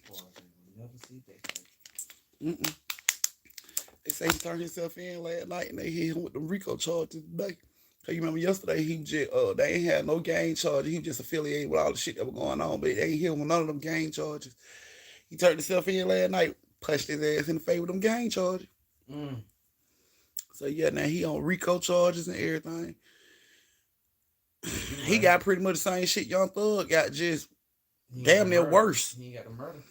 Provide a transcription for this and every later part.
Boy, I never see that. Mm-mm. They say he turned himself in last night and they hit him with the RICO charges today. Cause you remember yesterday he just they ain't had no gang charges. He was just affiliated with all the shit that was going on, but they ain't hit him with none of them gang charges. He turned himself in last night, punched his ass in the face with them gang charges. Mm. So yeah, now he on RICO charges and everything. He Anyway, got pretty much the same shit Young Thug got, just he got the damn near murder. worse. He ain't got the murder.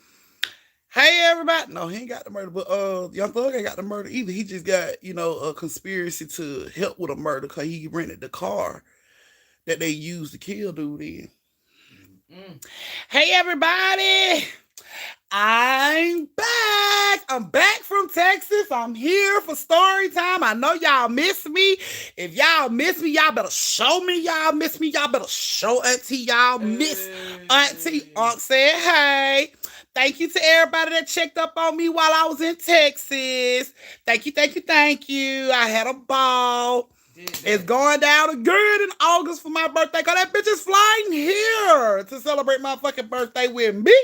Hey everybody, no, he ain't got the murder, but Young Thug ain't got the murder either. He just got a conspiracy to help with a murder because he rented the car that they used to kill dude in. Mm. Hey everybody, I'm back. I'm back from Texas. I'm here for story time. I know y'all miss me. If y'all miss me, y'all better show me y'all miss me. Y'all better show Auntie y'all miss Auntie. Aunt said hey. Thank you to everybody that checked up on me while I was in Texas. Thank you, thank you, thank you. I had a ball. It's going down again in August for my birthday because that bitch is flying here to celebrate my fucking birthday with me.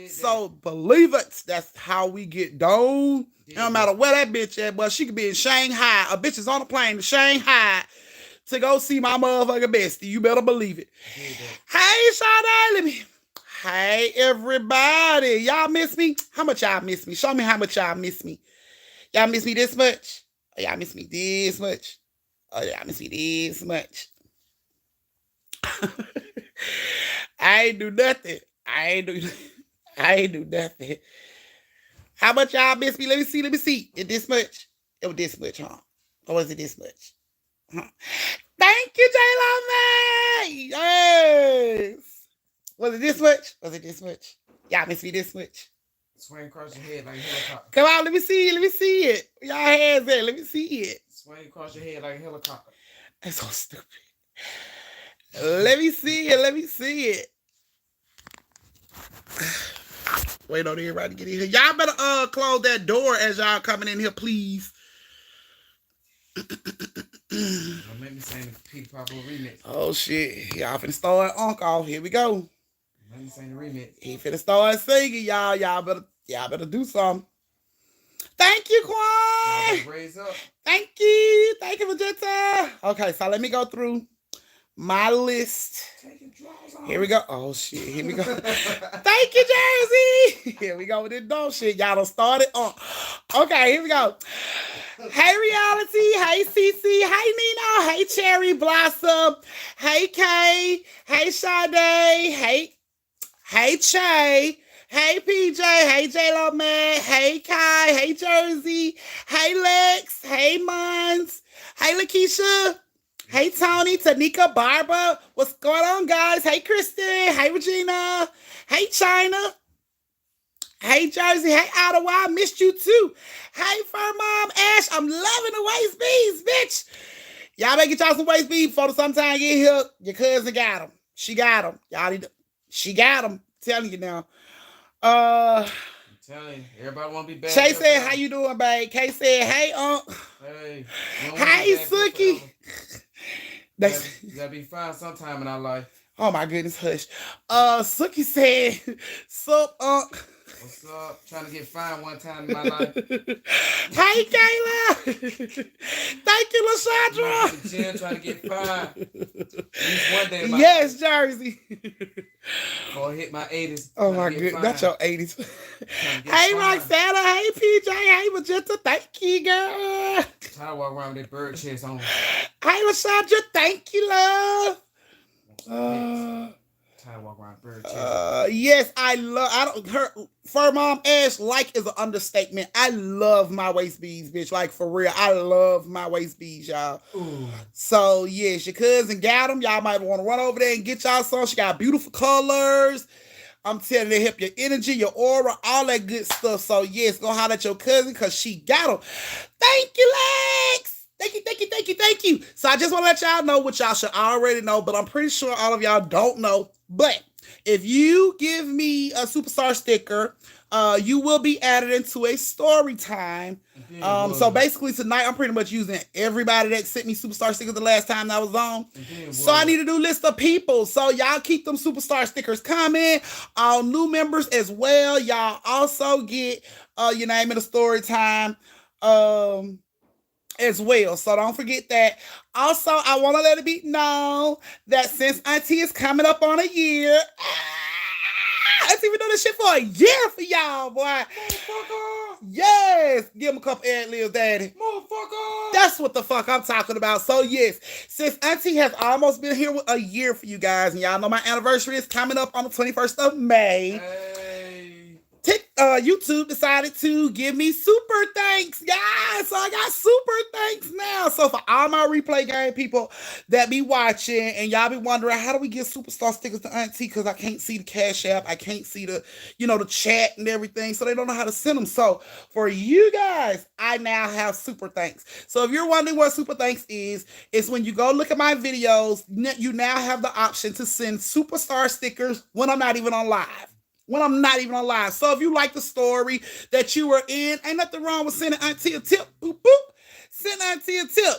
So believe it, that's how we get down. No matter where that bitch at, but she could be in Shanghai. A bitch is on a plane to Shanghai to go see my motherfucking bestie. You better believe it. Hey, Sade, let me. Hey, everybody. Y'all miss me? How much y'all miss me? Show me how much y'all miss me. Y'all miss me this much? Oh, y'all miss me this much? Oh, y'all miss me this much? I ain't do nothing. I ain't do nothing. How much y'all miss me? Let me see. It this much? It was this much, huh? Or was it this much? Huh? Thank you, J-Lo, man. Yes. Was it this much? Was it this much? Y'all miss me this much? Swing across your head like a helicopter. Come on, let me see it. Y'all hands there, let me see it. Swing across your head like a helicopter. That's so stupid. Let me see it. Wait on everybody to get in here. Y'all better close that door as y'all coming in here, please. Don't make me sing the Pete Pablo remix. Oh shit. Y'all finna start off. Here we go. Let me sing the remix. He finna start singing, y'all. Y'all better do something. Thank you, Quan. Raise up. Thank you, Vegeta. Okay, so let me go through my list. Here we go. Oh shit, here we go. Thank you, Jersey. Here we go with this dumb shit. Y'all done started on. Okay, here we go. Hey, Reality. Hey, Cece. Hey, Nino. Hey, Cherry Blossom. Hey, Kay. Hey, Sade. Hey, Che. Hey, PJ. Hey, J-Lo, man. Hey, Kai. Hey, Jersey. Hey, Lex. Hey, Mons. Hey, Lakeisha. Hey, Tony. Tanika, Barbara. What's going on, guys? Hey, Kristen. Hey, Regina. Hey, China. Hey, Jersey. Hey, Ottawa. I missed you, too. Hey, Fur Mom. Ash. I'm loving the waist beads, bitch. Y'all better get y'all some waist beads before the sometime get here. Your cousin got them. She got them. Y'all need to. She got them. Telling you now. I'm telling you, everybody want to be bad. Shay said, how you doing, babe? Kay said, hey, Hey. Hey, Suki. You gotta be fine sometime in our life. Oh, my goodness, hush. Suki said, sup, What's up? Trying to get fine one time in my life. Hey, Kayla. Thank you, LaShadra. Gym trying to get fine. At least one day. Yes, Jersey. Before I hit my 80s. Oh, my goodness. That's your 80s. Hey, Roxana. Hey, PJ. Hey, Magenta. Thank you, girl. Try to walk around with that bird chest on. Hey, LaShadra. Thank you, love. Try to walk around bird chest. Yes, her Fur Mom Ash is an understatement. I love my waist beads, bitch. Like, for real. I love my waist beads, y'all. Ooh. So, yes, your cousin got them. Y'all might want to run over there and get y'all some. She got beautiful colors. I'm telling you, they help your energy, your aura, all that good stuff. So, yes, go holler at your cousin because she got them. Thank you, Lex. Thank you. So I just want to let y'all know what y'all should already know, but I'm pretty sure all of y'all don't know. But if you give me a superstar sticker, you will be added into a story time So basically tonight I'm pretty much using everybody that sent me superstar stickers the last time that I was on. So I need to do a list of people. So y'all keep them superstar stickers coming. All new members as well. Y'all also get your name in the story time as well. So don't forget that. Also, I want to let it be known that since Auntie is coming up on a year, Auntie been doing this shit for a year for y'all, boy. Motherfucker. Yes. Give him a couple ad libs, daddy. Motherfucker. That's what the fuck I'm talking about. So yes, since Auntie has almost been here with a year for you guys, and y'all know my anniversary is coming up on the 21st of May. Hey. YouTube decided to give me super thanks, guys. So I got super thanks now. So for all my replay game people that be watching and y'all be wondering, how do we get superstar stickers to Auntie? Because I can't see the Cash App. I can't see the, the chat and everything. So they don't know how to send them. So for you guys, I now have super thanks. So if you're wondering what super thanks is, it's when you go look at my videos, you now have the option to send superstar stickers when I'm not even on live. So if you like the story that you were in, ain't nothing wrong with sending Auntie a tip. Boop, boop. Send Auntie a tip.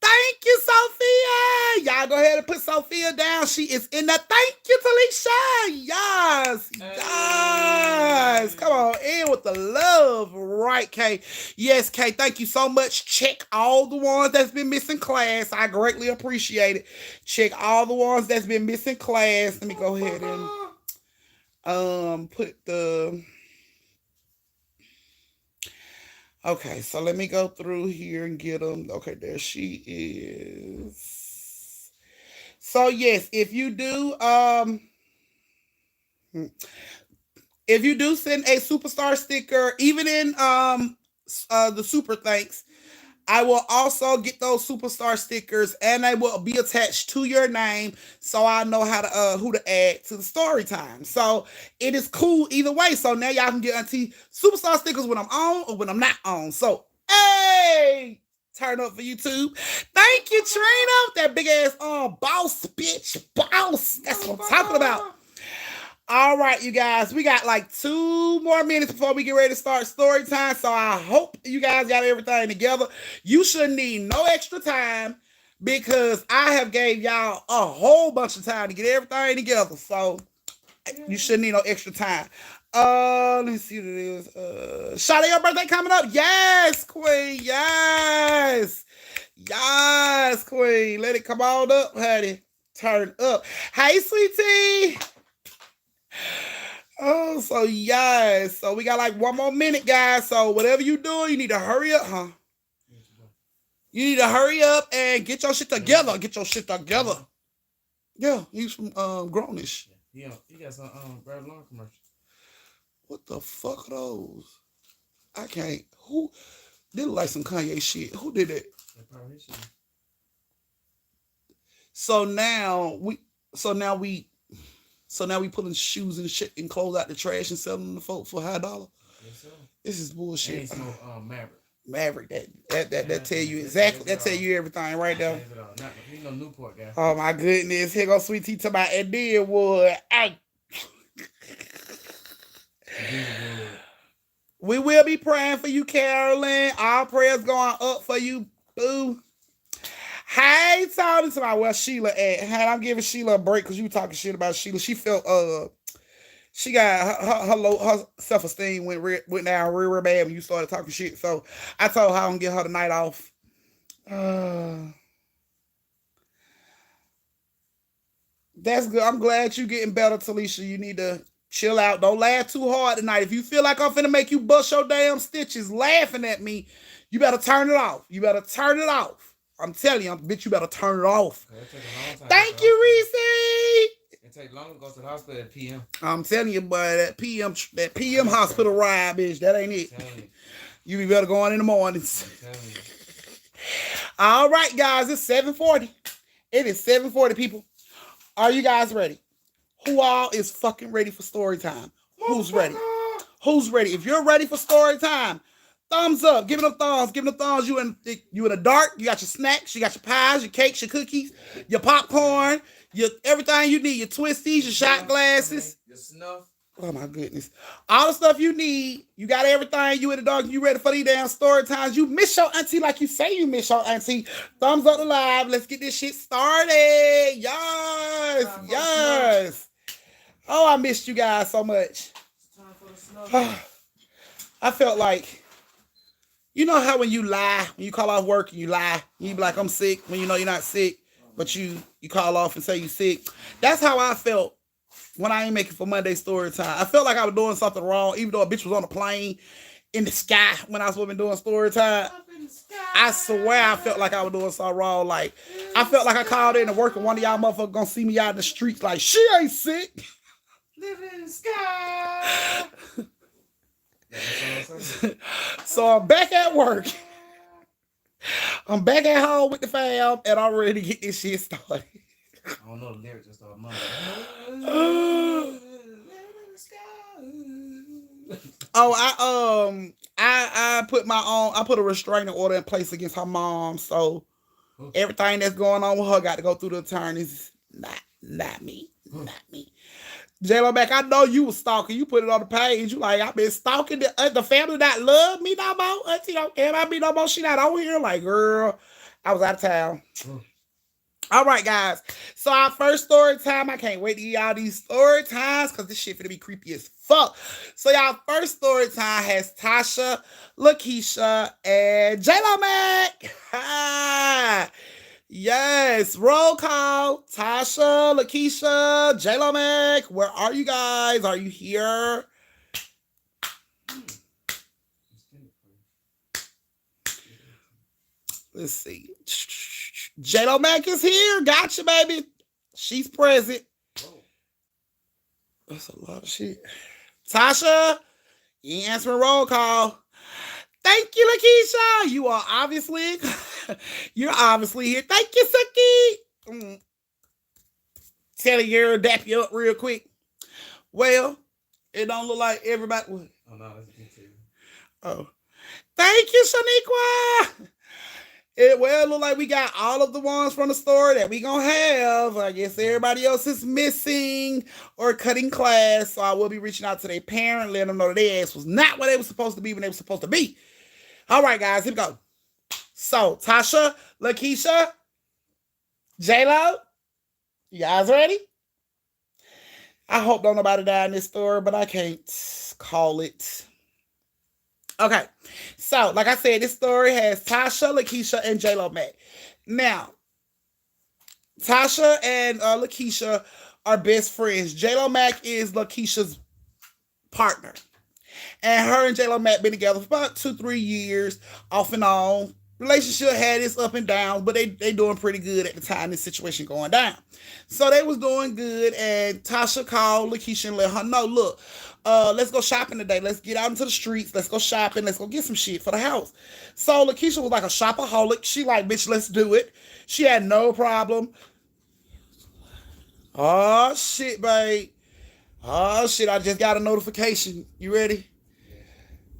Thank you, Sophia. Y'all go ahead and put Sophia down. She is in the thank you, Talisha. Yes. Yes. Come on in with the love. Right, Kay. Yes, Kay. Thank you so much. Check all the ones that's been missing class. I greatly appreciate it. Check all the ones that's been missing class. Let me go ahead and put the okay, so let me go through here and get them. Okay, there she is. So yes, if you do send a superstar sticker, even in the super thanks, I will also get those superstar stickers and they will be attached to your name so I know how to who to add to the story time. So it is cool either way. So now y'all can get Auntie superstar stickers when I'm on or when I'm not on. So hey, turn up for YouTube. Thank you, Trina. That big ass boss bitch. Boss. That's what I'm talking about. All right, you guys, we got like 2 more minutes before we get ready to start story time. So I hope you guys got everything together. You shouldn't need no extra time because I have gave y'all a whole bunch of time to get everything together. So you shouldn't need no extra time. Let's see what it is. Shawty, your birthday coming up? Yes, Queen. Yes. Yes, Queen. Let it come on up, honey. Turn up. Hey, sweetie. Oh, so yes. So we got like 1 more minute, guys. So whatever you do, you need to hurry up, huh? You need to hurry up and get your shit together. Get your shit together. Yeah, he's from Grownish. Yeah, he got some Brad Long commercials. What the fuck are those? I can't. Who did like some Kanye shit? Who did that? So now we pulling shoes and shit and clothes out the trash and selling them to folk for $high. Yes, sir. This is bullshit. Ain't no Maverick. Maverick, that tell you exactly. That tell you everything right there. He's no Newport guy. Oh my goodness! Here goes Sweet Tea to my and Deadwood. Hey. We will be praying for you, Carolyn. All prayers going up for you, boo. Hey, Tony, to my where Sheila at? Hey, I'm giving Sheila a break because you talking shit about Sheila. She felt she got her self-esteem went down real bad when you started talking shit. So I told her I'm gonna get her the night off. That's good. I'm glad you getting better, Talisha. You need to chill out. Don't laugh too hard tonight. If you feel like I'm finna make you bust your damn stitches laughing at me, you better turn it off. You better turn it off. I'm telling you, bitch, you better turn it off. Thank you, Reese. It take long to go to the hospital at PM. I'm telling you, boy, that PM hospital ride, bitch, that ain't it. You be better go on in the mornings. All right, guys, it's 7:40. It is 7:40, people. Are you guys ready? Who all is fucking ready for story time? Who's ready? Who's ready? If you're ready for story time, thumbs up. Give them thumbs. Give them thumbs. You in the dark. You got your snacks. You got your pies, your cakes, your cookies, your popcorn, your everything you need. Your twisties, your shot glasses. Your snuff. Oh my goodness. All the stuff you need. You got everything. You in the dog. You ready for these damn story times. You miss your auntie like you say you miss your auntie. Thumbs up the live. Let's get this shit started. Yes. Yes. Oh, I missed you guys so much. I felt like, you know how when you lie, when you call off work and you lie, you be like, I'm sick, when you know you're not sick, but you call off and say you sick. That's how I felt when I ain't making for Monday story time. I felt like I was doing something wrong, even though a bitch was on a plane in the sky when I was supposed to be doing story time. I swear I felt like I was doing something wrong. Like, I felt like I called in to work and one of y'all motherfuckers gonna see me out in the streets like, she ain't sick. Living in the sky. So I'm back at work. I'm back at home with the fam, and I'm ready to get this shit started. I don't know the lyrics just start mumbling. I put a restraining order in place against her mom, so everything that's going on with her got to go through the attorneys. Not me. J-Lo Bacck, I know you was stalking. You put it on the page. You like, I've been stalking the family that love me no more. Auntie don't care about me no more. She not on here. Like, girl, I was out of town. All right, guys. So our first story time, I can't wait to hear y'all these story times because this shit finna be creepy as fuck. So y'all first story time has Tasha, Lakeisha, and J-Lo Bacck. Yes, roll call. Tasha, Lakeisha, J-Lo Bacck. Where are you guys? Are you here? Let's see. J-Lo Bacck is here. Gotcha, baby. She's present. That's a lot of shit. Tasha, you ain't answering roll call. Thank you, Lakeisha. You're obviously here. Thank you, Suki. Tell your dap you up real quick. Well, it don't look like everybody. Oh no, that's a too. Oh, thank you, Shaniqua. It look like we got all of the ones from the story that we gonna have. I guess everybody else is missing or cutting class, so I will be reaching out to their parent, letting them know that their ass was not what they were supposed to be when they were supposed to be. All right, guys, here we go. So, Tasha, Lakeisha, J-Lo, you guys ready? I hope don't nobody die in this story, but I can't call it. Okay, so like I said, this story has Tasha, Lakeisha, and J-Lo Bacck. Now, Tasha and Lakeisha are best friends. J-Lo Bacck is Lakeisha's partner. And her and J-Lo Bacck been together for about 2-3 years, off and on. Relationship had its up and down, but they doing pretty good at the time this situation going down. So they was doing good, and Tasha called Lakeisha and let her know, look, let's go shopping today. Let's get out into the streets. Let's go shopping. Let's go get some shit for the house. So Lakeisha was like a shopaholic. She like, bitch, let's do it. She had no problem. Oh, shit, babe. Oh, shit, I just got a notification. You ready?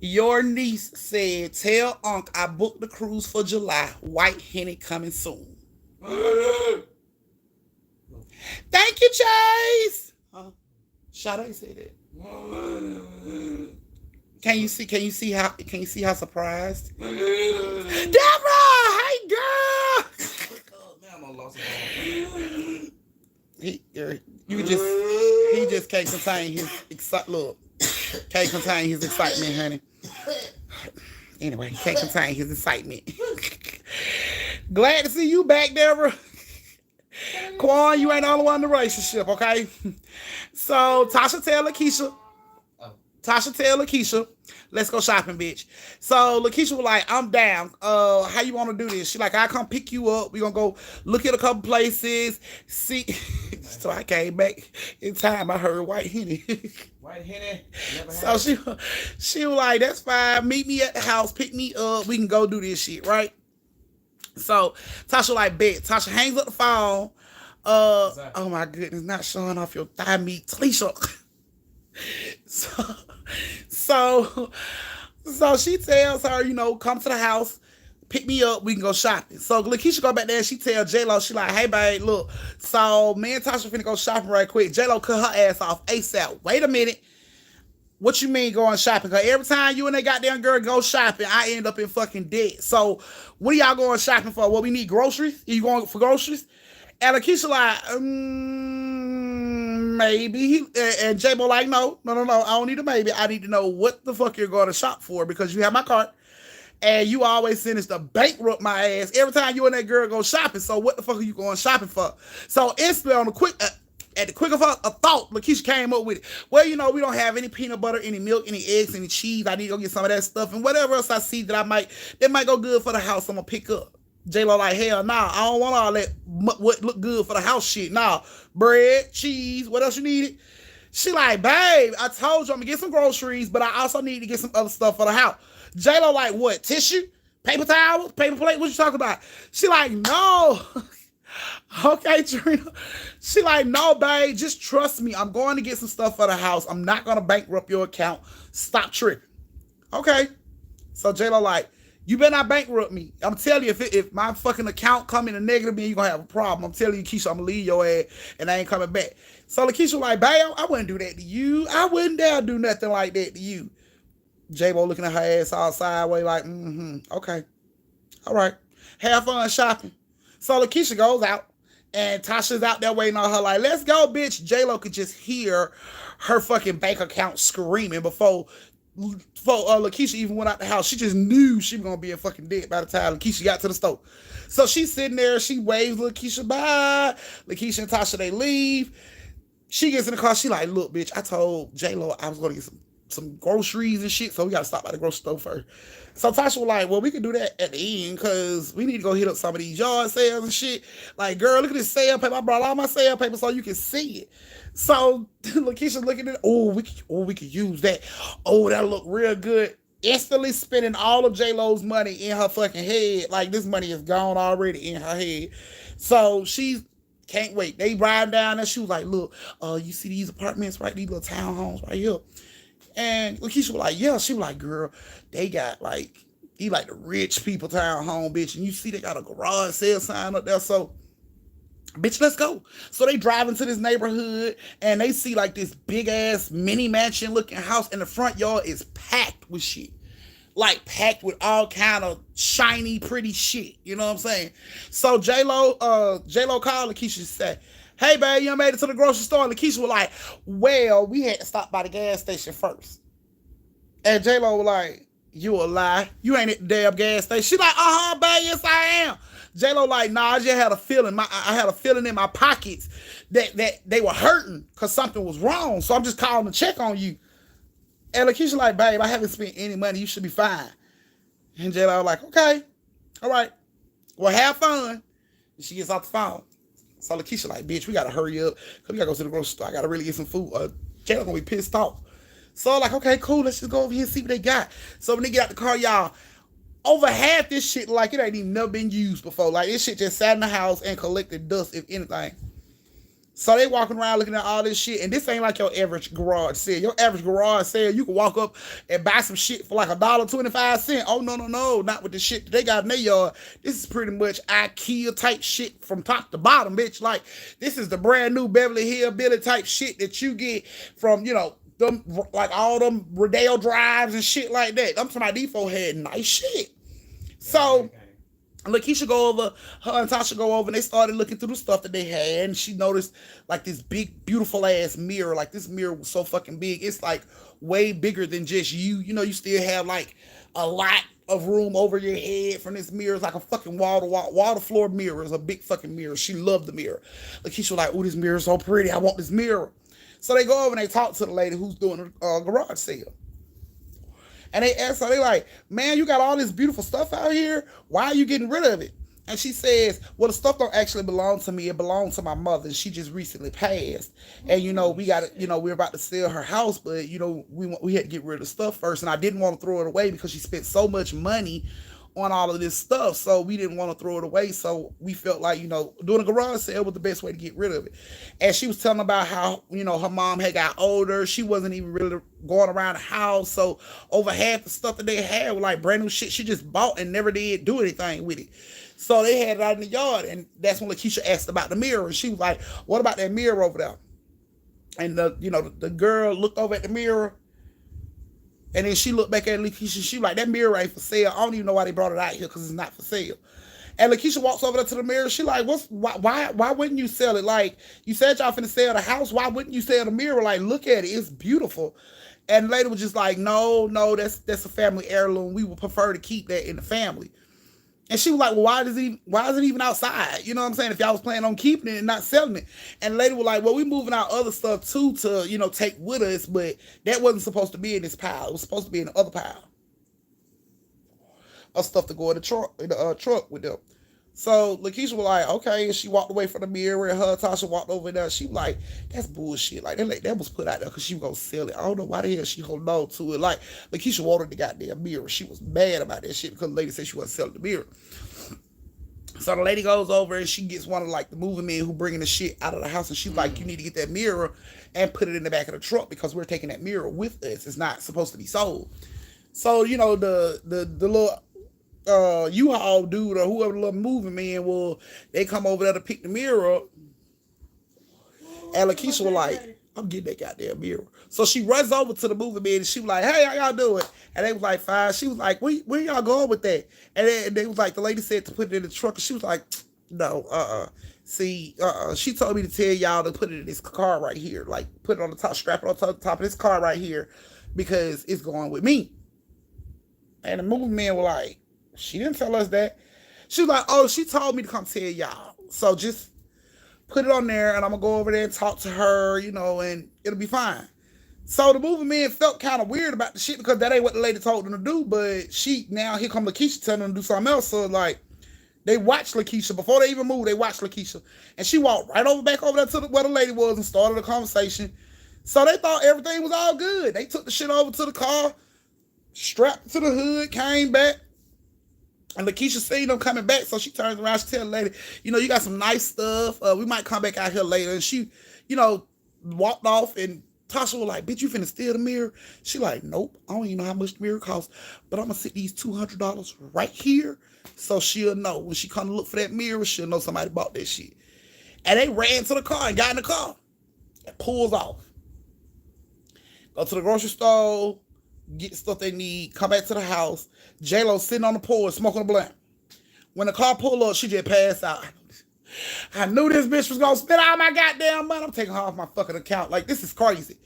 Your niece said, tell Unc I booked the cruise for July. White Henny coming soon. Thank you, Chase. Sade said that. Can you see how surprised? Deborah, hey girl. He just can't contain his excitement. Can't contain his excitement, honey. Anyway, can't contain his excitement. Glad to see you back, Deborah. Quan, you ain't the only one in the relationship, okay? So Tasha tell Lakeisha, let's go shopping, bitch. So Lakeisha was like, I'm down. How you want to do this? She like, I come pick you up. We gonna go look at a couple places. See. So I came back in time. I heard White Henny. White Henny. So she was like, that's fine. Meet me at the house. Pick me up. We can go do this shit, right? So Tasha like, bet. Tasha hangs up the phone. Oh my goodness, not showing off your thigh meat, Talisha. So she tells her, come to the house, pick me up, we can go shopping. So Lakeisha go back there and she tell J-Lo, she like, hey babe, look, so me and Tasha finna go shopping right quick. J-Lo cut her ass off ASAP. Wait a minute. What you mean going shopping? Because every time you and that goddamn girl go shopping, I end up in fucking debt. So what are y'all going shopping for? Well, we need groceries. Are you going for groceries? And Lakeisha like, maybe. And J-Bo like, no. I don't need a maybe. I need to know what the fuck you're going to shop for because you have my cart. And you always send us to bankrupt my ass every time you and that girl go shopping. So what the fuck are you going shopping for? So instantly on the quick, at the quick of a thought, Lakeisha came up with it. Well, we don't have any peanut butter, any milk, any eggs, any cheese. I need to go get some of that stuff and whatever else I see that might go good for the house. I'm gonna pick up. J-Lo like, hell nah, I don't want all that what look good for the house shit. Nah, bread, cheese, what else you needed? She like, babe, I told you I'm gonna get some groceries, but I also need to get some other stuff for the house. J-Lo like, what, tissue? Paper towels? Paper plate? What you talking about? She like, no. Okay, Trina. She like, no, babe, just trust me. I'm going to get some stuff for the house. I'm not going to bankrupt your account. Stop tripping. Okay. So J-Lo like, you better not bankrupt me. I'm telling you, if my fucking account come in a negative, then you're going to have a problem. I'm telling you, Keisha, I'm going to leave your ass and I ain't coming back. So Lakeisha like, babe, I wouldn't do that to you. I wouldn't dare do nothing like that to you. J-Bo looking at her ass all sideways like, okay. All right. Have fun shopping. So Lakeisha goes out and Tasha's out there waiting on her like, let's go, bitch. J-Lo could just hear her fucking bank account screaming before Lakeisha even went out the house. She just knew she was going to be in fucking debt by the time Lakeisha got to the store. So she's sitting there. She waves Lakeisha bye. Lakeisha and Tasha, they leave. She gets in the car. She like, look, bitch, I told J-Lo I was going to get some groceries and shit, so we got to stop by the grocery store first. So Tasha was like, well, we can do that at the end because we need to go hit up some of these yard sales and shit. Like, girl, look at this sale paper. I brought all my sale paper so you can see it. So Lakeisha looking at it. We could use that. Oh, that look real good. Instantly spending all of J-Lo's money in her fucking head. Like, this money is gone already in her head. So she can't wait. They riding down there. She was like, look, you see these apartments, right? These little townhomes right here. And Lakeisha was like, yeah. She was like, girl, they got like the rich people townhome, bitch. And you see they got a garage sale sign up there. So, bitch, let's go. So they drive into this neighborhood and they see like this big ass mini mansion looking house, and the front yard is packed with shit. Like packed with all kind of shiny, pretty shit. You know what I'm saying? So J-Lo called Lakeisha and said, hey, babe, you made it to the grocery store. And Lakeisha was like, well, we had to stop by the gas station first. And J-Lo was like, you a lie. You ain't at the damn gas station. She like, babe, yes, I am. J-Lo like, nah, I just had a feeling. I had a feeling in my pockets that they were hurting because something was wrong. So I'm just calling to check on you. And Lakeisha like, babe, I haven't spent any money. You should be fine. And J-Lo was like, okay, all right. Well, have fun. And she gets off the phone. So Lakeisha like, bitch, we gotta hurry up because we gotta go to the grocery store. I gotta really get some food. J-Lo gonna be pissed off. So like, okay, cool. Let's just go over here and see what they got. So when they get out the car, y'all, over half this shit like it ain't even never been used before. Like this shit just sat in the house and collected dust, if anything. So they walking around looking at all this shit, and this ain't like your average garage sale. Your average garage sale, you can walk up and buy some shit for like $1.25. Oh no, not with the shit that they got in their yard. This is pretty much IKEA type shit from top to bottom, bitch. Like this is the brand new Beverly Hillbilly type shit that you get from them like all them Rodeo drives and shit like that. I'm talking about these folks had nice shit. So Lakeisha go over, her and Tasha go over, and they started looking through the stuff that they had, and she noticed like this big, beautiful ass mirror. Like this mirror was so fucking big. It's like way bigger than just you. You still have like a lot of room over your head from this mirror. It's like a fucking wall to floor mirror. It's a big fucking mirror. She loved the mirror. Lakeisha was like, oh, this mirror is so pretty. I want this mirror. So they go over and they talk to the lady who's doing a garage sale. And they ask her, they like, man, you got all this beautiful stuff out here. Why are you getting rid of it? And she says, well, the stuff don't actually belong to me. It belonged to my mother. And she just recently passed. And, we got to, we're about to sell her house. But, we had to get rid of the stuff first. And I didn't want to throw it away because she spent so much money on all of this stuff. So we didn't want to throw it away. So we felt like, doing a garage sale was the best way to get rid of it. And she was telling about how, her mom had got older. She wasn't even really going around the house. So over half the stuff that they had was like brand new shit she just bought and never did do anything with it. So they had it out in the yard. And that's when Lakeisha asked about the mirror. And she was like, what about that mirror over there? And the girl looked over at the mirror And then she looked back at Lakeisha. She was like, that mirror ain't for sale. I don't even know why they brought it out here because it's not for sale. And Lakeisha walks over there to the mirror. She like, why wouldn't you sell it? Like, you said y'all finna sell the house. Why wouldn't you sell the mirror? Like, look at it. It's beautiful. And the lady was just like, no, that's a family heirloom. We would prefer to keep that in the family. And she was like, well, why is it even outside? You know what I'm saying? If y'all was planning on keeping it and not selling it. And the lady was like, well, we moving out other stuff too to, take with us, but that wasn't supposed to be in this pile. It was supposed to be in the other pile of stuff to go in the truck with them. So Lakeisha was like, okay, and she walked away from the mirror, and her Tasha walked over there. She was like, that's bullshit. Like that was put out there because she was gonna sell it. I don't know why the hell she holding on to it. Like Lakeisha wanted the goddamn mirror. She was mad about that shit because the lady said she wasn't selling the mirror. So the lady goes over and she gets one of like the moving men who bringing the shit out of the house, and she's like, you need to get that mirror and put it in the back of the truck because we're taking that mirror with us. It's not supposed to be sold. So the little U-Haul dude or whoever the little moving man was, they come over there to pick the mirror up. And Lakeisha was like, I'm getting that goddamn mirror. So she runs over to the moving man and she was like, hey, how y'all doing? And they was like, fine. She was like, where y'all going with that? And they was like, the lady said to put it in the truck. And she was like, no, see, she told me to tell y'all to put it in this car right here. Like, put it on the top, strap it on top of this car right here because it's going with me. And the moving man was like, she didn't tell us that. She was like, oh, she told me to come tell y'all. So just put it on there and I'm going to go over there and talk to her, and it'll be fine. So the moving man felt kind of weird about the shit because that ain't what the lady told them to do. But here come Lakeisha telling them to do something else. So like, they watched Lakeisha. Before they even moved, they watched Lakeisha. And she walked right back over there to where the lady was and started a conversation. So they thought everything was all good. They took the shit over to the car, strapped it to the hood, came back. And Lakeisha seen them coming back, so she turns around, she tells the lady, you got some nice stuff. We might come back out here later. And she, walked off, and Tasha was like, bitch, you finna steal the mirror? She like, nope, I don't even know how much the mirror costs, but I'm gonna sit these $200 right here so she'll know. When she come to look for that mirror, she'll know somebody bought that shit. And they ran to the car and got in the car and pulls off. Go to the grocery store, get the stuff they need, come back to the house. J-Lo sitting on the porch smoking a blunt. When the car pulled up, she just passed out. I knew this bitch was gonna spend all my goddamn money. I'm taking her off my fucking account. Like, this is crazy.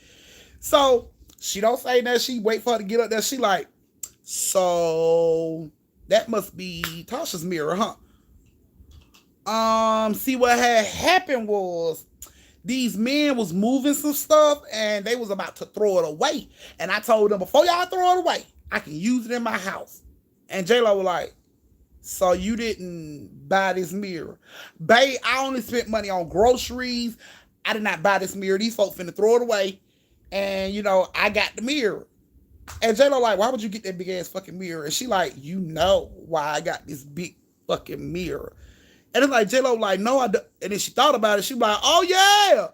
So she don't say that. She wait for her to get up there. She like, so that must be Tasha's mirror, huh? See, what had happened was these men was moving some stuff and they was about to throw it away. And I told them, before y'all throw it away, I can use it in my house. And J-Lo was like, so you didn't buy this mirror? Babe, I only spent money on groceries. I did not buy this mirror. These folks finna throw it away. And, I got the mirror. And J-Lo like, why would you get that big ass fucking mirror? And she like, why I got this big fucking mirror. And it's like, J-Lo like, no, I don't. And then she thought about it. She was like, oh yeah,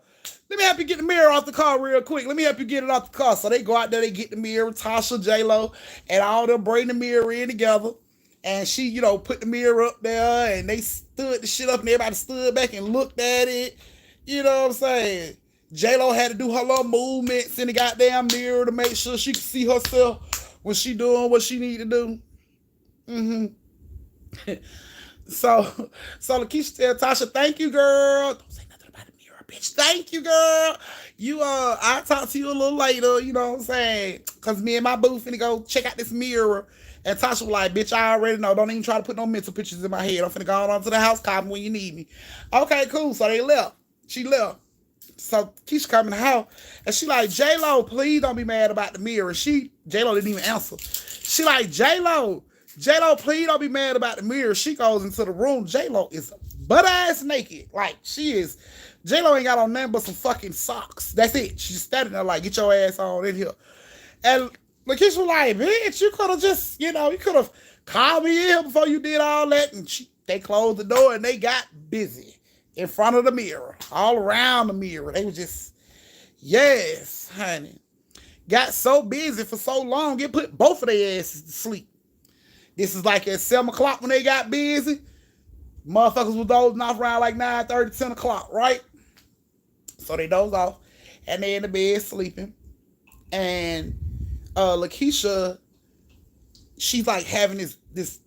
let me help you get the mirror off the car real quick. Let me help you get it off the car. So they go out there, they get the mirror, Tasha, J-Lo, and all them bring the mirror in together. And she, put the mirror up there and they stood the shit up and everybody stood back and looked at it. You know what I'm saying? J-Lo had to do her little movements in the goddamn mirror to make sure she could see herself when she doing what she need to do. So Lakeisha tell Tasha, thank you, girl. Don't say nothing about the mirror, bitch. Thank you, girl. I'll talk to you a little later, you know what I'm saying? Because me and my boo finna go check out this mirror. And Tasha was like, bitch, I already know. Don't even try to put no mental pictures in my head. I'm finna go on to the house, call me when you need me. Okay, cool. So they left. She left. So Keisha come in the house. And she like, J-Lo, please don't be mad about the mirror. J-Lo didn't even answer. She like, J-Lo, please don't be mad about the mirror. She goes into the room. J-Lo is butt ass naked. Like, she is. J-Lo ain't got on nothing but some fucking socks. That's it. She's standing there like, get your ass on in here. And Lakeisha was like, bitch, you could have just, you could have called me in here before you did all that. And they closed the door and they got busy in front of the mirror, all around the mirror. They were just, yes, honey. Got so busy for so long, it put both of their asses to sleep. This is like at 7 o'clock when they got busy. Motherfuckers was dozing off around like 9:30, 10 o'clock, right? So they dozed off and they in the bed sleeping. And Lakeisha, she's like having this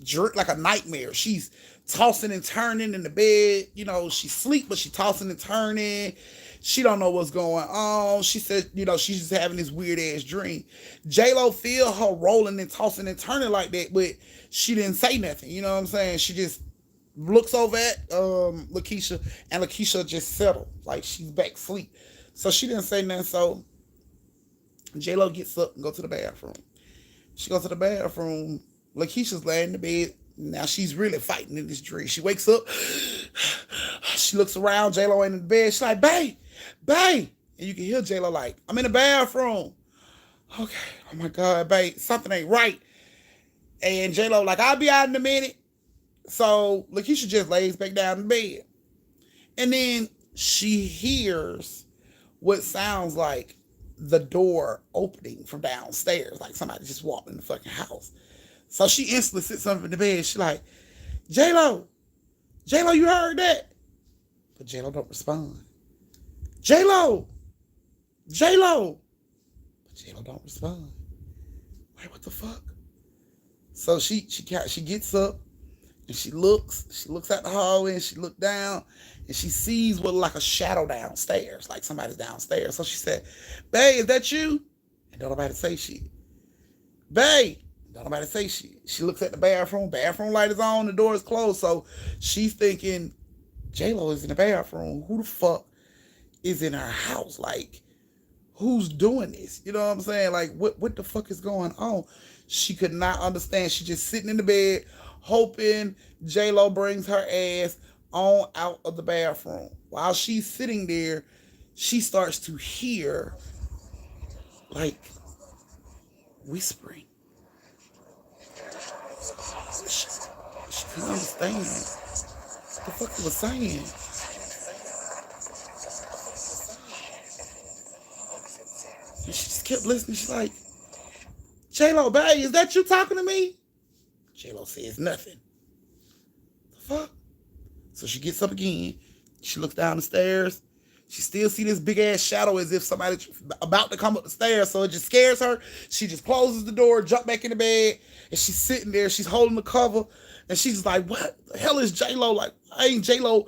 jerk, like a nightmare. She's tossing and turning in the bed. You know, she sleep, but she tossing and turning. She don't know what's going on. She said, you know, she's just having this weird ass dream. J-Lo feel her rolling and tossing and turning like that, but she didn't say nothing. You know what I'm saying? She just looks over at Lakeisha, and Lakeisha just settled. Like she's back asleep. So she didn't say nothing. So J-Lo gets up and go to the bathroom. She goes to the bathroom. Lakeisha's laying in the bed. Now she's really fighting in this dream. She wakes up. She looks around. J-Lo ain't in the bed. She's like, babe, babe. And you can hear J-Lo like, I'm in the bathroom. Okay. Oh my God, babe. Something ain't right. And J-Lo like, I'll be out in a minute. So Lakeisha just lays back down in bed. And then she hears what sounds like the door opening from downstairs. Like somebody just walked in the fucking house. So she instantly sits up in the bed. She like, J-Lo, J-Lo, you heard that? But J-Lo don't respond. J-Lo, J-Lo. But J-Lo don't respond. Wait, what the fuck? So she gets up and she looks out the hallway and she looked down and she sees what like a shadow downstairs, like somebody's downstairs. So she said, babe, is that you? And don't nobody say shit. Babe, don't nobody say shit. She looks at the bathroom light is on, the door is closed. So she's thinking, J-Lo is in the bathroom. Who the fuck is in her house? Like, who's doing this? You know what I'm saying? Like, what the fuck is going on? She could not understand. She just sitting in the bed, hoping J-Lo brings her ass on out of the bathroom. While she's sitting there, she starts to hear, like, whispering. She couldn't understand what the fuck he was saying. And she just kept listening. She's like, J-Lo, babe, is that you talking to me? J-Lo says nothing. The fuck? So she gets up again. She looks down the stairs. She still see this big ass shadow as if somebody's about to come up the stairs. So it just scares her. She just closes the door, jump back in the bed, and she's sitting there. She's holding the cover, and she's like, what the hell is J-Lo? Like, I ain't J-Lo.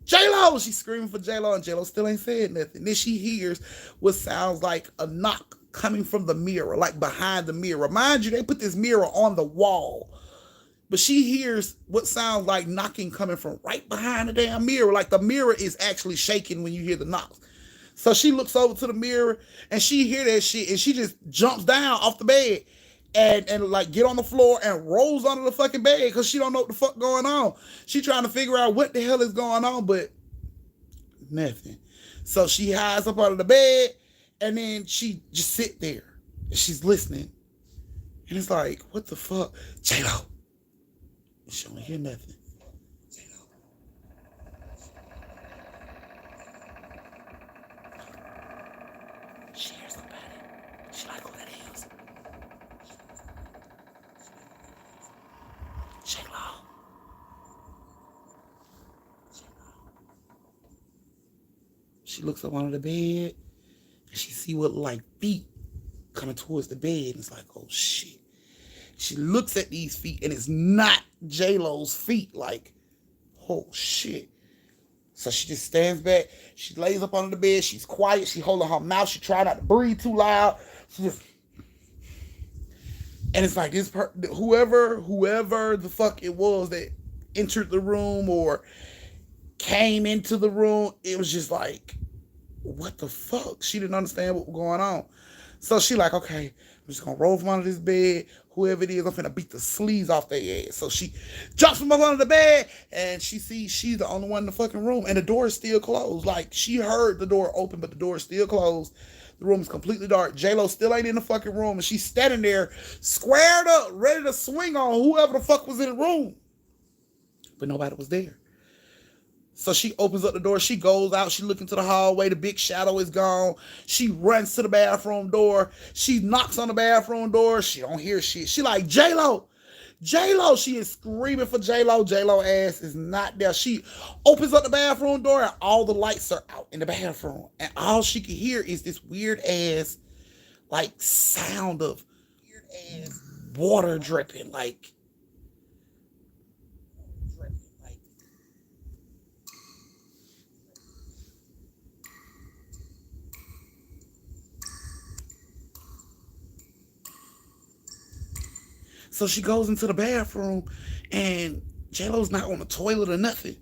J-Lo! She's screaming for J-Lo, and J-Lo still ain't said nothing. Then she hears what sounds like a knock coming from the mirror, like behind the mirror. Mind you, they put this mirror on the wall. But she hears what sounds like knocking coming from right behind the damn mirror. Like the mirror is actually shaking when you hear the knocks. So she looks over to the mirror and she hear that shit and she just jumps down off the bed and like get on the floor and rolls under the fucking bed because she don't know what the fuck going on. She trying to figure out what the hell is going on, but nothing. So she hides up under the bed and then she just sit there and she's listening. And it's like, what the fuck? J-Lo. She don't hear nothing. She hears somebody. She like, who that is? J-Lo. She looks up under the bed and she see what like feet coming towards the bed. And it's like, oh shit. She looks at these feet and it's not J-Lo's feet. Like, oh shit. So she just stands back. She lays up under the bed. She's quiet. She holding her mouth. She try not to breathe too loud. She just, and it's like this whoever the fuck it was that entered the room or came into the room, it was just like, what the fuck? She didn't understand what was going on. So she like, okay, I'm just gonna roll from under this bed. Whoever it is, I'm finna beat the sleeves off their ass. So she jumps from up under the bed and she sees she's the only one in the fucking room and the door is still closed. Like she heard the door open, but the door is still closed. The room is completely dark. J-Lo still ain't in the fucking room and she's standing there squared up, ready to swing on whoever the fuck was in the room. But nobody was there. So she opens up the door. She goes out. She looks into the hallway. The big shadow is gone. She runs to the bathroom door. She knocks on the bathroom door. She don't hear shit. She like, J-Lo. J-Lo. She is screaming for J-Lo. J-Lo ass is not there. She opens up the bathroom door and all the lights are out in the bathroom. And all she can hear is this weird ass like sound of water dripping, like so she goes into the bathroom and J-Lo's not on the toilet or nothing.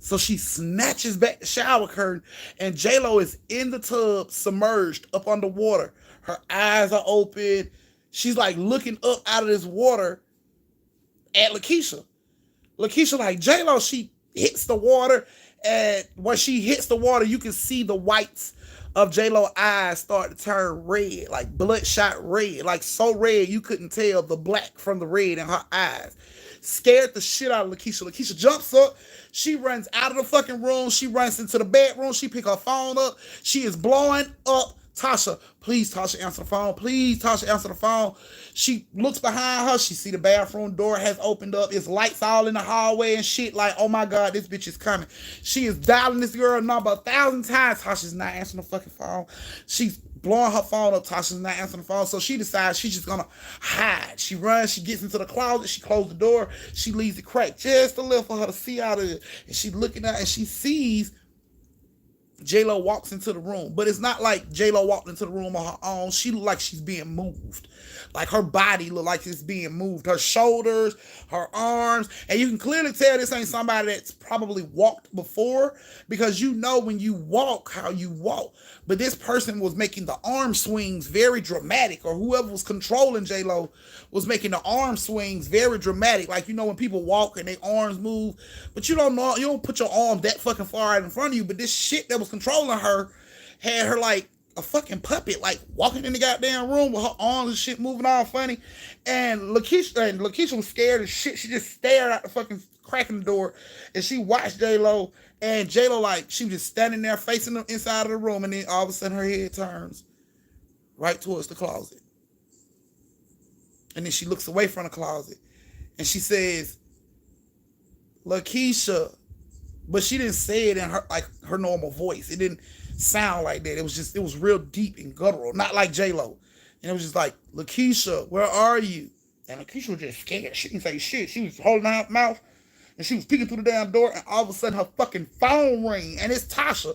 So she snatches back the shower curtain, and J-Lo is in the tub, submerged up underwater. Her eyes are open. She's like looking up out of this water at Lakeisha. Lakeisha, like J-Lo, she hits the water, and when she hits the water, you can see the whites of J-Lo eyes start to turn red, like bloodshot red, like so red you couldn't tell the black from the red in her eyes. Scared the shit out of Lakeisha. Lakeisha jumps up. She runs out of the fucking room. She runs into the bedroom. She pick her phone up. She is blowing up Tasha. Please, Tasha, answer the phone. Please, Tasha, answer the phone. She looks behind her. She see the bathroom door has opened up. It's lights all in the hallway and shit. Like, oh my God, this bitch is coming. She is dialing this girl number 1,000 times. Tasha's not answering the fucking phone. She's blowing her phone up. Tasha's not answering the phone. So she decides she's just gonna hide. She runs. She gets into the closet. She closes the door. She leaves it cracked just a little for her to see out of it. And she's looking at it and she sees J-Lo walks into the room, but it's not like J-Lo walked into the room on her own. She look like she's being moved. Like her body look like it's being moved. Her shoulders, her arms, and you can clearly tell this ain't somebody that's probably walked before, because you know when you walk how you walk. But this person was making the arm swings very dramatic, or whoever was controlling J-Lo was making the arm swings very dramatic. Like, you know, when people walk and their arms move, but you don't know, you don't put your arm that fucking far out in front of you. But this shit that was controlling her had her like a fucking puppet, like walking in the goddamn room with her arms and shit moving all funny. And Lakeisha was scared as shit. She just stared out the fucking crack in the door and she watched J-Lo. And J-Lo, like, she was just standing there facing the inside of the room, and then all of a sudden her head turns right towards the closet. And then she looks away from the closet and she says, Lakeisha. But she didn't say it in her like her normal voice. It didn't sound like that. It was real deep and guttural, not like J-Lo. And it was just like, Lakeisha, where are you? And Lakeisha was just scared. She didn't say shit. She was holding her mouth and she was peeking through the damn door, and all of a sudden her fucking phone rang, and it's Tasha.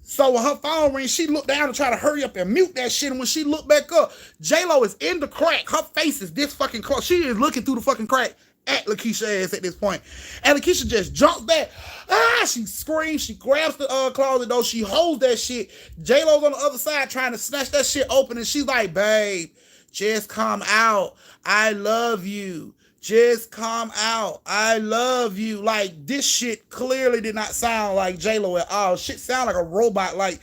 So when her phone rings, she looked down to try to hurry up and mute that shit. And when she looked back up, J-Lo is in the crack. Her face is this fucking close. She is looking through the fucking crack at Lakeisha ass at this point. And Lakeisha just jumps back. She screams. She grabs the closet door. She holds that shit. J-Lo's on the other side trying to snatch that shit open. And she's like, babe, just come out. I love you. Just come out. I love you. Like, this shit clearly did not sound like J-Lo at all. Shit sounded like a robot. Like,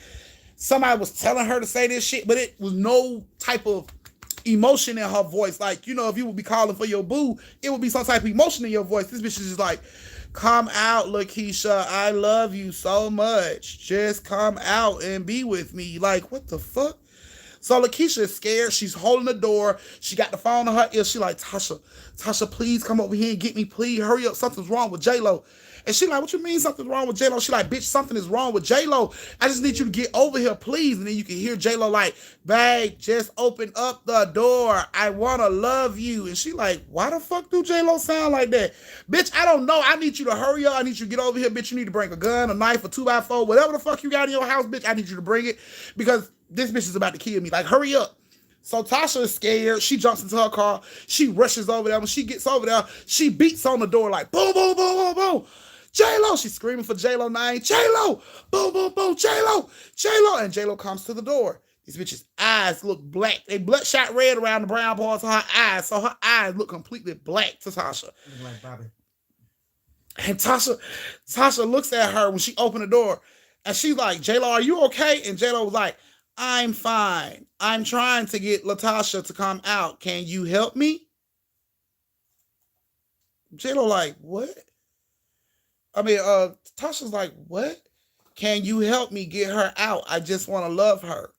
somebody was telling her to say this shit, but it was no type of emotion in her voice. Like, you know, if you would be calling for your boo, it would be some type of emotion in your voice. This bitch is just like, come out, Lakeisha. I love you so much. Just come out and be with me. Like, what the fuck? So Lakeisha is scared. She's holding the door. She got the phone in her ear. She like, Tasha, please come over here and get me. Please hurry up. Something's wrong with J-Lo. And she like, what you mean something's wrong with J-Lo? She like, bitch, something is wrong with J-Lo. I just need you to get over here, please. And then you can hear J-Lo like, babe, just open up the door. I want to love you. And she like, why the fuck do J-Lo sound like that? Bitch, I don't know. I need you to hurry up. I need you to get over here, bitch. You need to bring a gun, a knife, a 2x4, whatever the fuck you got in your house, bitch. I need you to bring it because this bitch is about to kill me. Like, hurry up. So Tasha is scared. She jumps into her car. She rushes over there. When she gets over there, she beats on the door like, boom, boom, boom, boom, boom. J-Lo. She's screaming for J-Lo name. J-Lo. Boom, boom, boom. J-Lo. J-Lo. And J-Lo comes to the door. These bitches' eyes look black. They bloodshot red around the brown parts of her eyes. So her eyes look completely black to Tasha. Like Bobby. And Tasha looks at her when she opened the door. And she's like, J-Lo, are you okay? And J-Lo was like, I'm fine. I'm trying to get Latasha to come out. Can you help me? J-Lo like, what? I mean, Tasha's like, what? Can you help me get her out? I just want to love her.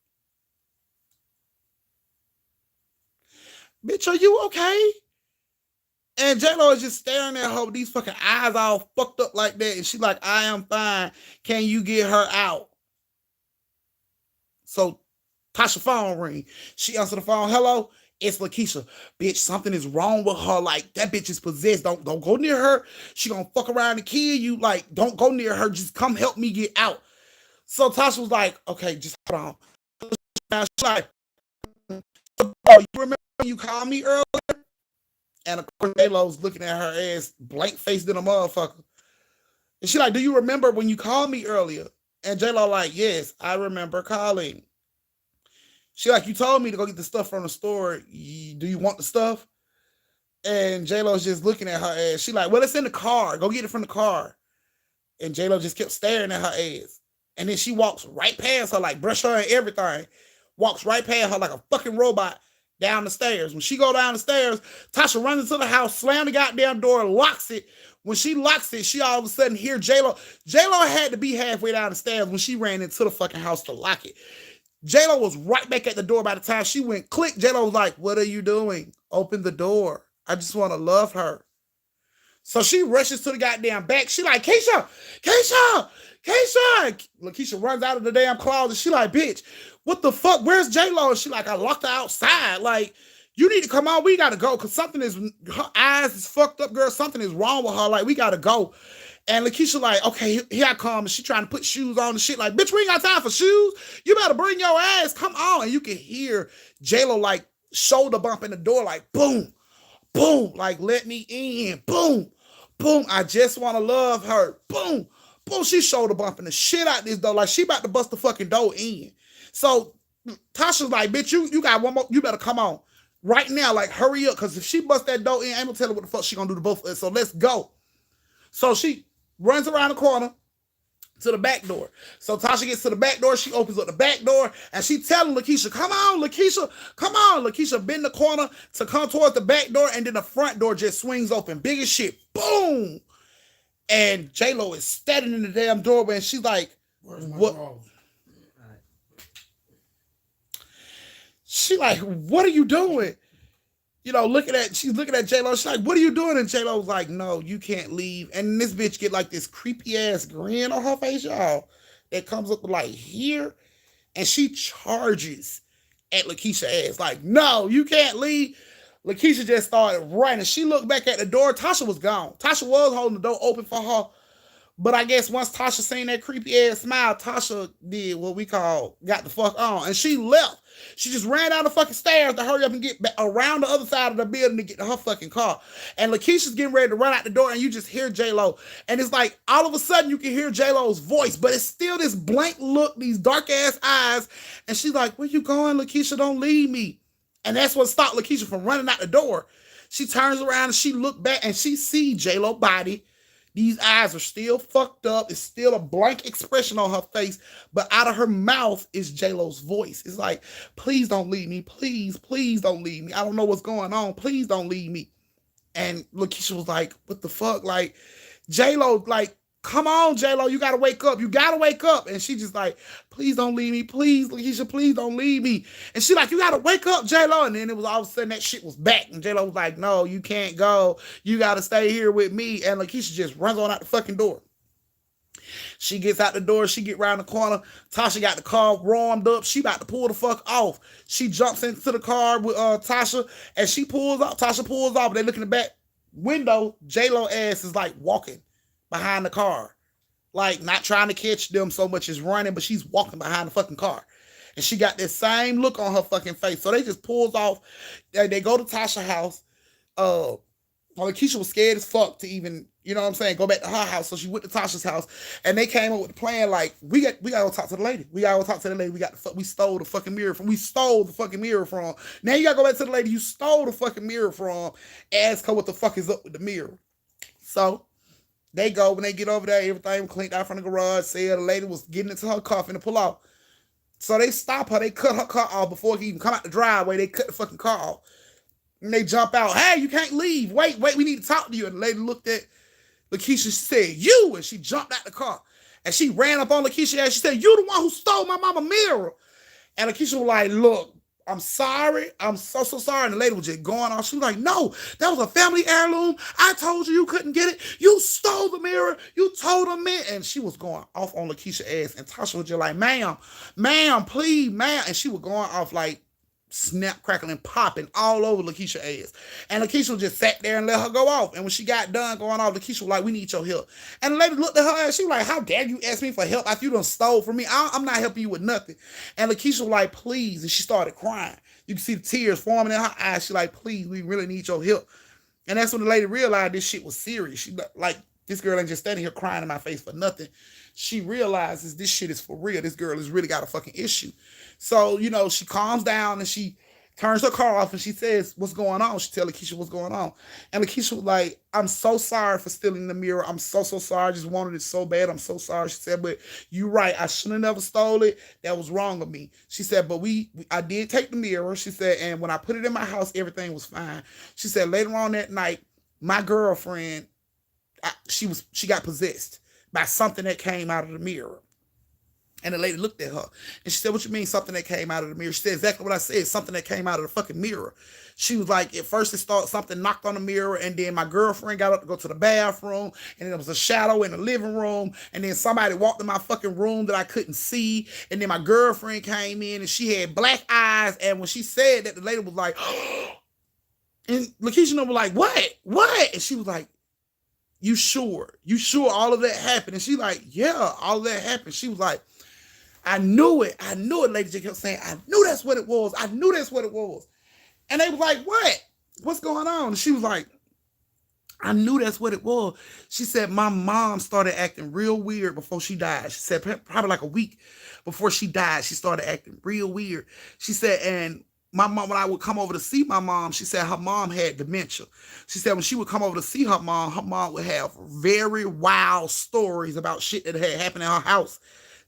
Bitch, are you okay? And J-Lo is just staring at her with these fucking eyes all fucked up like that. And she's like, I am fine. Can you get her out? So Tasha phone ring. She answered the phone. Hello, it's Lakeisha. Bitch, something is wrong with her. Like, that bitch is possessed. Don't go near her. She gonna fuck around and kill you. Like, don't go near her. Just come help me get out. So Tasha was like, okay, just hold on. She's like, oh, you remember when you called me earlier? And of course, J-Lo's looking at her ass, blank faced in a motherfucker. And she like, do you remember when you called me earlier? And J-Lo like, yes, I remember calling. She like, you told me to go get the stuff from the store. Do you want the stuff? And J-Lo's just looking at her ass. She like, well, it's in the car. Go get it from the car. And J-Lo just kept staring at her ass. And then she walks right past her, like brush her and everything. Walks right past her like a fucking robot down the stairs. When she go down the stairs, Tasha runs into the house, slam the goddamn door, locks it. When she locks it, she all of a sudden hear J-Lo. J-Lo had to be halfway down the stairs when she ran into the fucking house to lock it. J-Lo was right back at the door by the time she went click. J-Lo was like, what are you doing? Open the door. I just want to love her. So she rushes to the goddamn back. She like, Keisha. Lakeisha runs out of the damn closet. She like, bitch, what the fuck? Where's J-Lo? And she like, I locked her outside. Like, you need to come on. We got to go because something is, her eyes is fucked up, girl. Something is wrong with her. Like, we got to go. And Lakeisha like, okay, here I come. And she trying to put shoes on and shit. Like, bitch, we ain't got time for shoes. You better bring your ass. Come on. And you can hear J-Lo like shoulder bump in the door. Like, boom, boom. Like, let me in. Boom, boom. I just want to love her. Boom, boom. She shoulder bumping the shit out this door. Like, she about to bust the fucking door in. So Tasha's like, bitch, you got one more. You better come on right now. Like, hurry up. Because if she bust that door in, I ain't gonna tell her what the fuck she gonna do to both of us. So let's go. So she runs around the corner to the back door. So Tasha gets to the back door. She opens up the back door and she telling Lakeisha, come on, Lakeisha, come on. Lakeisha bend the corner to come towards the back door and then the front door just swings open. Big as shit. Boom. And J-Lo is standing in the damn doorway and she's like, what? She like, what are you doing? You know, she's looking at J-Lo. She's like, what are you doing? And J-Lo's like, no, you can't leave. And this bitch get like this creepy ass grin on her face, y'all, that comes up to like here. And she charges at Lakeisha ass. Like, no, you can't leave. Lakeisha just started running. She looked back at the door. Tasha was gone. Tasha was holding the door open for her. But I guess once Tasha seen that creepy ass smile, Tasha did what we call got the fuck on. And she left. She just ran down the fucking stairs to hurry up and get back around the other side of the building to get to her fucking car. And Lakeisha's getting ready to run out the door and you just hear J-Lo. And it's like all of a sudden you can hear J-Lo's voice, but it's still this blank look, these dark ass eyes. And she's like, where you going, Lakeisha? Don't leave me. And that's what stopped Lakeisha from running out the door. She turns around and she looked back and she sees J-Lo body. These eyes are still fucked up. It's still a blank expression on her face. But out of her mouth is J-Lo's voice. It's like, please don't leave me. Please, please don't leave me. I don't know what's going on. Please don't leave me. And Lakeisha was like, what the fuck? Like, J-Lo, like, come on, J-Lo. You got to wake up. You got to wake up. And she just like, please don't leave me. Please, Lakeisha, please don't leave me. And she like, you got to wake up, J-Lo. And then it was all of a sudden that shit was back. And J-Lo was like, no, you can't go. You got to stay here with me. And Lakeisha just runs on out the fucking door. She gets out the door. She get around the corner. Tasha got the car warmed up. She about to pull the fuck off. She jumps into the car with Tasha. And she pulls off. Tasha pulls off. They look in the back window. J-Lo ass is like walking behind the car. Like not trying to catch them so much as running, but she's walking behind the fucking car. And she got this same look on her fucking face. So they just pulls off. They go to Tasha's house. Keisha was scared as fuck to even, you know what I'm saying, go back to her house. So she went to Tasha's house and they came up with the plan like, we gotta go talk to the lady. We gotta go talk to the lady. We stole the fucking mirror from. Now you gotta go back to the lady you stole the fucking mirror from. Ask her what the fuck is up with the mirror. So they go, when they get over there, everything cleaned out from the garage. Said the lady was getting into her car finna pull off. So they stop her. They cut her car off before he even come out the driveway. They cut the fucking car off. And they jump out. Hey, you can't leave. Wait, we need to talk to you. And the lady looked at Lakeisha. She said, you. And she jumped out the car. And she ran up on Lakeisha and she said, you the one who stole my mama mirror. And Lakeisha was like, look, I'm sorry. I'm so sorry. And the lady was just going off. She was like, no, that was a family heirloom. I told you couldn't get it. You stole the mirror. You told them man. And she was going off on Lakeisha ass. And Tasha was just like, ma'am, please, ma'am. And she was going off like snap, crackling, popping all over Lakeisha ass. And Lakeisha just sat there and let her go off. And when she got done going off, Lakeisha was like, we need your help. And the lady looked at her and she was like, how dare you ask me for help after you done stole from me? I'm not helping you with nothing. And Lakeisha was like, please. And she started crying. You can see the tears forming in her eyes. She like, please, we really need your help. And that's when the lady realized this shit was serious. She like, this girl ain't just standing here crying in my face for nothing. She realizes this shit is for real. This girl has really got a fucking issue. So, you know, she calms down and she turns her car off and she says, what's going on? She tells Lakeisha what's going on. And Lakeisha was like, I'm so sorry for stealing the mirror. I'm so sorry. I just wanted it so bad. I'm so sorry. She said, but you're right. I should have never stole it. That was wrong of me. She said, but I did take the mirror. She said, and when I put it in my house, everything was fine. She said, later on that night, my girlfriend, she got possessed by something that came out of the mirror. And the lady looked at her and she said, what you mean something that came out of the mirror? She said exactly what I said, something that came out of the fucking mirror. She was like, at first it started, something knocked on the mirror, and then my girlfriend got up to go to the bathroom, and then there was a shadow in the living room, and then somebody walked in my fucking room that I couldn't see, and then my girlfriend came in and she had black eyes, and when she said that, the lady was like, and Lakeisha was like, what? And she was like, you sure all of that happened? And she like, yeah, all of that happened. She was like, I knew it. Lady J kept saying, I knew that's what it was. And they was like, what? What's going on? And she was like, I knew that's what it was. She said, my mom started acting real weird before she died. She said, probably like a week before she died, she started acting real weird. She said, and my mom, when I would come over to see my mom, she said her mom had dementia. She said when she would come over to see her mom would have very wild stories about shit that had happened in her house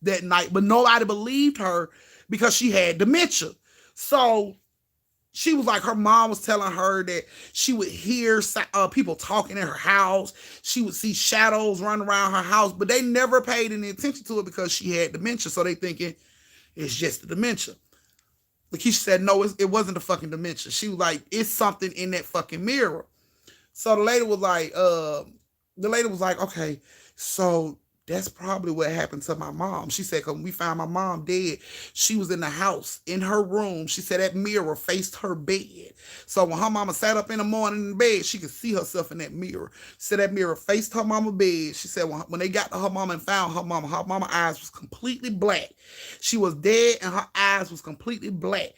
that night. But nobody believed her because she had dementia. So she was like, her mom was telling her that she would hear people talking in her house. She would see shadows running around her house, but they never paid any attention to it because she had dementia. So they thinking it's just the dementia. Lakeisha said, no, it wasn't the fucking dementia. She was like, it's something in that fucking mirror. So the lady was like, okay, so that's probably what happened to my mom. She said, because when we found my mom dead, she was in the house, in her room. She said that mirror faced her bed. So when her mama sat up in the morning in the bed, she could see herself in that mirror. She said that mirror faced her mama's bed. She said when they got to her mama and found her mama's eyes was completely black. She was dead and her eyes was completely black.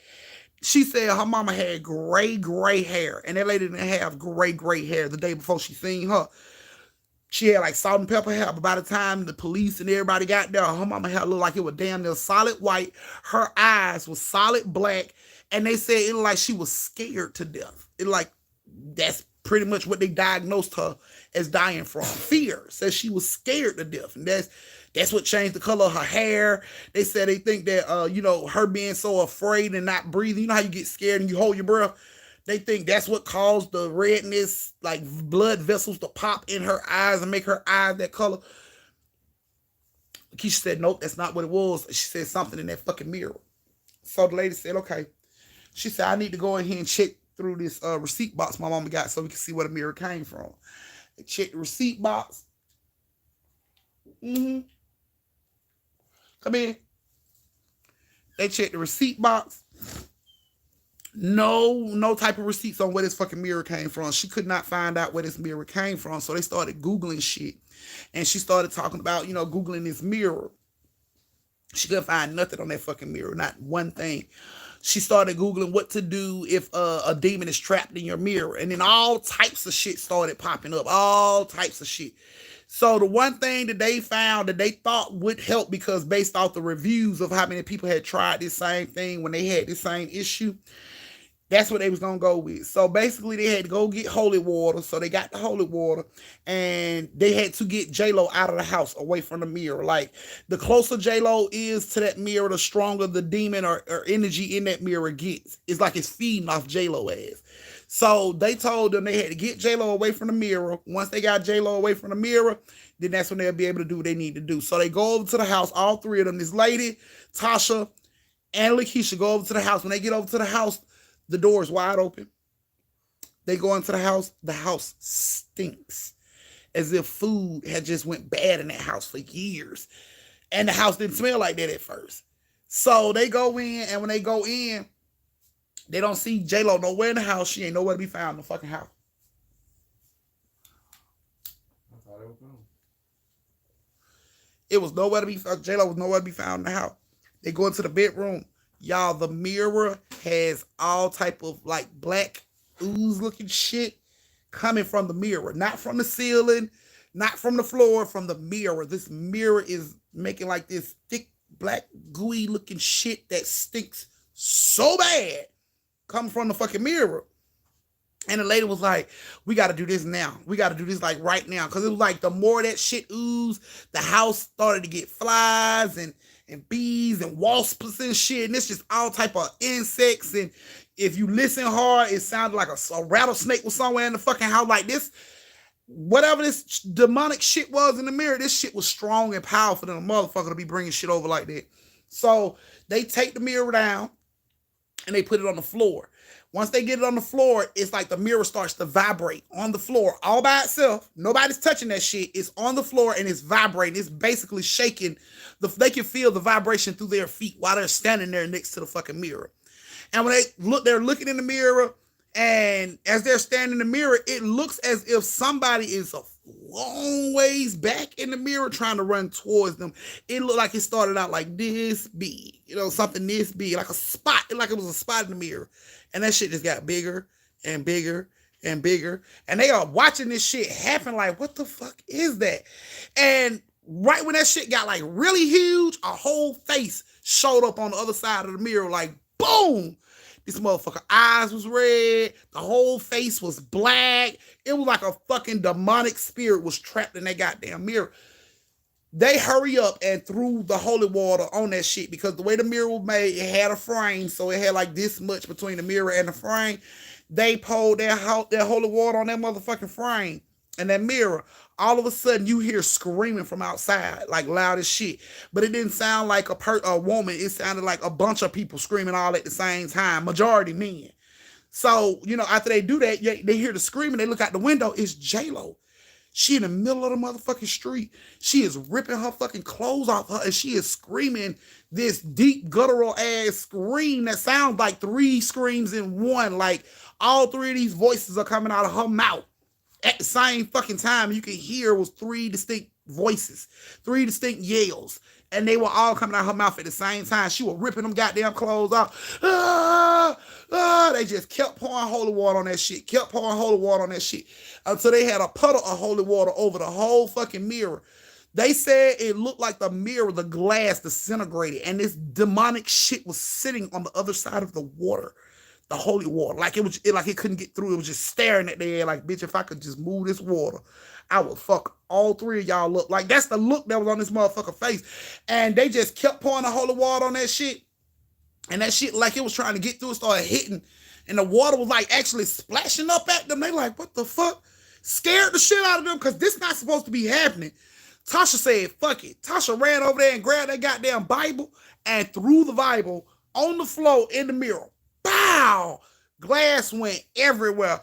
She said her mama had gray hair, and that lady didn't have gray hair the day before she seen her. She had like salt and pepper hair, but by the time the police and everybody got there, her mama hair looked like it was damn near solid white. Her eyes was solid black, and they said it looked like she was scared to death. It like that's pretty much what they diagnosed her as dying from. Fear. Says she was scared to death, and that's what changed the color of her hair. They said they think that her being so afraid and not breathing. You know how you get scared and you hold your breath? They think that's what caused the redness, like blood vessels to pop in her eyes and make her eyes that color. Keisha said, nope, that's not what it was. She said something in that fucking mirror. So the lady said, okay. She said, I need to go in here and check through this receipt box my mama got so we can see where the mirror came from. They checked the receipt box. Come in. They checked the receipt box. No type of receipts on where this fucking mirror came from. She could not find out where this mirror came from. So they started Googling shit. And she started talking about, Googling this mirror. She couldn't find nothing on that fucking mirror. Not one thing. She started Googling what to do if a demon is trapped in your mirror. And then all types of shit started popping up. All types of shit. So the one thing that they found that they thought would help, because based off the reviews of how many people had tried this same thing when they had this same issue, that's what they was going to go with. So basically they had to go get holy water. So they got the holy water and they had to get J-Lo out of the house, away from the mirror. Like the closer J-Lo is to that mirror, the stronger the demon or energy in that mirror gets. It's like it's feeding off J-Lo ass. So they told them they had to get J-Lo away from the mirror. Once they got J-Lo away from the mirror, then that's when they'll be able to do what they need to do. So they go over to the house, all three of them, this lady, Tasha, and Lakeisha go over to the house. When they get over to the house, the door is wide open. They go into the house stinks. As if food had just went bad in that house for years. And the house didn't smell like that at first. So they go in, and when they go in, they don't see J-Lo nowhere in the house. She ain't nowhere to be found in the fucking house. I thought it was gone. It was nowhere to be found. J-Lo was nowhere to be found in the house. They go into the bedroom. Y'all, the mirror has all type of like black ooze looking shit coming from the mirror. Not from the ceiling, not from the floor, from the mirror. This mirror is making like this thick, black, gooey looking shit that stinks so bad. Coming from the fucking mirror. And the lady was like, we got to do this now. We got to do this like right now. Because it was like the more that shit oozed, the house started to get flies and bees and wasps and shit. And it's just all type of insects. And if you listen hard, it sounded like a rattlesnake was somewhere in the fucking house. Like this, whatever this demonic shit was in the mirror, this shit was strong and powerful than a motherfucker to be bringing shit over like that. So they take the mirror down and they put it on the floor. Once they get it on the floor, it's like the mirror starts to vibrate on the floor all by itself. Nobody's touching that shit. It's on the floor and it's vibrating. It's basically shaking. They can feel the vibration through their feet while they're standing there next to the fucking mirror. And when they look, they're looking in the mirror, and as they're standing in the mirror, it looks as if somebody is a long ways back in the mirror trying to run towards them. It looked like it started out like this big, something this big, like a spot, like it was a spot in the mirror. And that shit just got bigger and bigger and bigger. And they are watching this shit happen like, what the fuck is that? And right when that shit got like really huge, a whole face showed up on the other side of the mirror like, boom! This motherfucker eyes was red. The whole face was black. It was like a fucking demonic spirit was trapped in that goddamn mirror. They hurry up and threw the holy water on that shit because the way the mirror was made, it had a frame, so it had like this much between the mirror and the frame. They poured their holy water on that motherfucking frame and that mirror. All of a sudden, you hear screaming from outside, like loud as shit. But it didn't sound like a woman. It sounded like a bunch of people screaming all at the same time, majority men. So, after they do that, they hear the screaming. They look out the window. It's J-Lo. She in the middle of the motherfucking street. She is ripping her fucking clothes off her, and she is screaming this deep guttural ass scream that sounds like 3 screams in one. Like all 3 of these voices are coming out of her mouth at the same fucking time. You can hear it was 3 distinct voices, 3 distinct yells, and they were all coming out of her mouth at the same time. She was ripping them goddamn clothes off. They just kept pouring holy water on that shit, until they had a puddle of holy water over the whole fucking mirror. They said it looked like the mirror, the glass disintegrated, and this demonic shit was sitting on the other side of the water, the holy water. Like it couldn't get through. It was just staring at the air like, bitch, if I could just move this water, I would fuck all 3 of y'all up. Like, that's the look that was on this motherfucker face. And they just kept pouring the holy water on that shit. And that shit, like it was trying to get through, it started hitting. And the water was like actually splashing up at them. They like, what the fuck? Scared the shit out of them because this not supposed to be happening. Tasha said, fuck it. Tasha ran over there and grabbed that goddamn Bible and threw the Bible on the floor in the mirror. Bow! Glass went everywhere.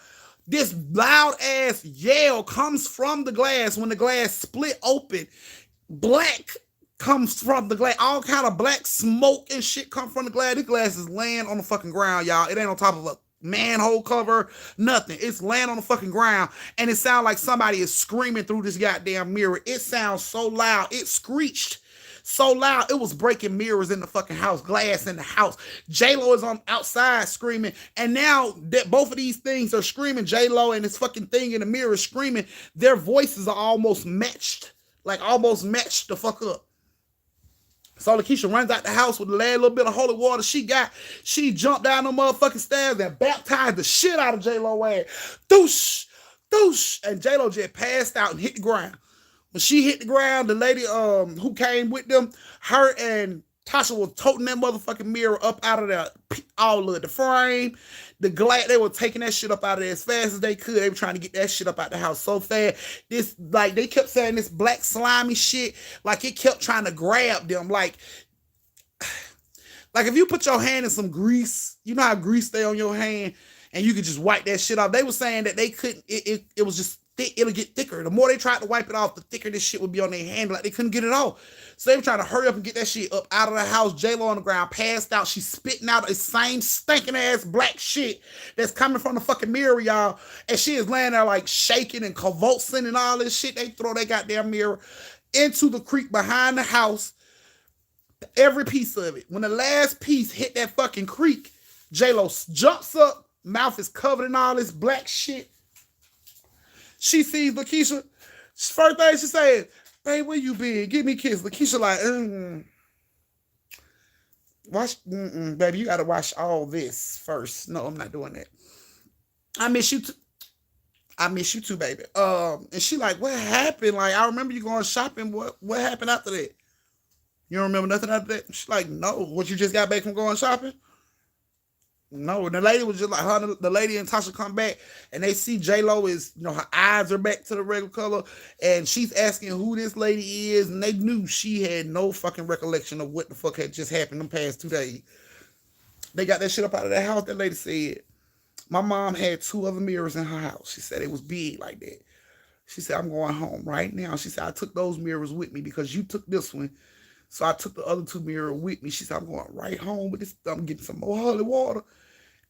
This loud ass yell comes from the glass when the glass split open. Black comes from the glass. All kind of black smoke and shit come from the glass. This glass is laying on the fucking ground, y'all. It ain't on top of a manhole cover, nothing. It's laying on the fucking ground, and it sounds like somebody is screaming through this goddamn mirror. It sounds so loud. It screeched so loud. It was breaking mirrors in the fucking house, glass in the house. J-Lo is on outside screaming, and now that both of these things are screaming, J-Lo and this fucking thing in the mirror is screaming, their voices are almost matched the fuck up. So Lakeisha runs out the house with the last little bit of holy water she got. She jumped down the motherfucking stairs and baptized the shit out of J-Lo ass. Doosh, doosh. And J-Lo just passed out and hit the ground. When she hit the ground, the lady who came with them, her and Tasha was toting that motherfucking mirror up out of there, all of the frame, the glass. They were taking that shit up out of there as fast as they could. They were trying to get that shit up out the house so fast. This, like, they kept saying this black slimy shit, like it kept trying to grab them. Like Like if you put your hand in some grease, you know how grease stay on your hand, and you could just wipe that shit off. They were saying that they couldn't. It was just thick. It'll get thicker. The more they tried to wipe it off, the thicker this shit would be on their hand. Like they couldn't get it off. So they were trying to hurry up and get that shit up out of the house. J-Lo on the ground, passed out. She's spitting out the same stinking ass black shit that's coming from the fucking mirror, y'all. And she is laying there like shaking and convulsing and all this shit. They throw their goddamn mirror into the creek behind the house. Every piece of it. When the last piece hit that fucking creek, J-Lo jumps up, mouth is covered in all this black shit. She sees Lakeisha. First thing she said, "Babe, where you been? Give me a kiss." Lakeisha like, wash, baby, you gotta wash all this first. No, I'm not doing that. I miss you too. I miss you too, baby. And she like, "What happened? Like, I remember you going shopping. What happened after that? You don't remember nothing after that?" She's like, "No. What, you just got back from going shopping?" No. And the lady was just like, the lady and Tasha come back and they see J-Lo is, her eyes are back to the regular color. And she's asking who this lady is. And they knew she had no fucking recollection of what the fuck had just happened in the past 2 days. They got that shit up out of that house. That lady said, "My mom had 2 other mirrors in her house." She said it was big like that. She said, "I'm going home right now." She said, "I took those mirrors with me because you took this one. So I took the other 2 mirrors with me." She said, "I'm going right home with this. I'm getting some more holy water.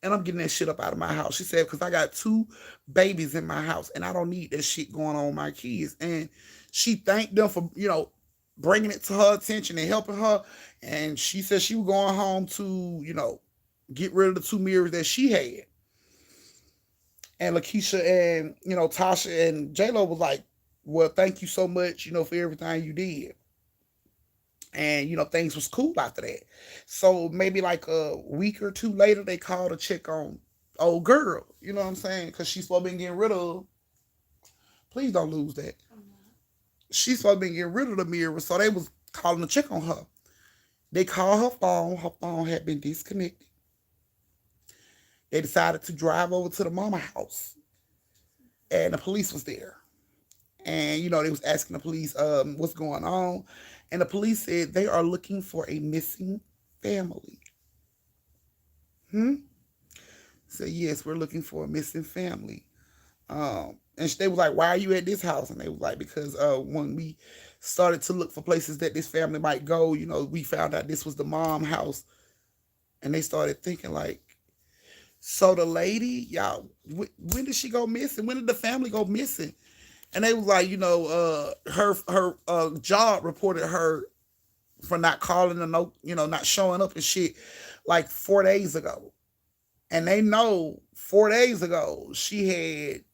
And I'm getting that shit up out of my house." She said, "Because I got 2 babies in my house. And I don't need that shit going on with my kids." And she thanked them for, bringing it to her attention and helping her. And she said she was going home to, get rid of the 2 mirrors that she had. And Lakeisha and, Tasha and J-Lo was like, "Well, thank you so much, for everything you did." And, things was cool after that. So maybe like a week or 2 later, they called to check on old girl. You know what I'm saying? Because she's supposed to be getting rid of. Please don't lose that. She's supposed to be getting rid of the mirror. So they was calling to check on her. They called her phone. Her phone had been disconnected. They decided to drive over to the mama house. And the police was there. And, they was asking the police what's going on. And the police said they are looking for a missing family. So, yes, we're looking for a missing family. And they was like, "Why are you at this house?" And they was like, "Because when we started to look for places that this family might go, we found out this was the mom house." And they started thinking like, so the lady, y'all, when did she go missing? When did the family go missing? And they was like, her job reported her for not calling and not showing up and shit like 4 days ago. And they know 4 days ago she had,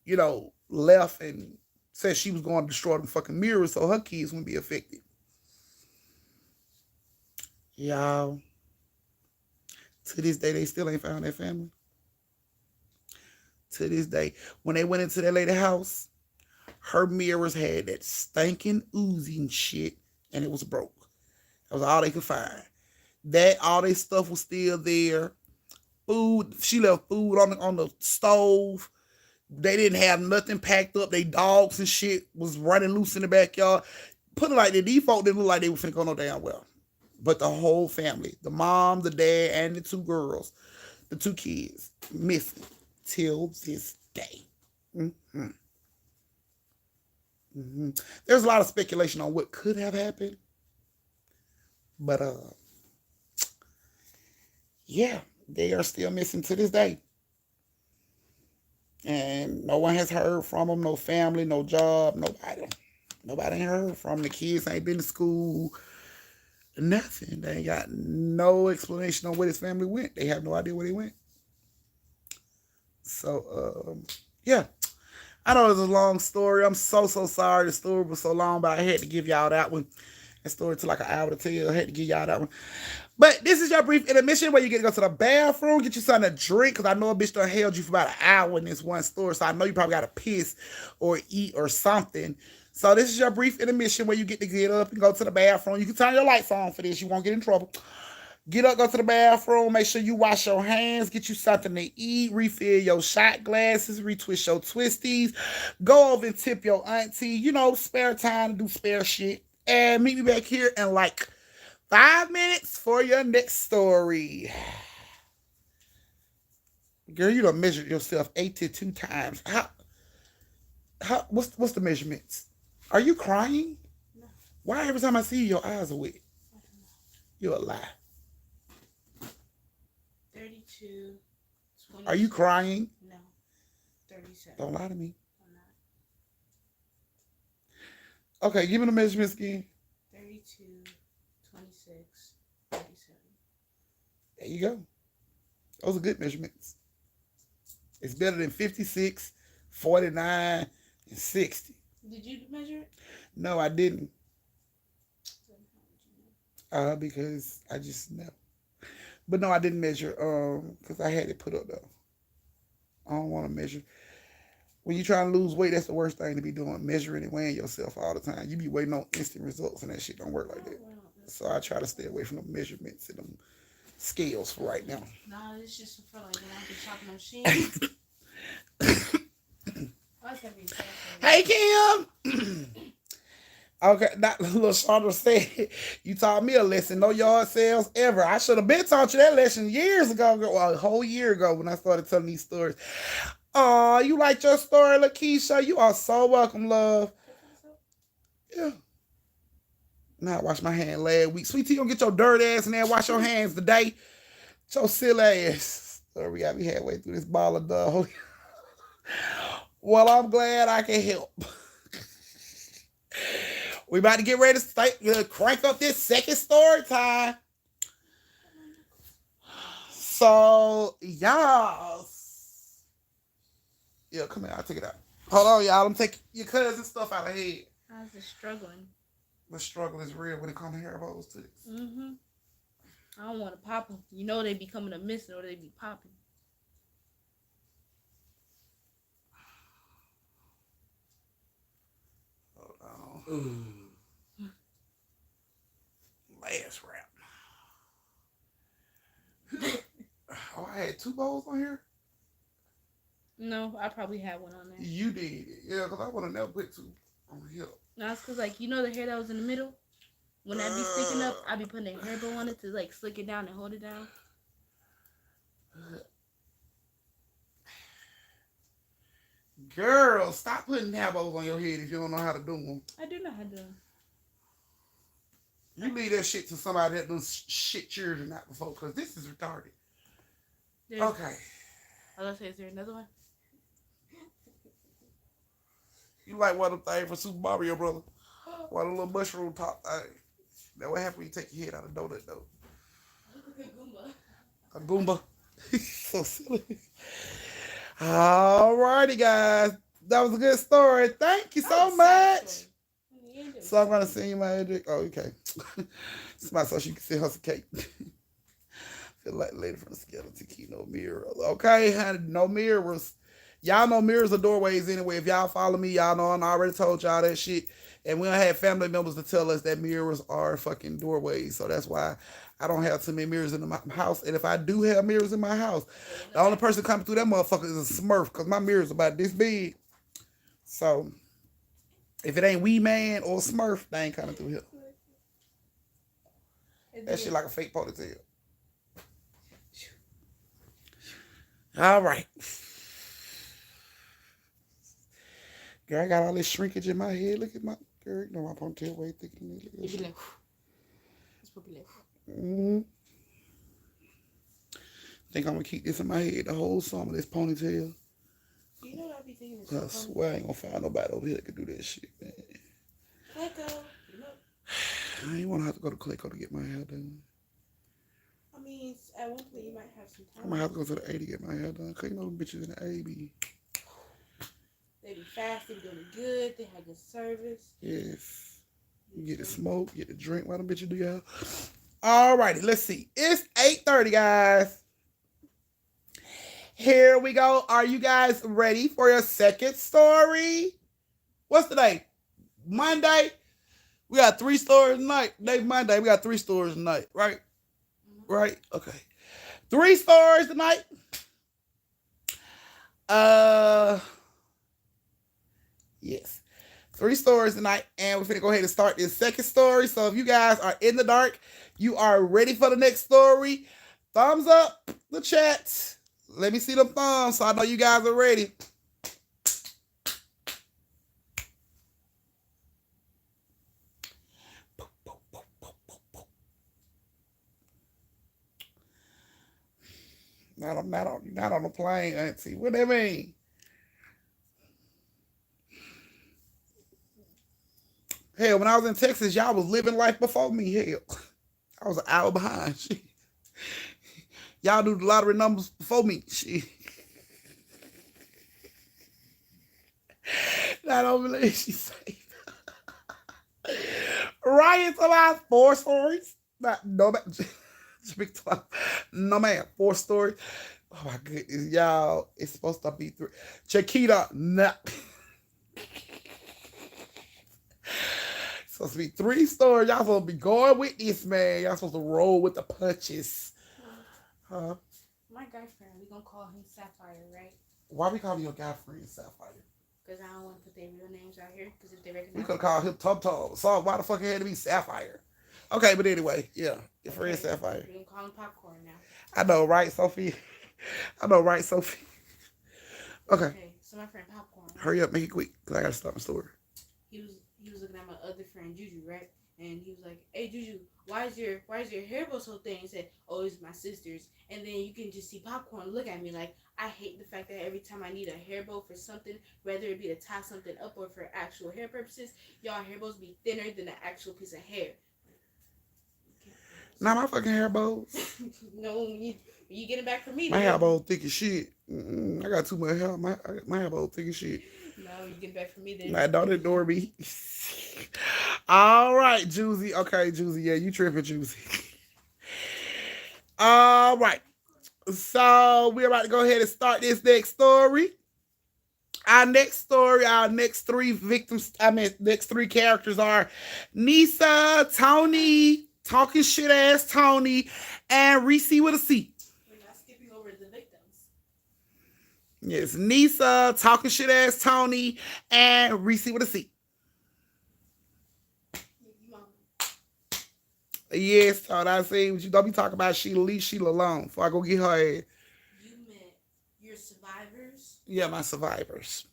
left and said she was going to destroy the fucking mirrors so her kids wouldn't be affected. Y'all, to this day, they still ain't found their family. To this day. When they went into that lady house, her mirrors had that stinking oozing shit, and it was broke. That was all they could find. All their stuff was still there. Food, she left food on the stove. They didn't have nothing packed up. They dogs and shit was running loose in the backyard. Put it like the default didn't look like they were finna go no damn well. But the whole family, the mom, the dad, and the 2 girls, the 2 kids, missing till this day. There's a lot of speculation on what could have happened. But, yeah, they are still missing to this day. And no one has heard from them. No family, no job, nobody. Nobody ain't heard from them. The kids ain't been to school. Nothing. They ain't got no explanation on where his family went. They have no idea where they went. So, yeah. I know it's a long story. I'm so sorry the story was so long, but I had to give y'all that one. That story took like an hour to tell. I had to give y'all that one. But this is your brief intermission where you get to go to the bathroom, get you something to drink, because I know a bitch done held you for about an hour in this one story, so I know you probably got to piss or eat or something. So this is your brief intermission where you get to get up and go to the bathroom. You can turn your lights on for this. You won't get in trouble. Get up, go to the bathroom, make sure you wash your hands, get you something to eat, refill your shot glasses, retwist your twisties, go over and tip your auntie, spare time to do spare shit. And meet me back here in like 5 minutes for your next story. Girl, you done measured yourself 82 times. What's the measurements? Are you crying? No. Why every time I see you, your eyes are wet? I don't know. You're a lie. 32, 20. Are you crying? No. 37. Don't lie to me. I'm not. Okay, give me the measurements again. 32, 26, 37. There you go. Those are good measurements. It's better than 56, 49, and 60. Did you measure it? No, I didn't. Then how would you know? Because I just know. But no, I didn't measure. Because I had it put up though. I don't want to measure. When you try to lose weight, that's the worst thing to be doing. Measuring and weighing yourself all the time. You be waiting on instant results, and that shit don't work like that. Well, So I try to stay away from the measurements and them scales for right now. nah, it's just for like when I be chopping on sheets. I was having Hey, Kim. Okay, that little Chandra said, you taught me a lesson. No yard sales ever. I should have been taught you that lesson years ago. Well, a whole year ago when I started telling these stories. Oh, you like your story, Lakeisha? You are so welcome, love. Yeah. Now I washed my hand last week. Sweetie, you don't get your dirt ass in there. Wash your hands today. Your silly ass. So we got me halfway through this ball of dog. Well, I'm glad I can help. We about to get ready to crank up this second story time. So, y'all. Yeah, come here. I'll take it out. Hold on, y'all. I'm taking your cousin's stuff out of here. I was just struggling. The struggle is real when it comes to hair bows to this. Mm-hmm. I don't want to pop them. You know they be coming to missing or they be popping. Hold on. Last wrap. Oh, I had 2 bows on here? No, I probably had one on there. You did. Yeah, because I would have never put 2 on here. No, it's because, like, you know the hair that was in the middle? When that be sticking up, I be putting a hair bow on it to, like, slick it down and hold it down. Girl, stop putting hair bows on your head if you don't know how to do them. I do know how to do them. You leave that shit to somebody that done shit yours and not before, because this is retarded. Okay. I was going to say, is there another one? You like one of them things for Super Mario, brother? One of the little mushroom top thing. That what happens when you take your head out of donut, though. A Goomba. So silly. Alrighty, guys. That was a good story. Thank you so much. So I'm gonna send you my address. Oh, okay. Somebody so she can send her some cake. Feel like the lady from the skeleton key, no mirror. Okay, honey, no mirrors. Y'all know mirrors are doorways anyway. If y'all follow me, y'all know I already told y'all that shit. And we don't have family members to tell us that mirrors are fucking doorways. So that's why I don't have too many mirrors in my house. And if I do have mirrors in my house, the only person coming through that motherfucker is a Smurf, because my mirror's about this big. So if it ain't Wee Man or Smurf, they ain't coming through here. That shit like a fake ponytail. All right. Girl, I got all this shrinkage in my head. Look at my girl. You know my ponytail way thicker than me. It's probably like. Mm-hmm. Think I'm gonna keep this in my head the whole summer, this ponytail. You know what I be thinking? I swear I ain't gonna find nobody over here that can do that shit, man. Clayco. I ain't wanna have to go to Clayco to get my hair done. I mean, at one point you might have some time. I'm gonna have to go to the A to get my hair done. Cause you know them bitches in the A be. They be fast, they be doing good, they have good service. Yes. You get the smoke, get the drink while them bitches do y'all. Alrighty, let's see. It's 8:30, guys. Here we go. Are you guys ready for your second story? What's the day? Monday? We got 3 stories tonight. Today Monday. We got 3 stories tonight, right? Right? Okay. 3 stories tonight. Yes. 3 stories tonight, and we're finna go ahead and start this second story. So if you guys are in the dark, you are ready for the next story, thumbs up the chat. Let me see them thumbs so I know you guys are ready. Not on the plane, auntie. What that mean? Hell, when I was in Texas, y'all was living life before me. Hell, I was an hour behind. Shit. Y'all knew the lottery numbers before me. Shit. I don't believe she said. Ryan's about 4 stories. No, man, 4 stories. Oh my goodness, y'all. It's supposed to be 3. Chiquita, nah. It's supposed to be 3 stories. Y'all supposed to be going with this, man. Y'all supposed to roll with the punches. Huh? My guy friend, we gonna call him Sapphire, right? Why we call your guy friend Sapphire? Because I don't want to put their real names out here. Because if they recognize, we could call him Tum Tum. So why the fuck it had to be Sapphire? Okay, but anyway, yeah, your friend Sapphire. We gonna call him Popcorn now. I know, right, Sophie? I know, right, Sophie? Okay. So my friend Popcorn. Hurry up, make it quick, because I got to start my story. He was looking at my other friend Juju, right? And he was like, "Hey Juju, why is your hair bow so thin?" He said, "Oh, it's my sister's." And then you can just see Popcorn look at me like, I hate the fact that every time I need a hair bow for something, whether it be to tie something up or for actual hair purposes, y'all hair bows be thinner than an actual piece of hair. Not my fucking hair bows. No, you get it back from me. My hair bow thick as shit. I got too much hair. My hair bow thick as shit. No, you get it back from me then. Nah, don't ignore me. All right, Juicy. Okay, Juicy. Yeah, you tripping, Juicy. All right. So we're about to go ahead and start this next story. Our next 3 victims, next 3 characters are Nisa, Tony, talking shit ass Tony, and Reese with a C. We're not skipping over the victims. Yes, Nisa, talking shit ass Tony, and Reese with a C. Yes, so I say you don't be talking about Sheila. Leave Sheila alone before I go get her ass. You meant your survivors? Yeah, my survivors.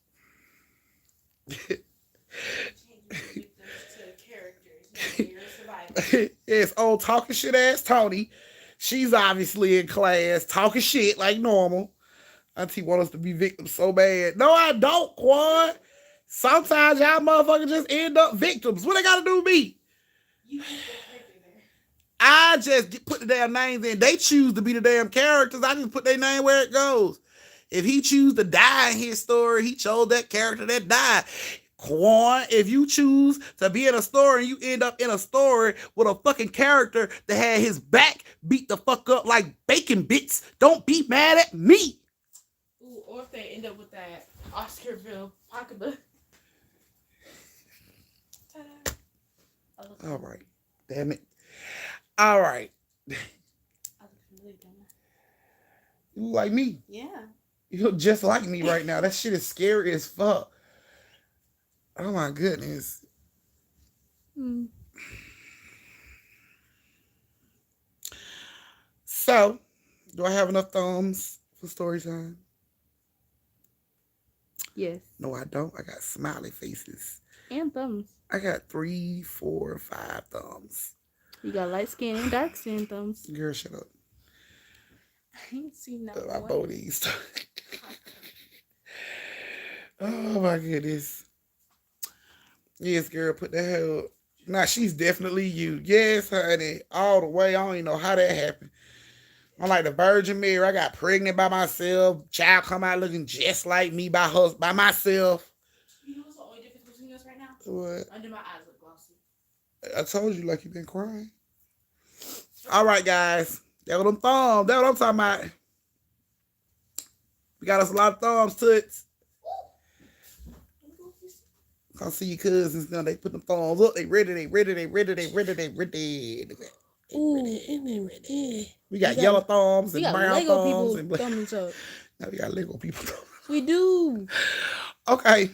Yes, old talking shit ass Tony. She's obviously in class talking shit like normal. Auntie want us to be victims so bad. No, I don't, Quan. Sometimes y'all motherfuckers just end up victims. What they got to do with me? I just put the damn names in. They choose to be the damn characters. I just put their name where it goes. If he choose to die in his story, he chose that character that died. Quan, if you choose to be in a story and you end up in a story with a fucking character that had his back beat the fuck up like bacon bits, don't be mad at me. Ooh, or if they end up with that Oscarville pocketbook. All right. Damn it. All right. You look like me. Yeah. You look just like me right now. That shit is scary as fuck. Oh my goodness. So, do I have enough thumbs for story time? Yes. No, I don't. I got smiley faces. And thumbs. I got 3, 4, 5 thumbs. You got light skin and dark skin thumbs. Girl, shut up. I ain't seen that I both these. Oh my goodness. Yes, girl, put the hell. Nah, she's definitely you. Yes, honey. All the way. I don't even know how that happened. I'm like the Virgin Mary. I got pregnant by myself. Child come out looking just like me by myself. You know what's the only difference between us right now? What? Under my eyes look glossy. I told you like you've been crying. All right, guys. That what them thumbs. That what I'm talking about. We got us a lot of thumbs, toots. Come see your cousins now. They put them thumbs up. They ready. Ooh. We got yellow thumbs and brown Lego thumbs and people thumbs up. Now we got Lego people. We do. Okay.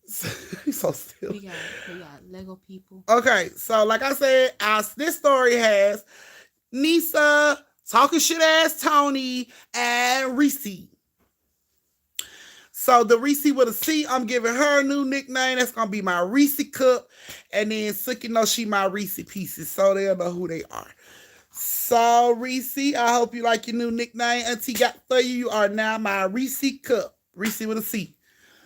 So silly. We got Lego people. Okay, so like I said, this story has Nisa, talking shit ass Tony, and Reese. So the Reese with a C, I'm giving her a new nickname. That's gonna be my Reese Cup. And then Suki knows she my Reese Pieces. So they'll know who they are. So Reese, I hope you like your new nickname. Auntie got for you. You are now my Reese Cup. Reese with a C.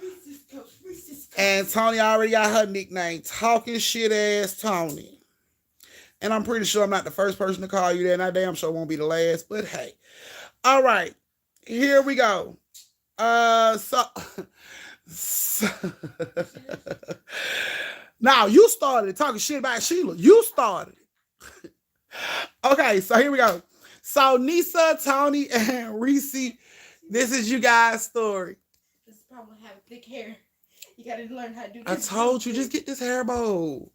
Reese's Cups, Reese's Cups. And Tony already got her nickname. Talking shit ass Tony. And I'm pretty sure I'm not the first person to call you that. And I damn sure won't be the last. But hey. All right. Here we go. So now you started talking shit about Sheila. You started. Okay, so here we go. So Nisa, Tony, and Reese, this is you guys' story. This is the problem with having thick hair. You gotta learn how to do I this. told you, just get this hair bow.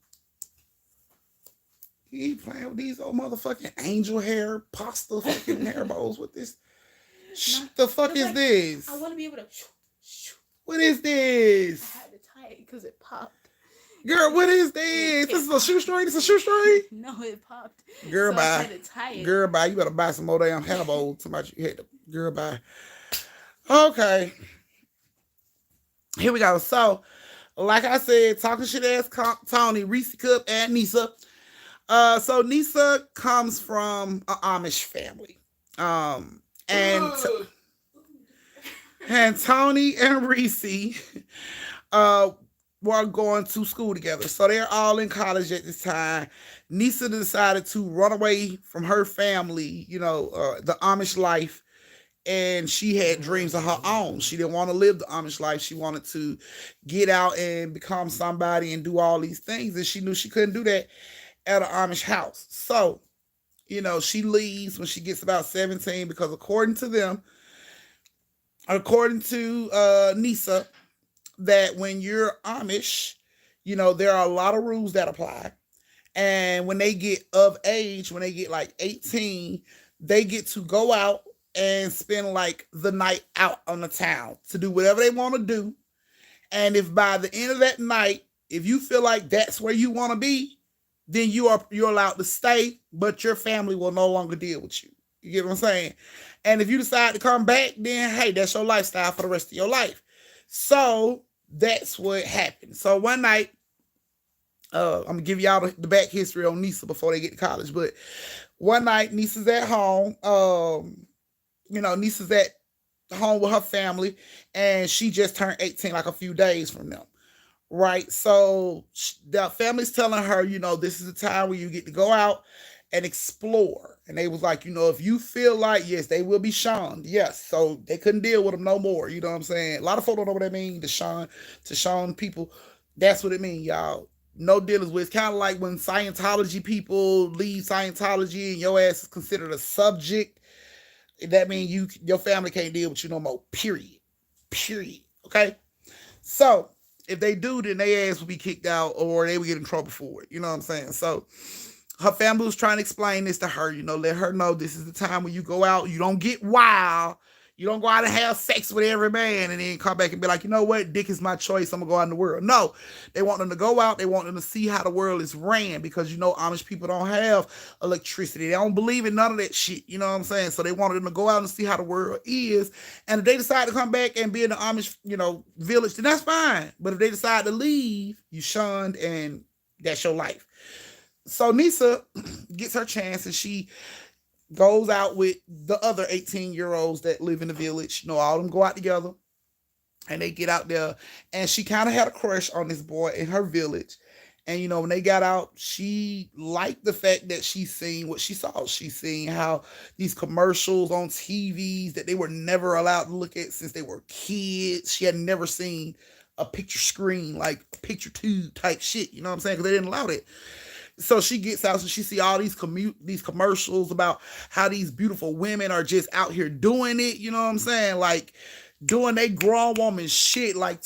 He playing with these old motherfucking angel hair, pasta fucking hair bows with this. The fuck is this? I want to be able to. What is this? I had to tie it because it popped. Girl, what is this? This is a shoestring? This is a shoestring? No, it popped. Girl, so bye. I had to tie it. Girl, bye. You better buy some more damn hair bows. Somebody you had to. Girl, bye. Okay. Here we go. So, like I said, talking shit ass Tony, Reese Cup, and Nisa. So Nisa comes from an Amish family. And Tony and Reese were going to school together. So they're all in college at this time. Nisa decided to run away from her family, the Amish life. And she had dreams of her own. She didn't want to live the Amish life. She wanted to get out and become somebody and do all these things. And she knew she couldn't do that at an Amish house. So, she leaves when she gets about 17 because according to Nisa, that when you're Amish, there are a lot of rules that apply. And when they get of age, when they get like 18, they get to go out and spend like the night out on the town to do whatever they want to do. And if by the end of that night, if you feel like that's where you want to be, then you're allowed to stay, but your family will no longer deal with you. You get what I'm saying? And if you decide to come back, then hey, that's your lifestyle for the rest of your life. So that's what happened. So one night, I'm gonna give y'all the back history on Nisa before they get to college. But one night, Nisa's at home. Nisa's at home with her family, and she just turned 18 like a few days from them. Right? So the family's telling her, this is the time where you get to go out and explore. And they was like, if you feel like, yes, they will be shunned. Yes. So they couldn't deal with them no more. You know what I'm saying? A lot of folks don't know what that means, to shun people. That's what it means, y'all. No dealings with. It's kind of like when Scientology people leave Scientology and your ass is considered a subject. That means your family can't deal with you no more. Period. Okay? So if they do, then their ass will be kicked out or they will get in trouble for it. You know what I'm saying? So her family was trying to explain this to her, let her know this is the time when you go out. You don't get wild. You don't go out and have sex with every man and then come back and be like, you know what? Dick is my choice. I'm going to go out in the world. No, they want them to go out. They want them to see how the world is ran because, Amish people don't have electricity. They don't believe in none of that shit. You know what I'm saying? So they wanted them to go out and see how the world is. And if they decide to come back and be in the Amish, village, then that's fine. But if they decide to leave, you shunned and that's your life. So Nisa gets her chance and she goes out with the other 18-year-olds that live in the village. All of them go out together and they get out there. And she kind of had a crush on this boy in her village. And, when they got out, she liked the fact that she seen what she saw. She seen how these commercials on TVs that they were never allowed to look at since they were kids. She had never seen a picture screen, like a picture tube type shit. You know what I'm saying? Because they didn't allow it. So she gets out and she see all these commercials about how these beautiful women are just out here doing it. You know what I'm saying? Like doing they grown woman shit. Like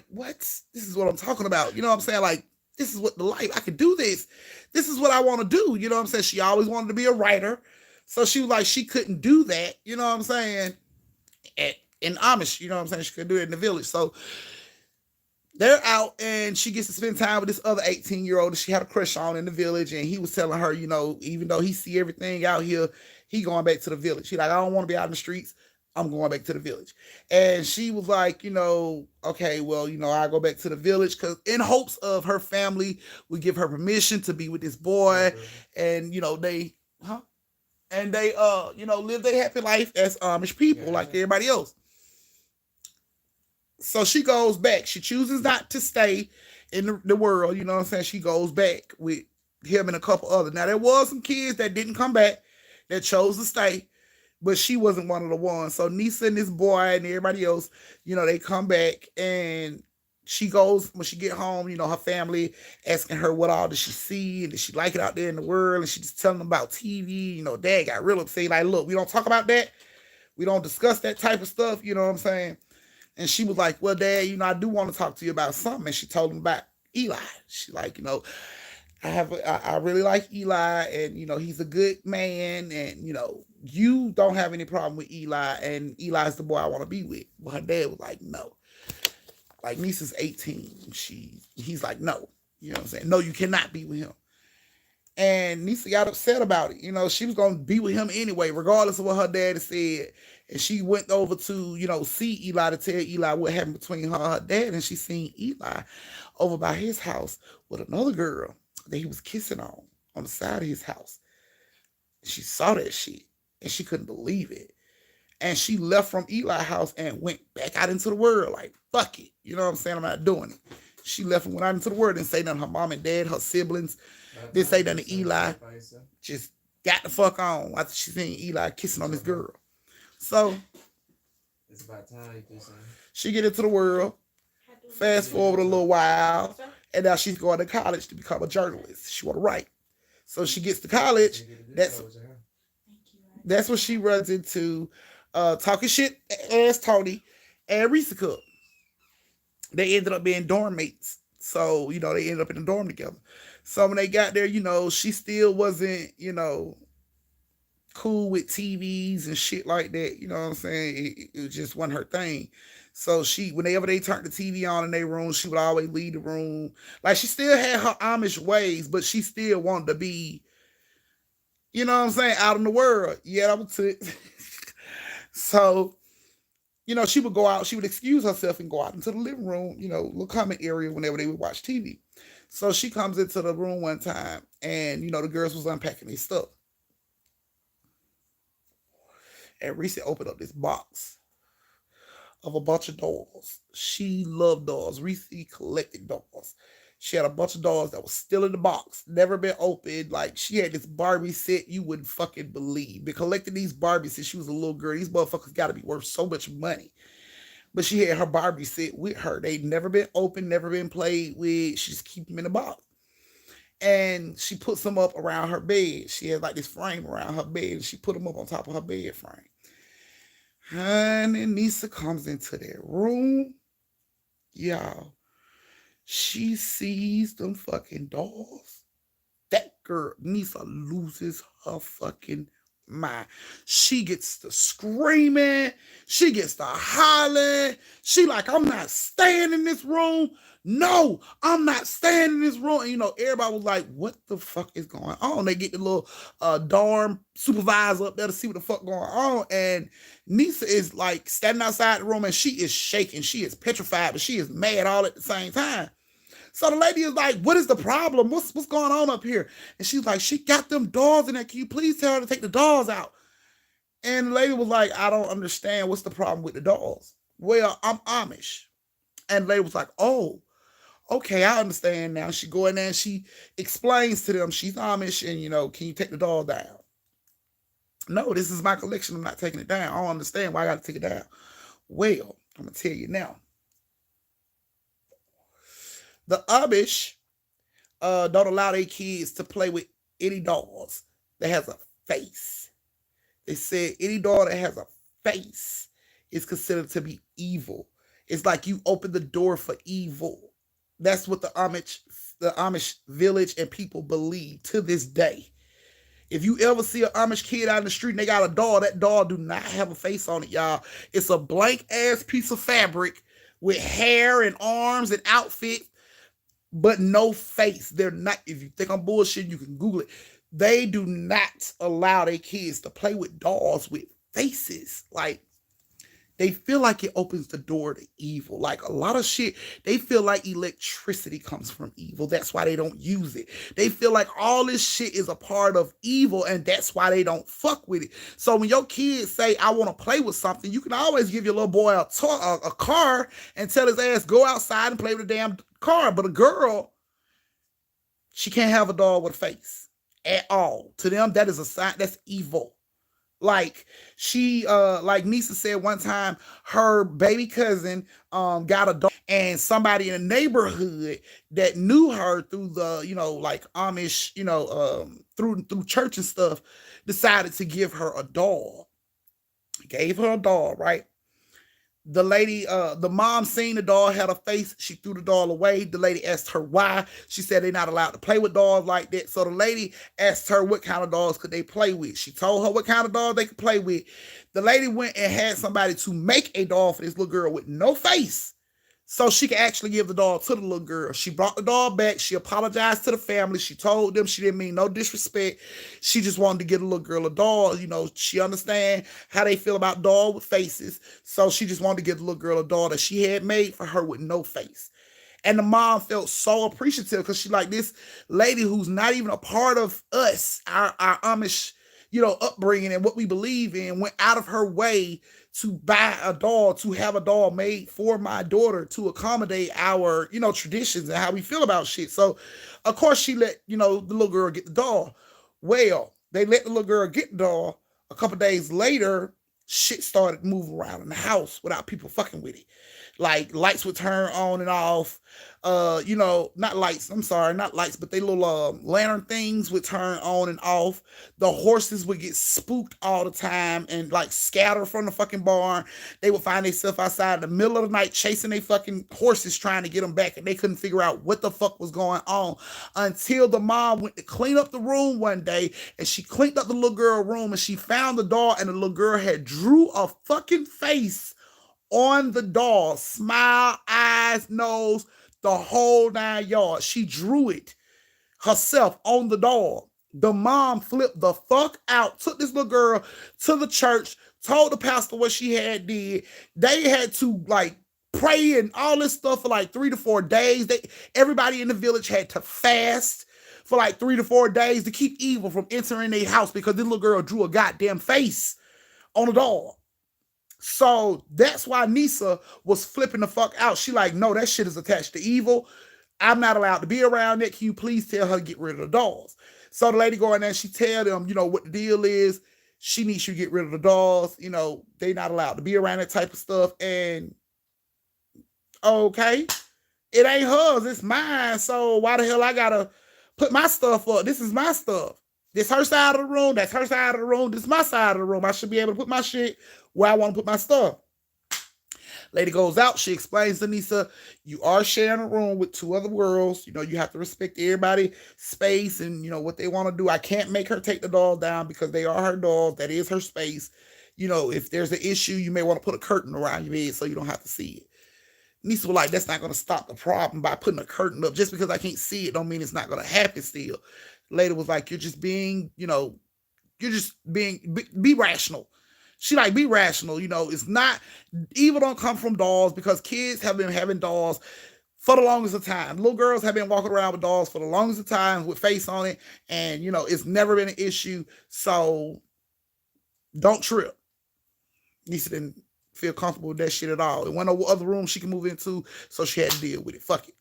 what? This is what I'm talking about. You know what I'm saying? Like this is what the life. I could do this. This is what I want to do. You know what I'm saying? She always wanted to be a writer. So she was like, she couldn't do that. You know what I'm saying? In Amish, you know what I'm saying? She couldn't do it in the village. So They're out and she gets to spend time with this other 18-year-old that she had a crush on in the village. And he was telling her, even though he see everything out here, he going back to the village. He like, I don't want to be out in the streets. I'm going back to the village. And she was like, okay, well, I go back to the village because in hopes of her family would give her permission to be with this boy. And, they, huh? And they, live their happy life as Amish people like everybody else. So she goes back. She chooses not to stay in the world. You know what I'm saying? She goes back with him and a couple others. Now, there was some kids that didn't come back that chose to stay, but she wasn't one of the ones. So Nisa and this boy and everybody else, they come back and she goes, when she get home, her family asking her what all did she see and did she like it out there in the world, and she just telling them about TV. Dad got real upset. Like, look, we don't talk about that. We don't discuss that type of stuff. You know what I'm saying? And she was like, well, Dad, I do want to talk to you about something. And she told him about Eli. She like, I really like Eli, and, he's a good man, and, you don't have any problem with Eli, and Eli's the boy I want to be with. Well, her dad was like, no. Like, Nisa's 18. He's like, no. You know what I'm saying? No, you cannot be with him. And Nisa got upset about it. She was going to be with him anyway, regardless of what her dad said. And she went over to, see Eli to tell Eli what happened between her and her dad. And she seen Eli over by his house with another girl that he was kissing on the side of his house. She saw that shit and she couldn't believe it. And she left from Eli's house and went back out into the world like, fuck it. You know what I'm saying? I'm not doing it. She left and went out into the world and say nothing. Her mom and dad, her siblings, didn't say nothing to Eli. Just got the fuck on after she seen Eli kissing on this girl. So it's about time. She get into the world. Fast forward a little while, and now she's going to college to become a journalist. She want to write. So she gets to college. That's what she runs into, talking shit as Tony and Risa Cook. They ended up being dorm mates. So, they ended up in the dorm together. So when they got there, she still wasn't, cool with TVs and shit like that. You know what I'm saying? It just wasn't her thing. So whenever they turned the TV on in their room, she would always leave the room. Like, she still had her Amish ways, but she still wanted to be, you know what I'm saying, out in the world. Yeah, that was it. So, she would go out, she would excuse herself and go out into the living room, little common area whenever they would watch TV. So she comes into the room one time and, the girls was unpacking their stuff. And Reese opened up this box of a bunch of dolls. She loved dolls. Reese collected dolls. She had a bunch of dolls that was still in the box, never been opened. Like, she had this Barbie set you wouldn't fucking believe. Been collecting these Barbies since she was a little girl. These motherfuckers got to be worth so much money. But she had her Barbie set with her. They'd never been opened, never been played with. She just keep them in the box. And she puts them up around her bed. She has like this frame around her bed. And she put them up on top of her bed frame. Honey, Nisa comes into that room. Y'all. She sees them fucking dolls. That girl, Nisa, loses her fucking mind. She gets to screaming. She gets to hollering. She like, I'm not staying in this room. No, I'm not staying in this room. And, everybody was like, what the fuck is going on? They get the little dorm supervisor up there to see what the fuck going on. And Nisa is like standing outside the room and she is shaking. She is petrified, but she is mad all at the same time. So the lady is like, what is the problem? What's going on up here? And she's like, she got them dolls in there. Can you please tell her to take the dolls out? And the lady was like, I don't understand. What's the problem with the dolls? Well, I'm Amish. And the lady was like, oh, okay, I understand now. She go in there and she explains to them she's Amish and, can you take the doll down? No, this is my collection. I'm not taking it down. I don't understand why I got to take it down. Well, I'm going to tell you now. The Amish don't allow their kids to play with any dolls that has a face. They said any doll that has a face is considered to be evil. It's like you open the door for evil. That's what the Amish village and people believe to this day. If you ever see an Amish kid out in the street and they got a doll, that doll do not have a face on it, y'all. It's a blank ass piece of fabric with hair and arms and outfits, but no face. They're not, if you think I'm bullshit, you can Google it. They do not allow their kids to play with dolls with faces. Like, they feel like it opens the door to evil. Like a lot of shit, they feel like electricity comes from evil. That's why they don't use it. They feel like all this shit is a part of evil, and that's why they don't fuck with it. So when your kids say, I want to play with something, you can always give your little boy a car and tell his ass, go outside and play with the damn car. But a girl, she can't have a doll with a face at all. To them, that is a sign, that's evil. Like like Nisa said one time, her baby cousin got a dog, and somebody in the neighborhood that knew her through the, like Amish, through church and stuff, decided to give her a doll. Gave her a doll, right? The lady, the mom seen the doll, had a face. She threw the doll away. The lady asked her why. She said they're not allowed to play with dolls like that. So the lady asked her what kind of dolls could they play with. She told her what kind of dolls they could play with. The lady went and had somebody to make a doll for this little girl with no face, so she could actually give the doll to the little girl. She brought the doll back. She apologized to the family. She told them she didn't mean no disrespect. She just wanted to get a little girl a doll. She understand how they feel about doll with faces. So she just wanted to get the little girl a doll that she had made for her with no face. And the mom felt so appreciative because she like, this lady who's not even a part of us, our Amish, upbringing and what we believe in, went out of her way to buy a doll, to have a doll made for my daughter to accommodate our, traditions and how we feel about shit. So, of course, she let, the little girl get the doll. Well, they let the little girl get the doll. A couple days later, shit started moving around in the house without people fucking with it. Like, lights would turn on and off. Not lights, I'm sorry, not lights, but they little lantern things would turn on and off. The horses would get spooked all the time and like scatter from the fucking barn. They would find themselves outside in the middle of the night chasing their fucking horses trying to get them back, and they couldn't figure out what the fuck was going on until the mom went to clean up the room one day, and she cleaned up the little girl room and she found the doll, and the little girl had drew a fucking face on the doll. Smile, eyes, nose, the whole 9 yards. She drew it herself on the doll. The mom flipped the fuck out, took this little girl to the church, told the pastor what she had did. They had to like pray and all this stuff for like 3 to 4 days. Everybody in the village had to fast for like 3 to 4 days to keep evil from entering their house because this little girl drew a goddamn face on a doll. So that's why Nisa was flipping the fuck out. She like, no, that shit is attached to evil. I'm not allowed to be around it. Can you please tell her to get rid of the dolls? So the lady go in there and she tell them, what the deal is. She needs you to get rid of the dolls. They not allowed to be around that type of stuff. And okay, it ain't hers, it's mine. So why the hell I gotta put my stuff up? This is my stuff. This her side of the room. That's her side of the room. This is my side of the room. I should be able to put my shit where I want to put my stuff. Lady goes out. She explains to Nisa, you are sharing a room with 2 other girls. You have to respect everybody's space and, what they want to do. I can't make her take the doll down because they are her dolls. That is her space. If there's an issue, you may want to put a curtain around your bed so you don't have to see it. Nisa was like, that's not going to stop the problem by putting a curtain up. Just because I can't see it don't mean it's not going to happen still. Lady was like, you're just being, be rational. She like, be rational. It's not, evil don't come from dolls because kids have been having dolls for the longest of time. Little girls have been walking around with dolls for the longest of time with face on it. And, it's never been an issue. So don't trip. Nisa didn't feel comfortable with that shit at all. It went no other room she can move into. So she had to deal with it. Fuck it.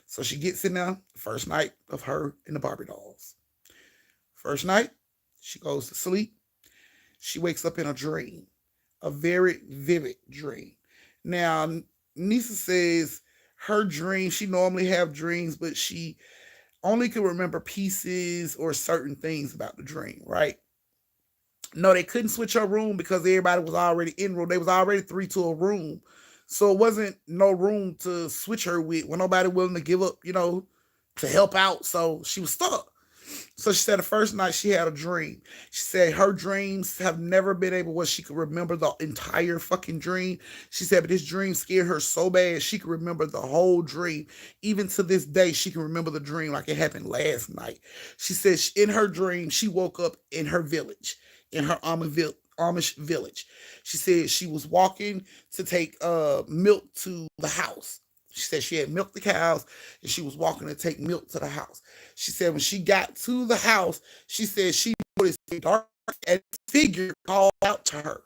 So she gets in there, first night of her and the Barbie dolls. First night, she goes to sleep. She wakes up in a dream, a very vivid dream. Now, Nisa says her dream, she normally have dreams, but she only can remember pieces or certain things about the dream, right? No, they couldn't switch her room because everybody was already in room. They was already 3 to a room. So it wasn't no room to switch her with when nobody willing to give up, to help out. So she was stuck. So she said the first night she had a dream. She said her dreams have never been able where she could remember the entire fucking dream. She said, but this dream scared her so bad she could remember the whole dream. Even to this day, she can remember the dream like it happened last night. She said in her dream, she woke up in her village, in her Amish village. She said she was walking to take milk to the house. She said she had milked the cows and she was walking to take milk to the house. She said when she got to the house, she said she noticed a dark figure called out to her.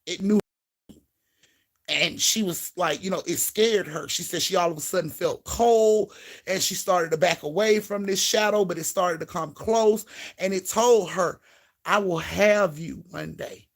It knew, and she was like, it scared her. She said she all of a sudden felt cold and she started to back away from this shadow, but it started to come close and it told her, I will have you one day.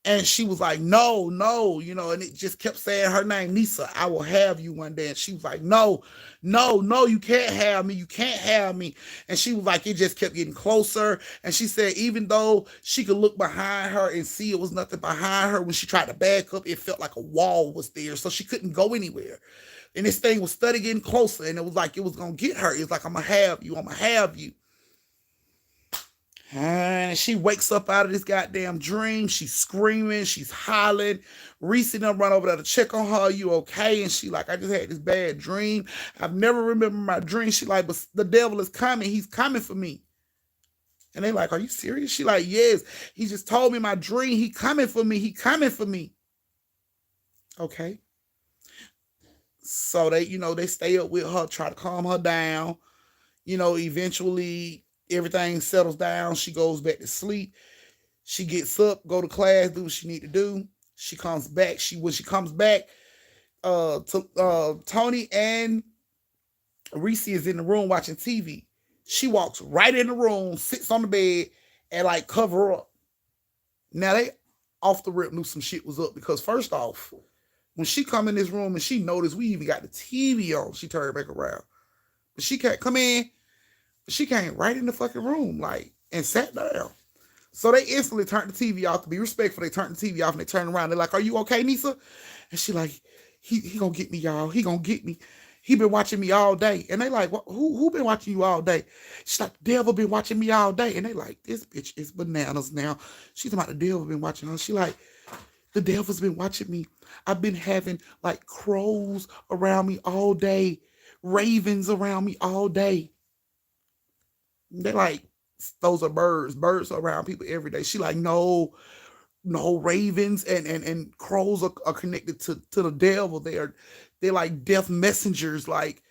And she was like, no, no, and it just kept saying her name, Nisa, I will have you one day. And she was like, no, no, no, you can't have me. You can't have me. And she was like, it just kept getting closer. And she said, even though she could look behind her and see it was nothing behind her, when she tried to back up, it felt like a wall was there. So she couldn't go anywhere. And this thing was steady getting closer. And it was like, it was going to get her. It was like, I'm going to have you. I'm going to have you. And she wakes up out of this goddamn dream. She's screaming. She's hollering. Reese and them run over there to check on her. You okay? And she like, I just had this bad dream. I've never remembered my dream. She like, but the devil is coming. He's coming for me. And they like, are you serious? She like, yes. He just told me my dream. He coming for me. He coming for me. Okay. So they stay up with her, try to calm her down. Eventually everything settles down. She goes back to sleep. She gets up, go to class, do what she need to do. She comes back. When she comes back, Tony and Reese is in the room watching TV. She walks right in the room, sits on the bed, and like cover her up. Now they off the rip knew some shit was up because first off, when she come in this room and she noticed we even got the TV on, she turned back around. But she can't come in. She came right in the fucking room, like, and sat down. So they instantly turned the TV off. To be respectful, they turned the TV off and they turned around. They're like, are you okay, Nisa? And she like, he gonna get me, y'all. He gonna get me. He been watching me all day. And they like, what, who been watching you all day? She's like, the devil been watching me all day. And they like, this bitch is bananas now. She's about the devil been watching her. She like, the devil's been watching me. I've been having like crows around me all day, ravens around me all day. They like, those are birds. Birds are around people every day. She like, no, no, ravens and crows are connected to the devil. They're like death messengers. Like,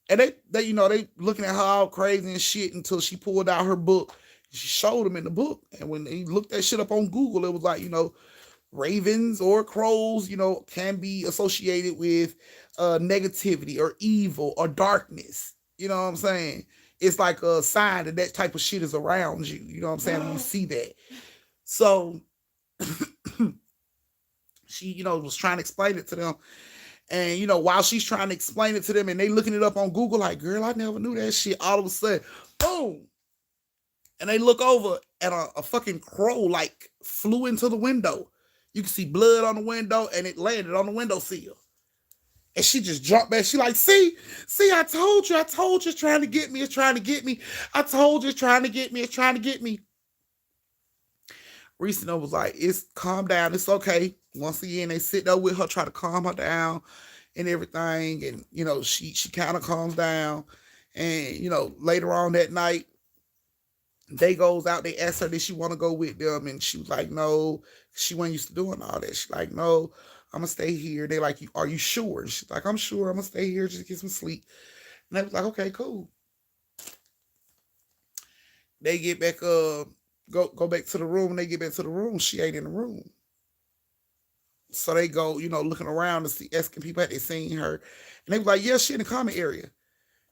and they looking at her all crazy and shit until she pulled out her book. She showed them in the book. And when they looked that shit up on Google, it was like, ravens or crows, can be associated with negativity or evil or darkness. You know what I'm saying? It's like a sign that type of shit is around you. You know what I'm saying? When you see that. So she, was trying to explain it to them. And, while she's trying to explain it to them and they looking it up on Google, like, girl, I never knew that shit. All of a sudden, boom. And they look over and a fucking crow, like, flew into the window. You can see blood on the window and it landed on the windowsill. And she just jumped back. She like, see, I told you it's trying to get me. It's trying to get me. I told you it's trying to get me. It's trying to get me. Reese was like, it's calm down. It's okay. Once again, they sit there with her, try to calm her down and everything. And, she kind of calms down. And, later on that night, they goes out. They asked her, did she want to go with them? And she was like, no. She wasn't used to doing all that. She's like, no. I'm going to stay here. They like, are you sure? And she's like, I'm sure. I'm going to stay here just to get some sleep. And they was like, okay, cool. They get back, go back to the room. And they get back to the room. She ain't in the room. So they go, looking around to see, asking people had they seen her. And they was like, yeah, she in the common area.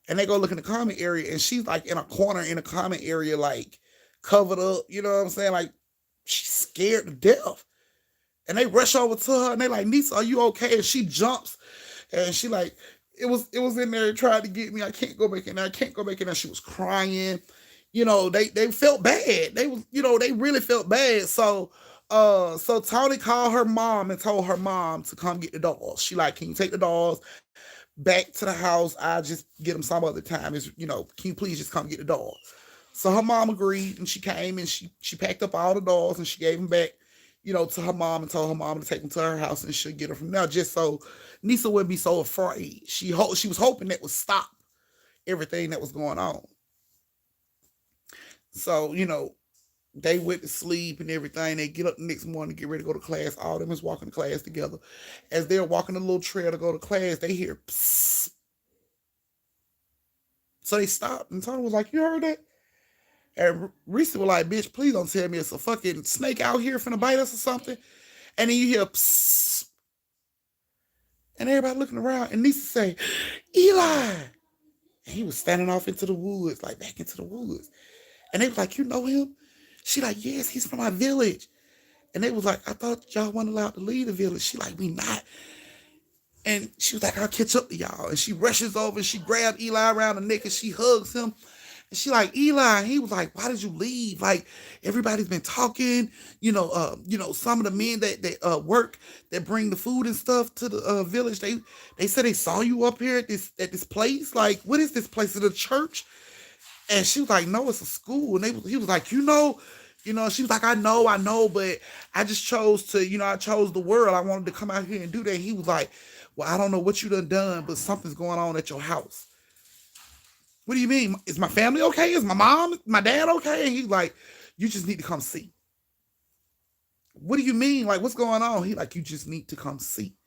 And they go look in the common area. And she's like in a corner in the common area, like covered up. You know what I'm saying? Like she's scared to death. And they rush over to her and they like, Nisa, are you okay? And she jumps and she like, it was in there, trying to get me. I can't go back in there. I can't go back in there. She was crying. They felt bad. They was, they really felt bad. So Tony called her mom and told her mom to come get the dolls. She like, can you take the dolls back to the house? I'll just get them some other time. Can you please just come get the dolls? So her mom agreed, and she came and she packed up all the dolls and she gave them back, to her mom and told her mom to take them to her house and she'll get her from there, just so Nisa wouldn't be so afraid. She was hoping that would stop everything that was going on. So they went to sleep and everything. They get up the next morning, get ready to go to class. All of them is walking to class together. As they're walking the little trail to go to class, they hear psst. So they stopped and Tony was like, "You heard that?" And Reese was like, "Bitch, please don't tell me it's a fucking snake out here finna bite us or something." And then you hear psst. And everybody looking around and Nisa say, "Eli." And he was standing off into the woods, like back into the woods. And they was like, "You know him?" She like, "Yes, he's from our village." And they was like, "I thought y'all weren't allowed to leave the village." She like, "We not." And she was like, "I'll catch up to y'all." And she rushes over and she grabbed Eli around the neck and she hugs him. And she like, "Eli." And he was like, "Why did you leave? Like, everybody's been talking. Some of the men that work, that bring the food and stuff to the village, they said they saw you up here at this place. Like, what is this place? Is it a church?" And she was like, "No, it's a school." And he was like, she was like, I know, but I just chose to, I chose the world. I wanted to come out here and do that." And he was like, "Well, I don't know what you done, but something's going on at your house." "What do you mean? Is my family okay? Is my mom, my dad okay?" And he's like, "You just need to come see." "What do you mean? Like, what's going on?" He like, "You just need to come see."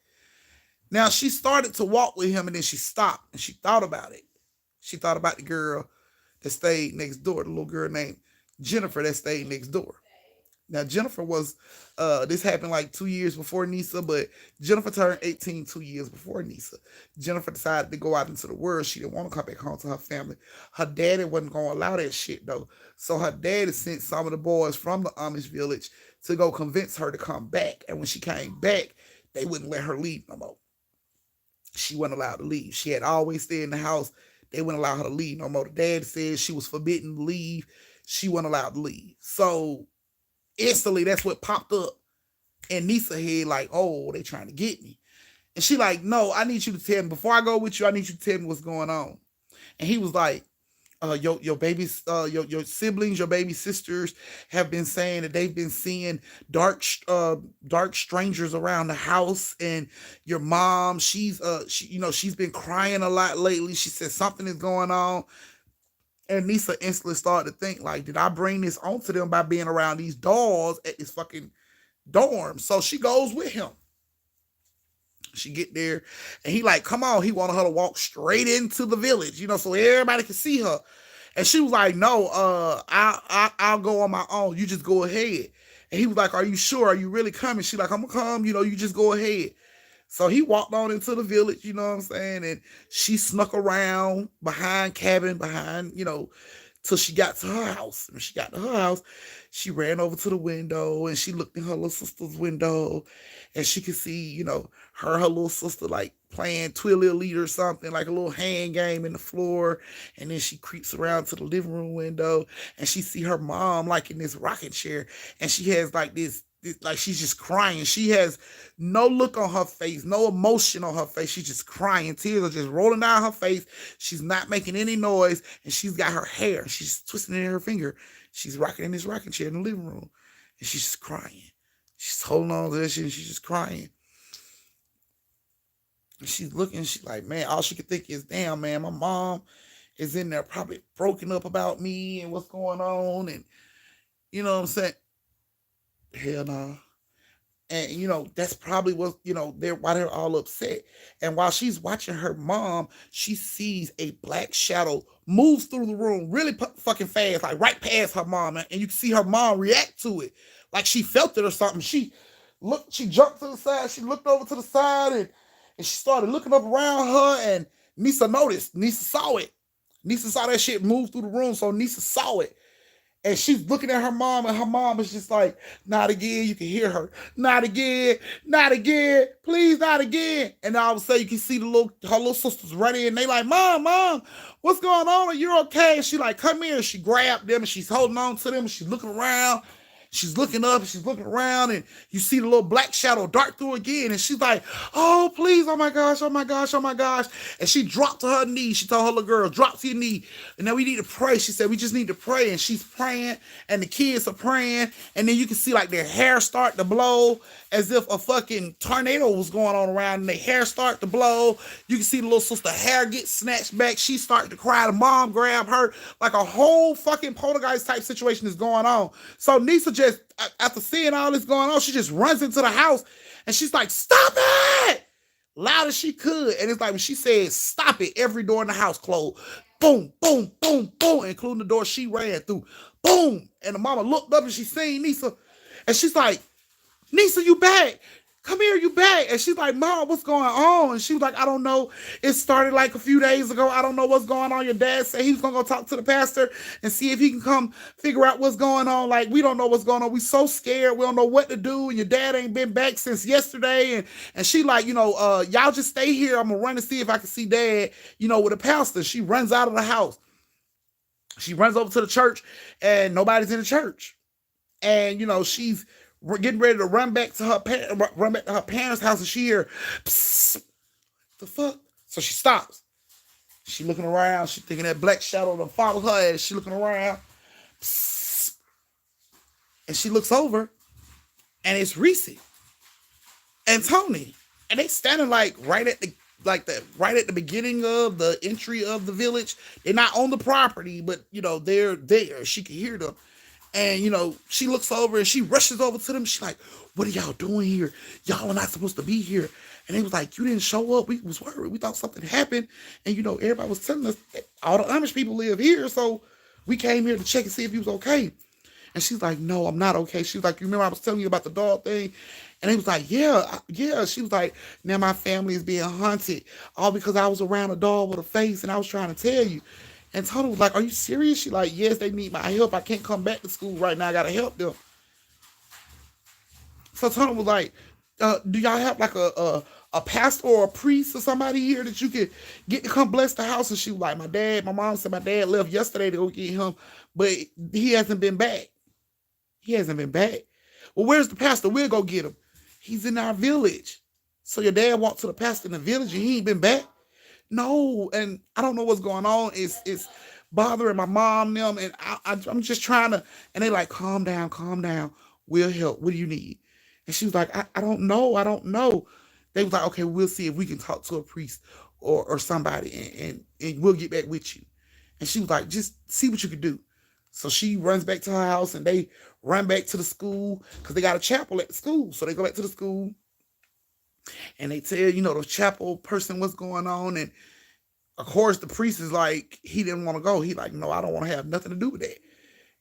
Now she started to walk with him and then she stopped and she thought about it. She thought about the girl that stayed next door, the little girl named Jennifer that stayed next door. Now Jennifer was this happened like 2 years before Nisa, but Jennifer turned 18 2 years before Nisa. Jennifer decided to go out into the world. She didn't want to come back home to her family. Her daddy wasn't gonna allow that shit though. So her daddy sent some of the boys from the Amish village to go convince her to come back. And when she came back, they wouldn't let her leave no more. She wasn't allowed to leave. She had always stayed in the house. They wouldn't allow her to leave no more. The dad said she was forbidden to leave. She wasn't allowed to leave. So instantly, that's what popped up in Nisa head, like, "Oh, they trying to get me." And she like, "No, I need you to tell me, before I go with you, I need you to tell me what's going on." And he was like, your babies, your siblings, your baby sisters have been saying that they've been seeing dark strangers around the house, and your mom, she's been crying a lot lately. She said something is going on. And Nisa instantly started to think, like, did I bring this onto them by being around these dolls at this fucking dorm? So she goes with him. She get there and he like, "Come on." He wanted her to walk straight into the village, so everybody can see her. And she was like, "No, I'll go on my own. You just go ahead." And he was like, "Are you sure? Are you really coming?" She like, "I'm gonna come. You just go ahead." So he walked on into the village, you know what I'm saying? And she snuck around behind cabin, till she got to her house. When she got to her house, she ran over to the window and she looked in her little sister's window and she could see, her little sister like playing Twilly Elite or something, like a little hand game in the floor. And then she creeps around to the living room window and she see her mom like in this rocking chair. And she has like this like she's just crying. She has no look on her face, no emotion on her face. She's just crying. Tears are just rolling down her face. She's not making any noise. And she's got her hair. She's twisting it in her finger. She's rocking in this rocking chair in the living room. And she's just crying. She's holding on to this shit and she's just crying. And she's looking, she's like, man, all she could think is, damn, man, my mom is in there probably broken up about me and what's going on. And you know what I'm saying? Hell no. And that's probably what they're why they're all upset. And while she's watching her mom, she sees a black shadow moves through the room really fucking fast, like right past her mom, and you can see her mom react to it like she felt it or something. She jumped to the side, she looked over to the side, and she started looking up around her, and Nisa saw it. Nisa saw that shit move through the room, so Nisa saw it. And she's looking at her mom, and her mom is just like, "Not again." You can hear her, "Not again, not again, please, not again." And all of a sudden, you can see her little sisters right in. They like, Mom, what's going on? Are you okay? And she like, "Come here." She grabbed them, and she's holding on to them, and she's looking around. She's looking up, she's looking around, and you see the little black shadow dart through again. And she's like, oh, please, oh my gosh, oh my gosh, oh my gosh. And she dropped to her knee. She told her little girl, drop to your knee. And now we need to pray. She said, we just need to pray. And she's praying, and the kids are praying. And then you can see like their hair start to blow as if a fucking tornado was going on around, and their hair start to blow. You can see the little sister hair get snatched back. She started to cry. The mom grabbed her. Like a whole fucking poltergeist type situation is going on. So Nisa just, after seeing all this going on, she just runs into the house and she's like, stop it! Loud as she could. And it's like when she said, stop it, every door in the house closed. Boom, boom, boom, boom, including the door she ran through. Boom. And the mama looked up and she seen Nisa. And she's like, Nisa, you back? Come here, you back? And she's like, Mom, what's going on? And she was like, I don't know. It started like a few days ago. I don't know what's going on. Your dad said he was going to go talk to the pastor and see if he can come figure out what's going on. Like, we don't know what's going on. We so scared. We don't know what to do. And your dad ain't been back since yesterday. And she like, y'all just stay here. I'm going to run and see if I can see Dad, with the pastor. She runs out of the house. She runs over to the church and nobody's in the church. And, she's getting ready to run back to her parents' house, and she hear, psst, the fuck? So she stops. She looking around. She thinking that black shadow to follow her as she looking around. Psst. And she looks over, and it's Reese and Tony, and they standing like right at the beginning of the entry of the village. They're not on the property, but they're there. She can hear them. And, she looks over and she rushes over to them. She's like, what are y'all doing here? Y'all are not supposed to be here. And they was like, you didn't show up. We was worried. We thought something happened. And, everybody was telling us that all the Amish people live here. So we came here to check and see if he was okay. And she's like, no, I'm not okay. She was like, you remember I was telling you about the dog thing? And he was like, yeah. She was like, now my family is being haunted. All because I was around a dog with a face and I was trying to tell you. And Tony was like, are you serious? She like, yes, they need my help. I can't come back to school right now. I got to help them. So Tony was like, do y'all have like a pastor or a priest or somebody here that you could get to come bless the house? And she was like, my mom said my dad left yesterday to go get him, but he hasn't been back. He hasn't been back. Well, where's the pastor? We'll go get him. He's in our village. So your dad walked to the pastor in the village and he ain't been back? No, and I don't know what's going on. It's bothering my mom them, and I'm just trying to. And they like, calm down. We'll help. What do you need? And she was like, I don't know. They was like, okay, we'll see if we can talk to a priest or somebody, and we'll get back with you. And she was like, just see what you can do. So she runs back to her house, and they run back to the school because they got a chapel at the school. So they go back to the school. And they tell, the chapel person what's going on. And of course, the priest is like, he didn't want to go. He like, no, I don't want to have nothing to do with that.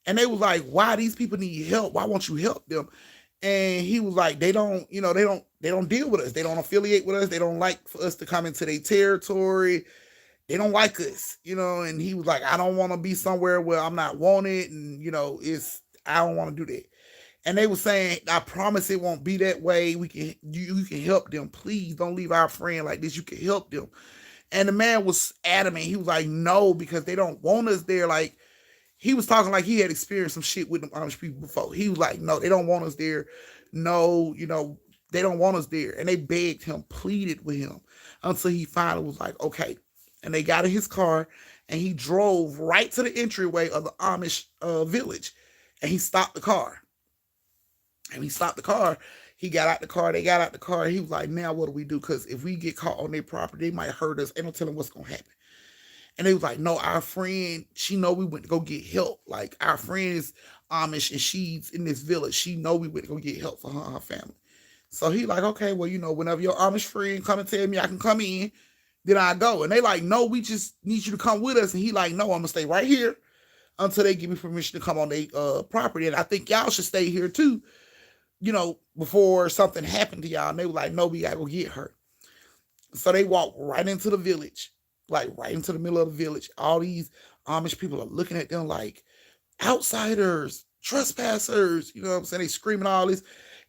And they was like, why these people need help? Why won't you help them? And he was like, they don't deal with us. They don't affiliate with us. They don't like for us to come into their territory. They don't like us, and he was like, I don't want to be somewhere where I'm not wanted. And, I don't want to do that. And they were saying, I promise it won't be that way. You can help them. Please don't leave our friend like this. You can help them. And the man was adamant. He was like, no, because they don't want us there. Like, he was talking like he had experienced some shit with them Amish people before. He was like, no, they don't want us there. No, they don't want us there. And they begged him, pleaded with him until he finally was like, okay. And they got in his car and he drove right to the entryway of the Amish village. And he stopped the car. And he stopped the car. He got out the car. They got out the car. He was like, now what do we do? Because if we get caught on their property, they might hurt us. Ain't no telling what's going to happen. And they was like, no, our friend, she know we went to go get help. Like, our friend is Amish and she's in this village. She know we went to go get help for her and her family. So he like, okay, well, whenever your Amish friend come and tell me I can come in, then I go. And they like, no, we just need you to come with us. And he like, no, I'm going to stay right here until they give me permission to come on their property. And I think y'all should stay here too, before something happened to y'all. And they were like, no, we got to go get her. So they walked right into the village, like right into the middle of the village. All these Amish people are looking at them like outsiders, trespassers, you know what I'm saying? They screaming all this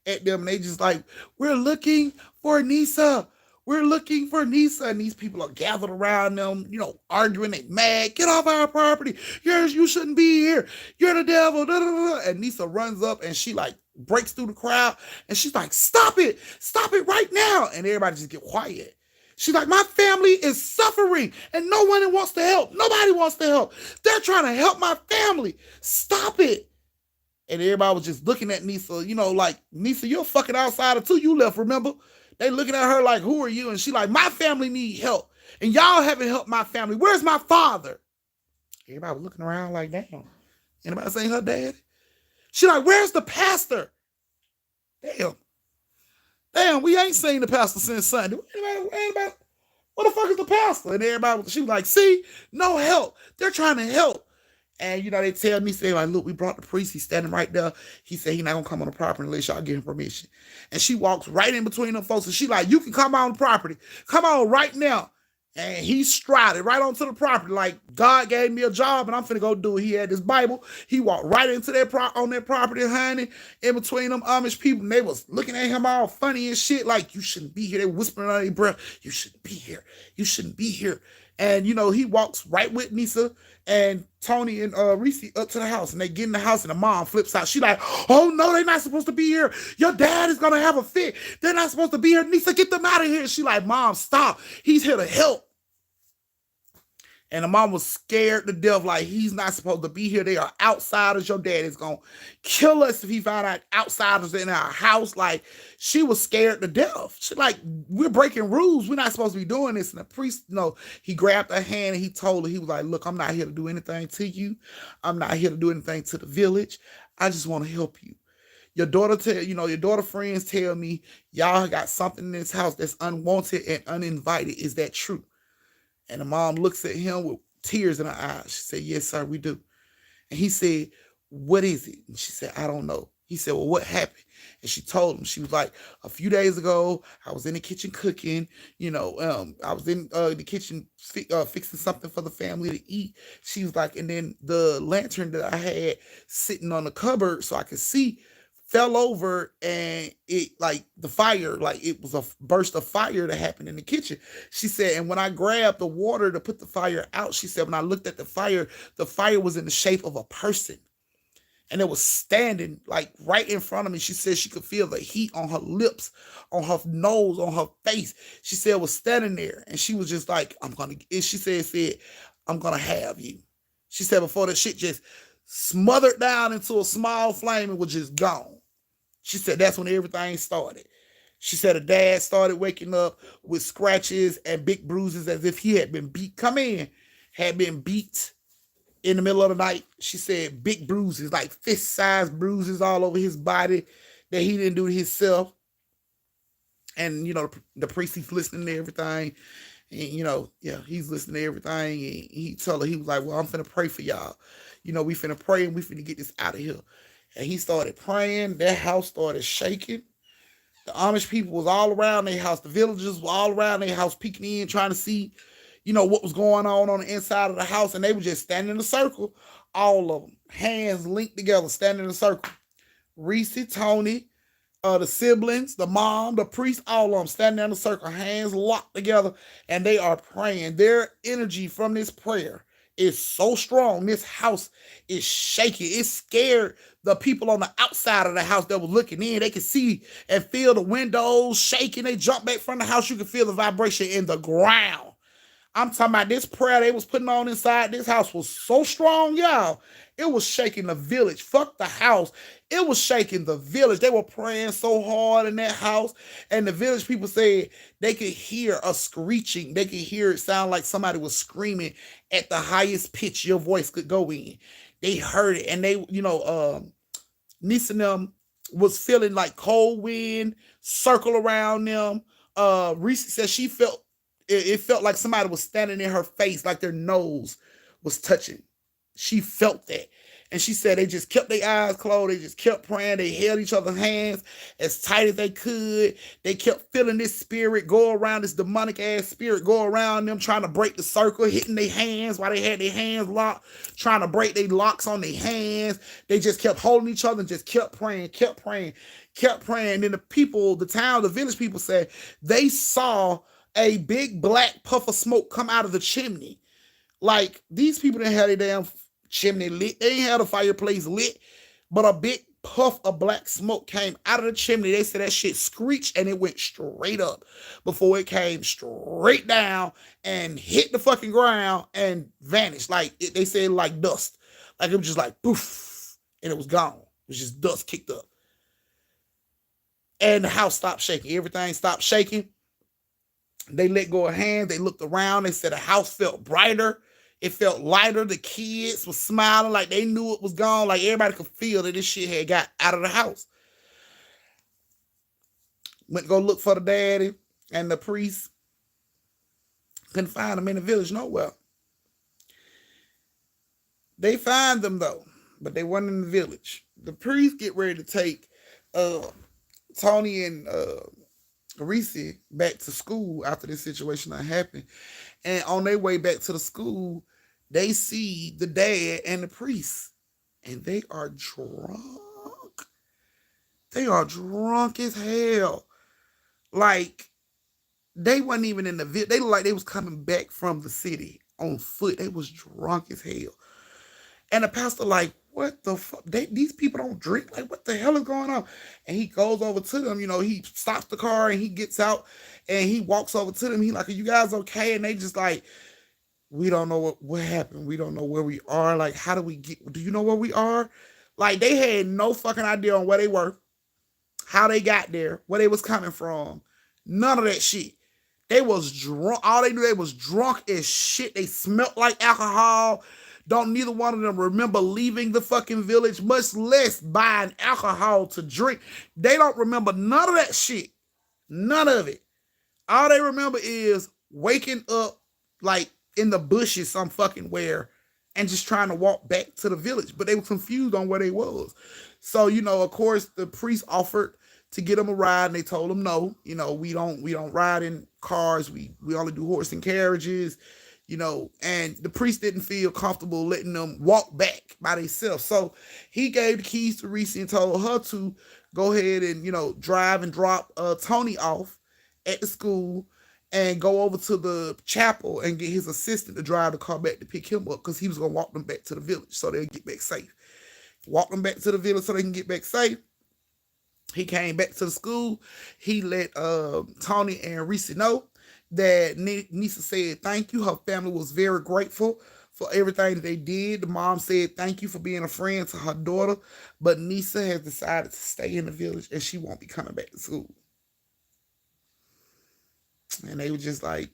at them. And they just like, we're looking for Nisa. We're looking for Nisa. And these people are gathered around them, arguing. They mad. Get off our property. You shouldn't be here. You're the devil. Da, da, da. And Nisa runs up and she like breaks through the crowd. And she's like, stop it. Stop it right now. And everybody just get quiet. She's like, my family is suffering and no one wants to help. Nobody wants to help. They're trying to help my family. Stop it. And everybody was just looking at Nisa, like, Nisa, you're a fucking outsider too. You left, remember? They looking at her like, who are you? And she like, my family need help. And y'all haven't helped my family. Where's my father? Everybody was looking around like, damn. Anybody saying her dad? She like, where's the pastor? Damn, we ain't seen the pastor since Sunday. Anybody, what the fuck is the pastor? And everybody, she was like, see, no help. They're trying to help. And, they tell me, say, like, look, we brought the priest. He's standing right there. He said he's not going to come on the property unless y'all give him permission. And she walks right in between them folks. And she like, you can come on the property. Come on right now. And he strided right onto the property like, God gave me a job and I'm finna go do it. He had this Bible. He walked right into on that property, honey, in between them Amish people. And they was looking at him all funny and shit like, you shouldn't be here. They whispering under their breath, you shouldn't be here. You shouldn't be here. And, he walks right with Nisa and Tony and Reese up to the house. And they get in the house and the mom flips out. She like, oh, no, they're not supposed to be here. Your dad is going to have a fit. They're not supposed to be here. Nisa, get them out of here. She like, Mom, stop. He's here to help. And the mom was scared to death, like, he's not supposed to be here. They are outsiders. Your dad is going to kill us if he found out outsiders in our house. Like, she was scared to death. She like, we're breaking rules. We're not supposed to be doing this. And the priest, he grabbed her hand and he told her, he was like, look, I'm not here to do anything to you. I'm not here to do anything to the village. I just want to help you. Your daughter friends tell me y'all got something in this house that's unwanted and uninvited. Is that true? And the mom looks at him with tears in her eyes. She said, yes, sir, we do. And he said, what is it? And she said, I don't know. He said, well, what happened? And she told him, she was like, a few days ago, I was in the kitchen cooking, I was in the kitchen fixing something for the family to eat. She was like, and then the lantern that I had sitting on the cupboard so I could see fell over and it like the fire, like it was a burst of fire that happened in the kitchen. She said, and when I grabbed the water to put the fire out, she said, when I looked at the fire was in the shape of a person. And it was standing like right in front of me. She said she could feel the heat on her lips, on her nose, on her face. She said it was standing there. And she was just like, she said, I'm going to have you. She said before the shit just smothered down into a small flame and was just gone. She said that's when everything started. She said her dad started waking up with scratches and big bruises as if he had been beat. Had been beat in the middle of the night. She said big bruises, like fist-sized bruises all over his body that he didn't do himself. And, the priest, he's listening to everything. And, he's listening to everything. And he told her, he was like, well, I'm finna pray for y'all. We finna pray and we finna get this out of here. And he started praying. That house started shaking. The Amish people was all around their house. The villagers were all around their house peeking in, trying to see, what was going on the inside of the house. And they were just standing in a circle. All of them. Hands linked together, standing in a circle. Reese, Tony, the siblings, the mom, the priest, all of them standing in a circle, hands locked together. And they are praying. Their energy from this prayer is so strong. This house is shaking. It scared the people on the outside of the house that were looking in. They could see and feel the windows shaking. They jumped back from the house. You could feel the vibration in the ground. I'm talking about this prayer they was putting on inside this house was so strong, y'all. It was shaking the village. Fuck the house. It was shaking the village. They were praying so hard in that house. And the village people said they could hear a screeching. They could hear it sound like somebody was screaming at the highest pitch your voice could go in. They heard it. And they, Nisa and them was feeling like cold wind circle around them. Reese said she felt, it felt like somebody was standing in her face, like their nose was touching. She felt that. And she said they just kept their eyes closed. They just kept praying. They held each other's hands as tight as they could. They kept feeling this spirit go around, this demonic ass spirit go around them, trying to break the circle, hitting their hands while they had their hands locked, trying to break their locks on their hands. They just kept holding each other and just kept praying, kept praying, kept praying. And then the village people said they saw a big black puff of smoke come out of the chimney. Like, these people didn't have their damn chimney lit. They ain't had a fireplace lit, but a big puff of black smoke came out of the chimney. They said that shit screeched and it went straight up before it came straight down and hit the fucking ground and vanished. Like, they said, like dust. Like, it was just like poof, and it was gone. It was just dust kicked up. And the house stopped shaking. Everything stopped shaking. They let go of hands. They looked around. They said the house felt brighter. It felt lighter. The kids were smiling like they knew it was gone. Like, everybody could feel that this shit had got out of the house. Went to go look for the daddy and the priest. Couldn't find them in the village nowhere. They find them though, but they weren't in the village. The priest get ready to take Tony and Reese back to school after this situation that happened. And on their way back to the school, they see the dad and the priest. And they are drunk. They are drunk as hell. Like, they wasn't even in the village. They looked like they was coming back from the city on foot. They was drunk as hell. And the pastor like, what the fuck? These people don't drink. Like, what the hell is going on? And he goes over to them. You know, he stops the car and he gets out and he walks over to them. He like, are you guys okay? And they just like, we don't know what happened. We don't know where we are. Like, how do we get? Do you know where we are? Like, they had no fucking idea on where they were, how they got there, where they was coming from. None of that shit. They was drunk. All they knew, they was drunk as shit. They smelled like alcohol. Don't neither one of them remember leaving the fucking village, much less buying alcohol to drink. They don't remember none of that shit. None of it. All they remember is waking up like in the bushes some fucking where and just trying to walk back to the village. But they were confused on where they was. So, you know, of course, the priest offered to get them a ride, and they told them no. You know, we don't ride in cars. We only do horse and carriages. You know, and the priest didn't feel comfortable letting them walk back by themselves. So he gave the keys to Reese and told her to go ahead and, you know, drive and drop Tony off at the school and go over to the chapel and get his assistant to drive the car back to pick him up because he was going to walk them back to the village so they'll get back safe. Walk them back to the village so they can get back safe. He came back to the school. He let Tony and Reese know that Nisa said thank you. Her family was very grateful for everything that they did. The mom said thank you for being a friend to her daughter, but Nisa has decided to stay in the village and she won't be coming back to school. And they were just like,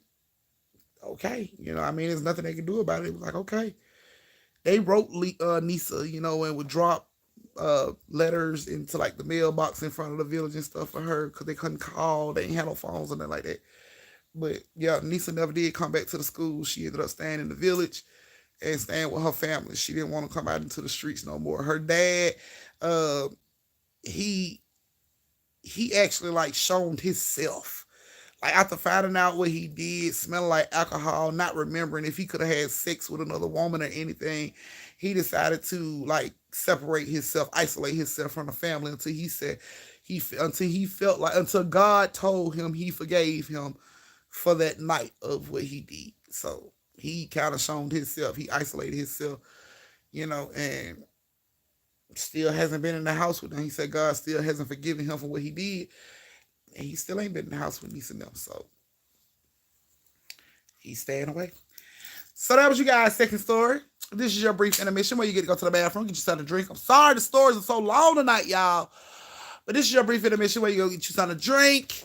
okay, you know, I mean, there's nothing they can do about it. It was like, okay. They wrote Nisa, you know, and would drop letters into like the mailbox in front of the village and stuff for her because they couldn't call. They ain't had no phones or nothing like that. But yeah, Nisa never did come back to the school. She ended up staying in the village and staying with her family. She didn't want to come out into the streets no more. Her dad, he actually like shown himself. Like after finding out what he did, smelling like alcohol, not remembering if he could have had sex with another woman or anything, he decided to like separate himself, isolate himself from the family until until God told him he forgave him for that night of what he did. So he kind of shown himself. He isolated himself, you know, and still hasn't been in the house with him. He said God still hasn't forgiven him for what he did. And he still ain't been in the house with Nisa and them. So he's staying away. So that was you guys' second story. This is your brief intermission where you get to go to the bathroom, get yourself a drink. I'm sorry the stories are so long tonight, y'all. But this is your brief intermission where you go get yourself a drink,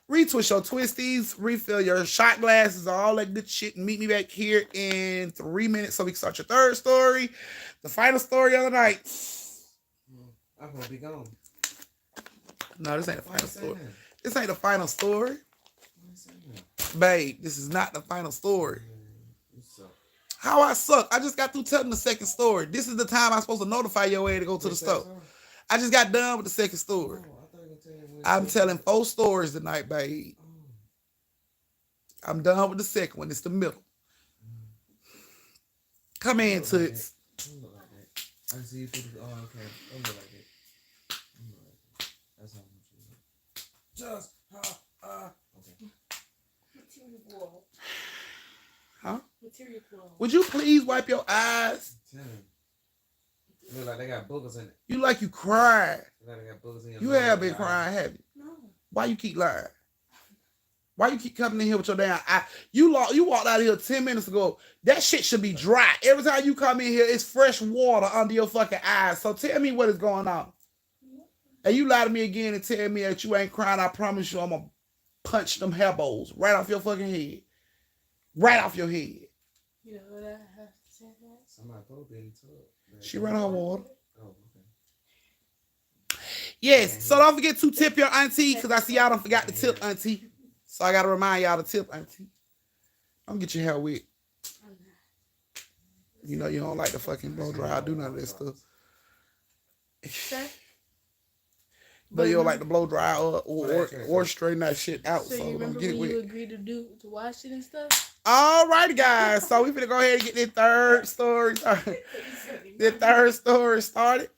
retwist your twisties, refill your shot glasses, all that good shit, and meet me back here in 3 minutes so we can start your third story. The final story of the night. I'm gonna be gone. No, this ain't the final story. This ain't the final story. Babe, this is not the final story. How I suck? I just got through telling the second story. This is the time I'm supposed to notify your way to go to the store. I just got done with the second story. I'm telling 4 stories tonight, babe. I'm done with the second one. It's the middle. Come in, Toots. I see you through the... Oh, okay. Don't look like that. That's how I'm just... Okay. Material world. Huh? Material world. Would you please wipe your eyes? It look like they got boogers in it. You like you cried. Like they got boogers in your You nose, have been your crying, eyes. have you? No. Why you keep lying? Why you keep coming in here with your damn eye? You walked out of here 10 minutes ago. That shit should be dry. Every time you come in here, it's fresh water under your fucking eyes. So tell me what is going on. And you lie to me again and tell me that you ain't crying. I promise you I'm going to punch them hair bows right off your fucking head. Right off your head. You know what I have to say that? Somebody probably be in the tub. She ran her water. Oh, okay. Yes, so don't forget to tip your auntie, because I see y'all don't forgot to tip auntie. So I got to remind y'all to tip auntie. Don't get your hair wet. You know you don't like the fucking blow dry. I do none of that stuff. Okay. But you don't like to blow dry or straighten that shit out. So So you don't remember get it when you wet. agreed to wash it and stuff? Alrighty, guys. So we finna go ahead and get this third story started.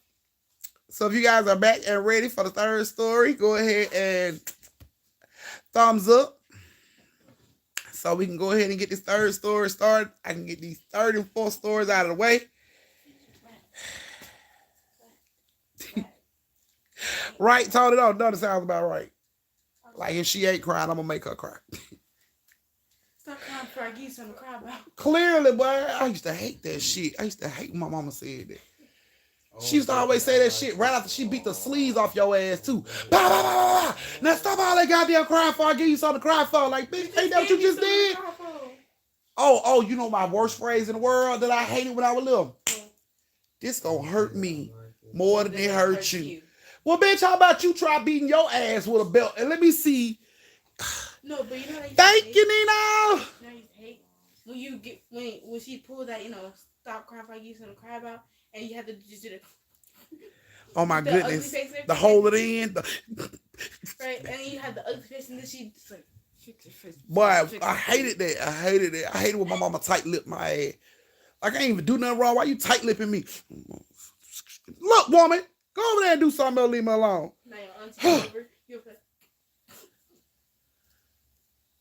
So if you guys are back and ready for the third story, go ahead and thumbs up. So we can go ahead and get this third story started. I can get these third and fourth stories out of the way. Right, Tony? No, that sounds about right. Like if she ain't crying, I'm gonna make her cry. Stop crying before I give you something to cry about. Clearly, boy, I used to hate that shit. I used to hate when my mama said that. She used to always say that shit right after she beat the sleeves off your ass too. Bah, bah, bah, bah, bah. Now stop all that goddamn crying before I give you something to cry for. Like, bitch, ain't that what you just did? Oh, you know my worst phrase in the world that I hated when I was little? This gonna hurt me more than it hurt you. Well, bitch, how about you try beating your ass with a belt and let me see. No, but you know that. Thank you, Nino. You know you hate when you get when she pulled that, stop crying before I give you something to cry about, and you have to just do the. Oh my the goodness, ugly face and the hold it in. Right, and then you had the ugly face, and then she just like. Boy, I hated that. I hated when my mama tight lipped my ass. Like I ain't even do nothing wrong. Why you tight lipping me? Look, woman, go over there and do something else. Leave me alone. Now your auntie over.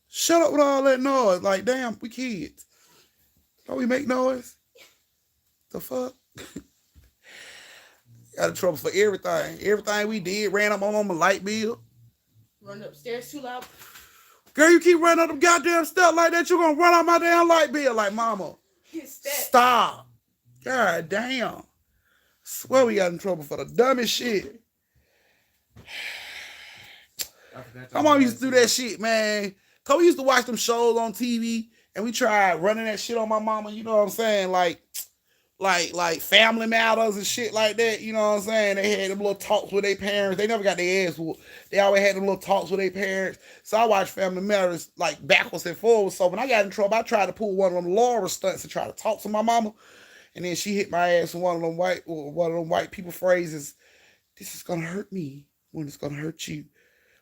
Shut up with all that noise. Like, damn, we kids. Don't we make noise? The fuck? Got in trouble for everything. Everything we did, ran up on my light bill. Run upstairs too loud. Girl, you keep running up them goddamn steps like that, you're gonna run out my damn light bill. Like, mama, stop. God damn. Swear we got in trouble for the dumbest shit. My mom used to do that shit, man. Cause we used to watch them shows on TV and we tried running that shit on my mama, you know what I'm saying? Like Family Matters and shit like that, you know what I'm saying? They had them little talks with their parents. They never got their ass whooped. They always had them little talks with their parents. So I watched Family Matters like backwards and forwards. So when I got in trouble, I tried to pull one of them Laura stunts and try to talk to my mama. And then she hit my ass with one of them white people phrases. This is gonna hurt me when it's gonna hurt you.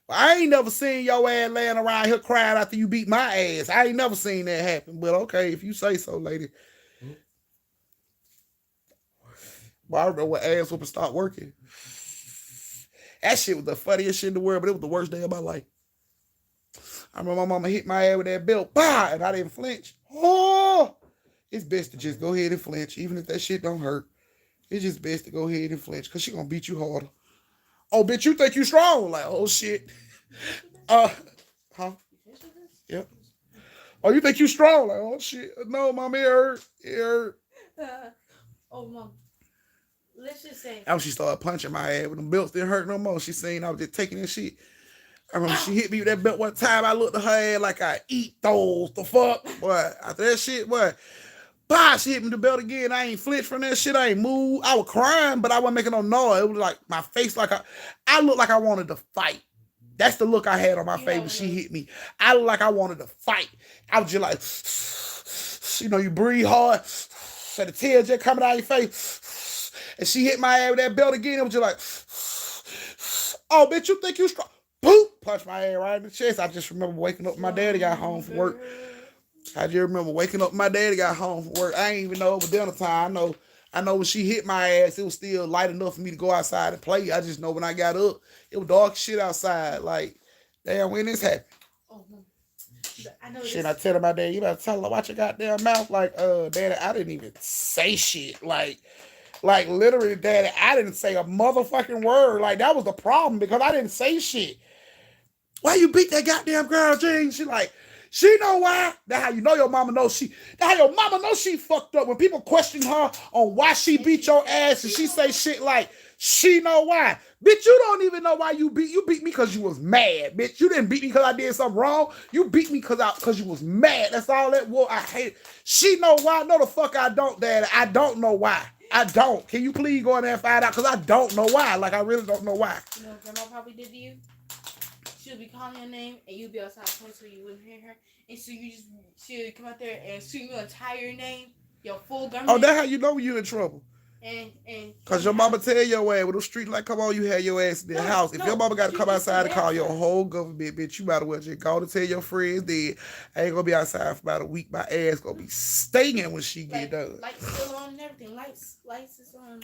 I ain't never seen your ass laying around here crying after you beat my ass. I ain't never seen that happen. But okay, if you say so, lady. Well, I remember when ass whooping stopped working. That shit was the funniest shit in the world, but it was the worst day of my life. I remember my mama hit my ass with that belt, bah, and I didn't flinch. Oh, it's best to just go ahead and flinch, even if that shit don't hurt. It's just best to go ahead and flinch, because she gonna beat you harder. Oh, bitch, you think you strong? Like, oh, shit. Huh? Yep. Oh, you think you strong? Like, oh, shit. No, mom, it hurt. It hurt. Oh, mom. Let's just say. After she started punching my ass with them belts, didn't hurt no more. She seen I was just taking that shit. I remember she hit me with that belt one time. I looked at her ass like I eat those. The fuck? Boy, after that shit, boy. Bah, she hit me with the belt again. I ain't flinched from that shit. I ain't moved. I was crying, but I wasn't making no noise. It was like my face, like I looked like I wanted to fight. That's the look I had on my face when she hit me. I looked like I wanted to fight. I was just like, you breathe hard, and the tears just coming out of your face. And she hit my ass with that belt again. It was just like, oh, bitch, you think you strong? Boop! Punched my ass right in the chest. I just remember waking up. My daddy got home from work. I just remember waking up. My daddy got home from work. I ain't even know it was dinner time. I know when she hit my ass, it was still light enough for me to go outside and play. I just know when I got up, it was dark shit outside. Like, damn, when this happened? Oh, I know Shit, this. I tell my dad, you better tell her, watch your goddamn mouth. Like, daddy, I didn't even say shit. Like literally, daddy, I didn't say a motherfucking word. Like, that was the problem because I didn't say shit. Why you beat that goddamn girl, Jean? She like, she know why. That's how you know your mama knows she. That's how your mama knows she fucked up. When people question her on why she beat your ass, and she say shit like, she know why. Bitch, you don't even know why you beat. You beat me because you was mad, bitch. You didn't beat me because I did something wrong. You beat me because you was mad. That's all that was. I hate it. She know why. No, the fuck I don't, Daddy. I don't know why. I don't. Can you please go in there and find out? Because I don't know why. Like, I really don't know why. You know what Grandma probably did to you? She'll be calling your name and you'll be outside point so you wouldn't hear her. And so she'll come out there and scream your entire name, your full government. Oh, that's how you know you in trouble. And Cause your mama tell your ass with those street like, come on, you had your ass in the house. If your mama got to come outside and call your whole government, bitch, you might as well just go to tell your friends that I ain't gonna be outside for about a week. My ass gonna be stinging when she get done. Lights still on and everything. Lights is on.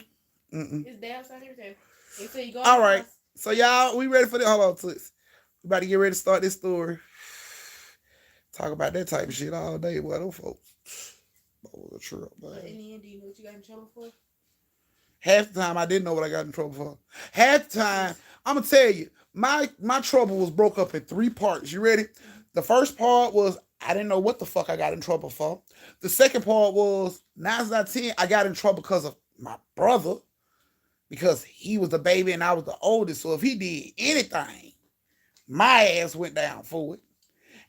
It's day outside and everything. And so you go. All right, so y'all, we ready for this? Hold on, Toots. We about to get ready to start this story. Talk about that type of shit all day, boy. Those folks. What was a trip, man. But in the end, do you know what you got in trouble for? Half the time I didn't know what I got in trouble for. Half the time, I'm gonna tell you, my trouble was broke up in 3 parts. You ready? The first part was I didn't know what the fuck I got in trouble for. The second part was 9 out of 10, I got in trouble because of my brother, because he was the baby and I was the oldest. So if he did anything, my ass went down for it.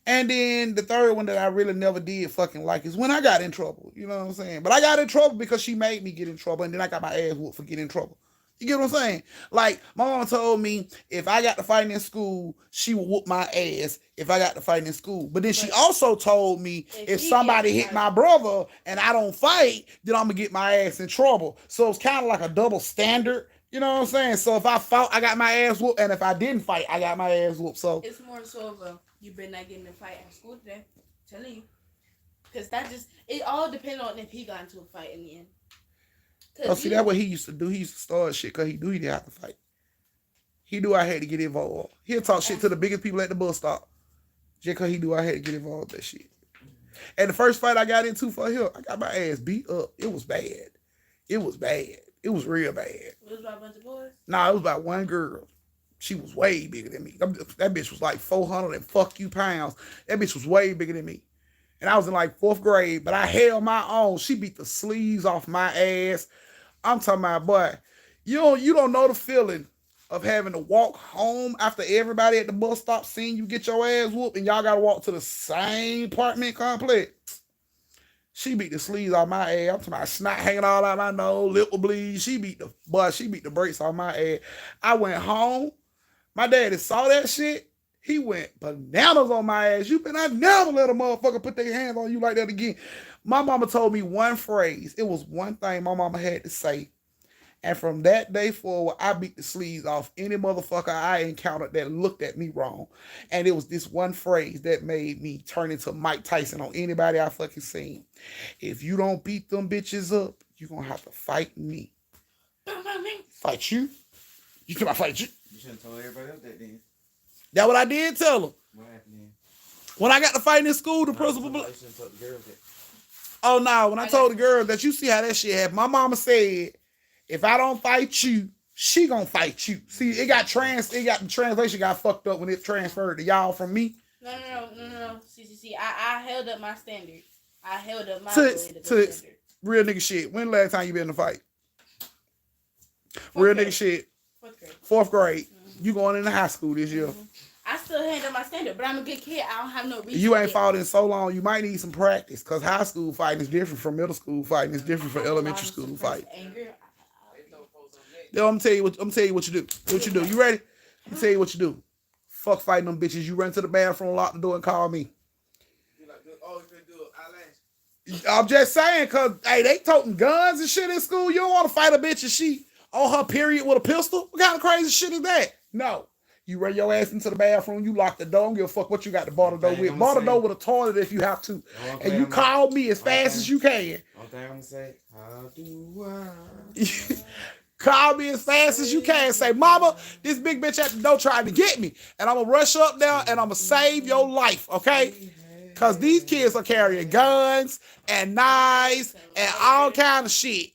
And then the third one that I really never did fucking like is when I got in trouble. You know what I'm saying? But I got in trouble because she made me get in trouble, and then I got my ass whooped for getting in trouble. You get what I'm saying? Like, my mama told me if I got to fighting in school, she would whoop my ass if I got to fighting in school. But then she also told me if somebody hit my brother and I don't fight, then I'm going to get my ass in trouble. So it's kind of like a double standard. You know what I'm saying? So if I fought, I got my ass whooped. And if I didn't fight, I got my ass whooped. So it's more so of a, you better not get in a fight at school today. I'm telling you. Because it all depends on if he got into a fight in the end. Oh, see, that's what he used to do. He used to start shit because he knew he didn't have to fight. He knew I had to get involved. He'll talk shit to the biggest people at the bus stop just because he knew I had to get involved with that shit. And the first fight I got into for him, I got my ass beat up. It was bad. It was bad. It was real bad. It was about a bunch of boys? Nah, it was about one girl. She was way bigger than me. That bitch was like 400 and fuck you pounds. That bitch was way bigger than me. And I was in like 4th grade, but I held my own. She beat the sleeves off my ass. I'm talking about, boy, you don't know the feeling of having to walk home after everybody at the bus stop seeing you get your ass whooped and y'all got to walk to the same apartment complex. She beat the sleeves off my ass. I'm talking about snot hanging all out my nose, lip will bleed. She beat the brakes off my ass. I went home. My daddy saw that shit. He went bananas on my ass. I never let a motherfucker put their hands on you like that again. My mama told me one phrase. It was one thing my mama had to say. And from that day forward, I beat the sleeves off any motherfucker I encountered that looked at me wrong. And it was this one phrase that made me turn into Mike Tyson on anybody I fucking seen. If you don't beat them bitches up, you're going to have to fight me. Fight you? You think I fight you? You shouldn't tell everybody else that then. That's what I did tell them. What happened then? When I got to fight in school, the principal... Oh, no. When I told the girl that you see how that shit happened, my mama said, if I don't fight you, she gonna fight you. See, the translation got fucked up when it transferred to y'all from me. No. See. I held up my standard. I held up my standard. Real nigga shit. When the last time you been in a fight? Real nigga shit. 4th grade. Mm-hmm. You going into high school this year. Mm-hmm. I still handle my standard, but I'm a good kid. I don't have no reason. You ain't fought in so long. You might need some practice because high school fighting is different from middle school fighting. It's different from elementary school fighting. Yo, I'm tell you what you do. What you do? You ready? I'm tell you what you do. Fuck fighting them bitches. You run to the bathroom, lock the door, and call me. I'm just saying, cause hey, they toting guns and shit in school. You don't want to fight a bitch and she on her period with a pistol. What kind of crazy shit is that? No. You run your ass into the bathroom, you lock the door, don't give a fuck what you got to bar the door with. Bar the door with a toilet if you have to. And you call me as fast as you can. One thing I'm gonna say, how do I... Call me as fast as you can. Say, mama, this big bitch at the door trying to get me. And I'm going to rush up there and I'm going to save your life, okay? Because these kids are carrying guns and knives and all kind of shit.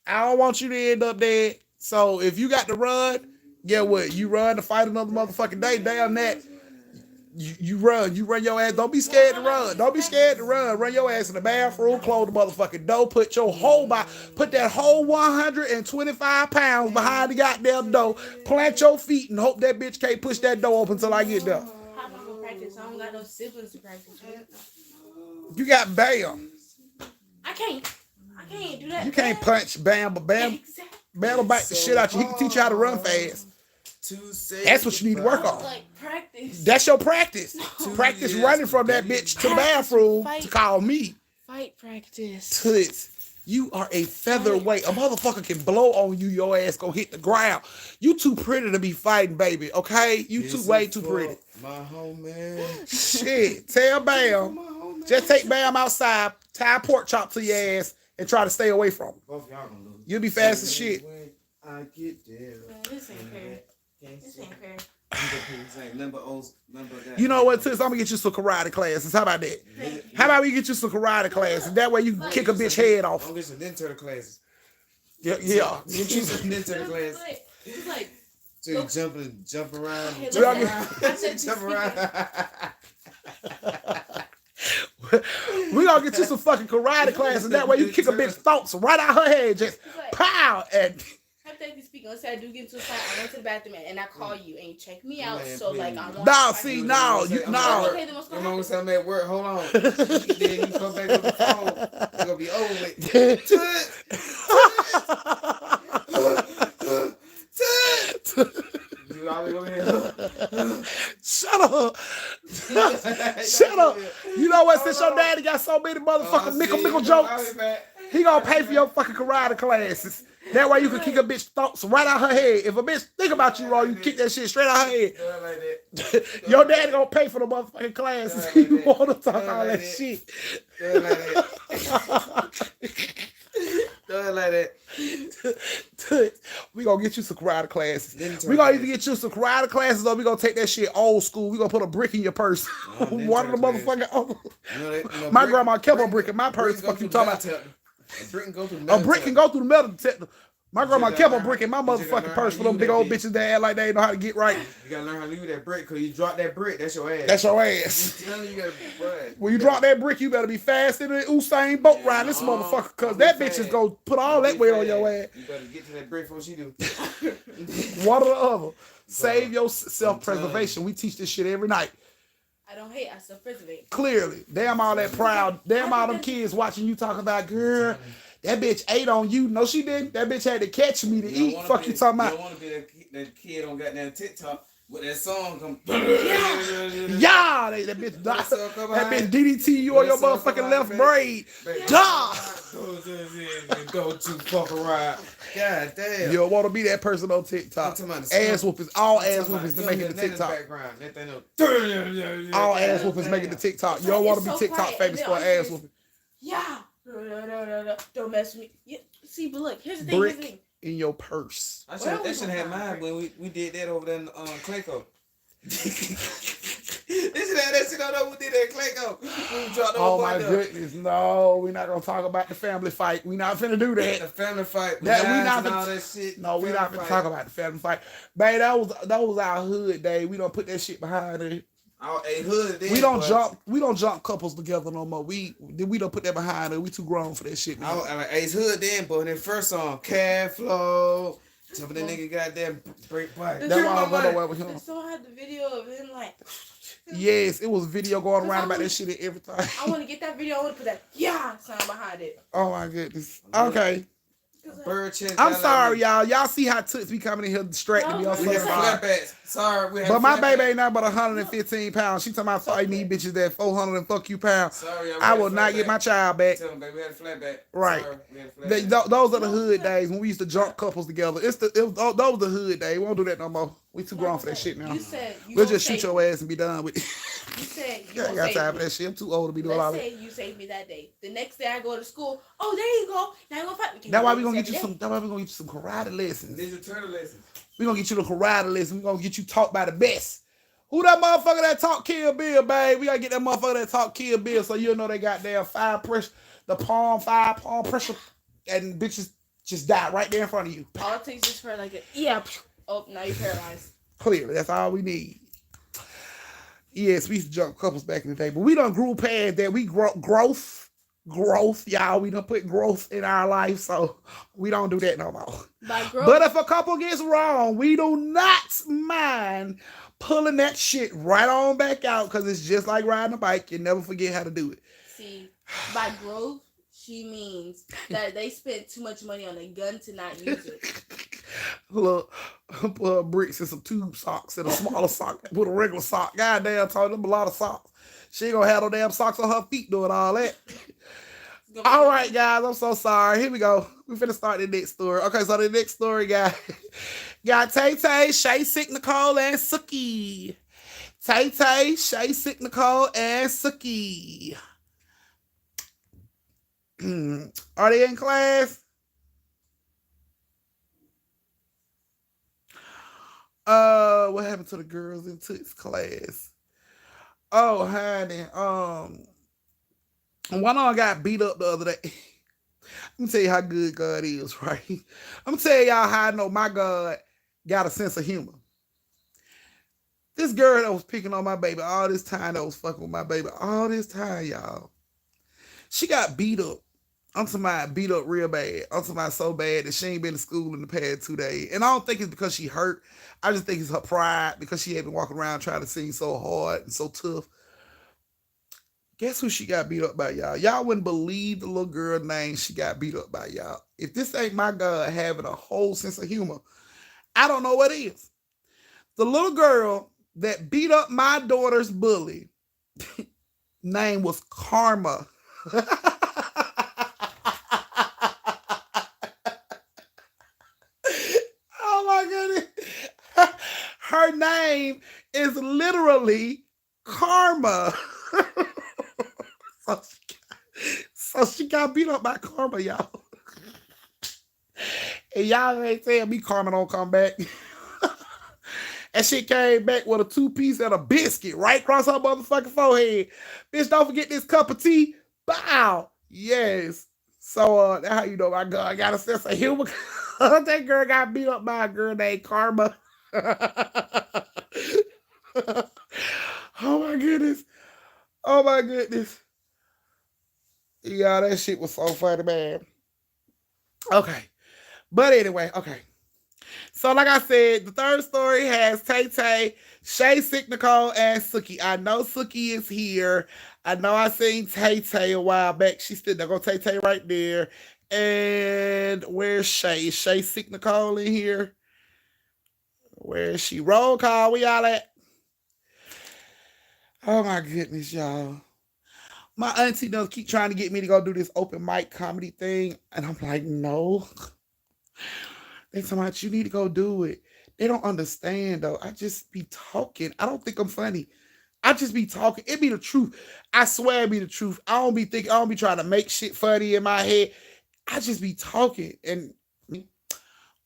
I don't want you to end up dead. So if you got to run, get what? You run to fight another motherfucking day. Damn that. You run your ass. Don't be scared to run. Don't be scared to run. Run your ass in the bathroom, close the motherfucking door, put your whole body, put that whole 125 pounds behind the goddamn door, plant your feet and hope that bitch can't push that door open until I get there. How am I gonna practice? I don't got no siblings to practice with. You got Bam. I can't do that. You can't punch Bam, but Bam will bite the shit out you. He can teach you how to run fast. That's what you need to work on. Like practice. That's your practice. Practice running from that bitch to the bathroom to call me. Fight practice. Toots, you are a featherweight. A motherfucker can blow on you, your ass gonna hit the ground. You too pretty to be fighting, baby. Okay? You way too pretty. My homie. Shit. Tell Bam. Just take Bam outside, tie a pork chop to your ass, and try to stay away from him. Both y'all gonna lose. You'll be fast as shit. I get there. Man, this ain't fair. This ain't fair. You know what, Toots? I'm gonna get you some karate classes. How about that? How about we get you some karate classes? That way you can kick a bitch head off. I'm gonna get some Ninja classes. Yeah. Get you some Ninja classes. It's like So you jump around. Okay, Jump around. We gonna get you some fucking karate classes. That way you kick a bitch thoughts right out her head, just pow and. Hypothetically speaking, let's say I do get into a fight, I went to the bathroom and I call you and you check me out, Man, so please. like I'm on. No, see, no, you no. Okay, then what's Come gonna on, happen? I'm at work. Hold on. Then you come back on the phone. It's gonna be over with. You always over here. Shut up. Shut up. You know what? Since your daddy got so many motherfucking mickle jokes, he gonna pay for your fucking karate classes. That way you can kick a bitch thoughts right out her head. If a bitch think about you wrong, you kick that shit straight out her head. Your daddy gonna pay for the motherfucking classes. You wanna talk all that shit. Do it like that. We gonna get you some karate classes. We gonna either get you some karate classes or we gonna take that shit old school. We gonna put a brick in your purse. One of the motherfucking my grandma kept a brick in my purse. Fuck you talking about? A brick can go through the metal. A brick can go through the metal detector. My grandma kept a brick in my motherfucking purse for them big old bitches that act like they know how to get right. You gotta learn how to use that brick, cause you drop that brick, that's your ass. That's your ass. You gotta be when you drop that brick, you better be faster than Usain Bolt riding this motherfucker, cause that bitch is gonna put all that weight on your ass. You better get to that brick before she do. One or the other. Save your self-preservation. We teach this shit every night. I don't hate, I self-preservate. Clearly. Damn all that proud. Damn all them kids watching you talking about, girl, that bitch ate on you. No, she didn't. That bitch had to catch me to eat. Fuck you talking about. You don't want to be that kid on goddamn TikTok with that song come. Yeah, that bitch. That bitch DDT you on your motherfucking left braid. Duh. Go to fuck around. God damn. You don't want to be that person on TikTok. Ass whoopers. All ass whoopers to make it to TikTok. All ass whoopers making the TikTok. You don't want to be TikTok famous for an ass whooping. Yeah. Don't mess with me. Yeah. See, but look, here's the thing. Brick in your purse. That should have had mine when we did that over there in Clayco. They should have that shit on over there in Clayco. Oh my goodness, no, we're not gonna talk about the family fight. We not finna do that. The family fight. That we not all that shit. No, we not finna talk about the family fight. Man, that was our hood day. We don't put that shit behind it. We don't jump couples together no more. We don't put that behind it. We too grown for that shit. Man. I like Ace Hood then, but in that first song, Cash Flow, some of the nigga goddamn break bike. That's why I went away with him. The song had the video of him like. Yes, it was video going around about that shit and everything. I want to get that video. I want to put that sound behind it. Oh my goodness. Okay. Bird I'm sorry, y'all. Y'all see how Toots be coming in here distracting me. We have flatbacks. Sorry, we have. But my baby ain't nothing but 115 pounds. She talking about fighting these bitches that 400 and fuck you pounds. Sorry, I will not get my child back. Tell them, baby, we had a flatback. Right. Sorry, those are the hood days when we used to jump couples together. Those the hood days. We won't do that no more. We too grown for that shit now. We'll just shoot your ass and be done with it. You said I ain't got time for that shit. I'm too old to be doing all that. Let's say you saved me that day. The next day I go to school. Oh, there you go. Now you're gonna fight me. That's why we gonna get you some. That's why we gonna get you some karate lessons. Ninja Turtle lessons. We gonna get you the karate lessons. We gonna get you taught by the best. Who that motherfucker that talk Kill Bill, babe? We gotta get that motherfucker that talk Kill Bill so you'll know they got their five pressure, the five palm pressure, and bitches just died right there in front of you. All it takes is for like a oh, now you're paralyzed. Clearly, that's all we need. Yes, we used to jump couples back in the day, but we done grew past that. We growth, y'all. We done put growth in our life, so we don't do that no more. By growth, But if a couple gets wrong, we do not mind pulling that shit right on back out because it's just like riding a bike. You never forget how to do it. See, by growth, she means that they spent too much money on a gun to not use it. Look, put bricks in some tube socks and a smaller sock. Put a regular sock. Goddamn, told them a lot of socks. She ain't gonna have no damn socks on her feet doing all that. All right, guys, I'm so sorry. Here we go. We finna start the next story. Okay, so the next story, guys, got Tay Tay, Shay, Sick, Nicole, and Suki. Tay Tay, Shay, Sick, Nicole, and Suki. Are they in class? What happened to the girls in Toots class? Oh, honey, one of them got beat up the other day. Let me tell you how good God is, right? I'm gonna tell y'all how I know my God got a sense of humor. This girl that was picking on my baby all this time, that was fucking with my baby all this time, y'all. She got beat up. I'm talking about beat up real bad. I'm talking about so bad that she ain't been to school in the past 2 days. And I don't think it's because she hurt. I just think it's her pride because she had been walking around trying to sing so hard and so tough. Guess who she got beat up by, y'all? Y'all wouldn't believe the little girl name she got beat up by, y'all. If this ain't my God having a whole sense of humor, I don't know what is. The little girl that beat up my daughter's bully name was Karma. Oh my goodness. Her name is literally Karma. So she got beat up by Karma, y'all. And y'all ain't saying me Karma don't come back. And she came back with a 2-piece and a biscuit right across her motherfucking forehead. Bitch, don't forget this cup of tea. Bow. Yes. So that's how you know my God got a sense of humor. That girl got beat up by a girl named Karma. Oh my goodness. Oh my goodness. Yeah, that shit was so funny, man. Okay. But anyway, okay. So like I said, the third story has Tay Tay, Shay, Sick, Nicole, and Suki. I know Suki is here. I know I seen Tay Tay a while back. She's still there. Go Tay Tay right there. And where's Shay? Is Shay, Sick, Nicole in here? Where is she? Roll call. Where y'all at? Oh my goodness, y'all. My auntie does keep trying to get me to go do this open mic comedy thing. And I'm like, no. They talking about you need to go do it. They don't understand though. I just be talking. I don't think I'm funny. I just be talking. It be the truth. I swear it be the truth. I don't be thinking, I don't be trying to make shit funny in my head. I just be talking. And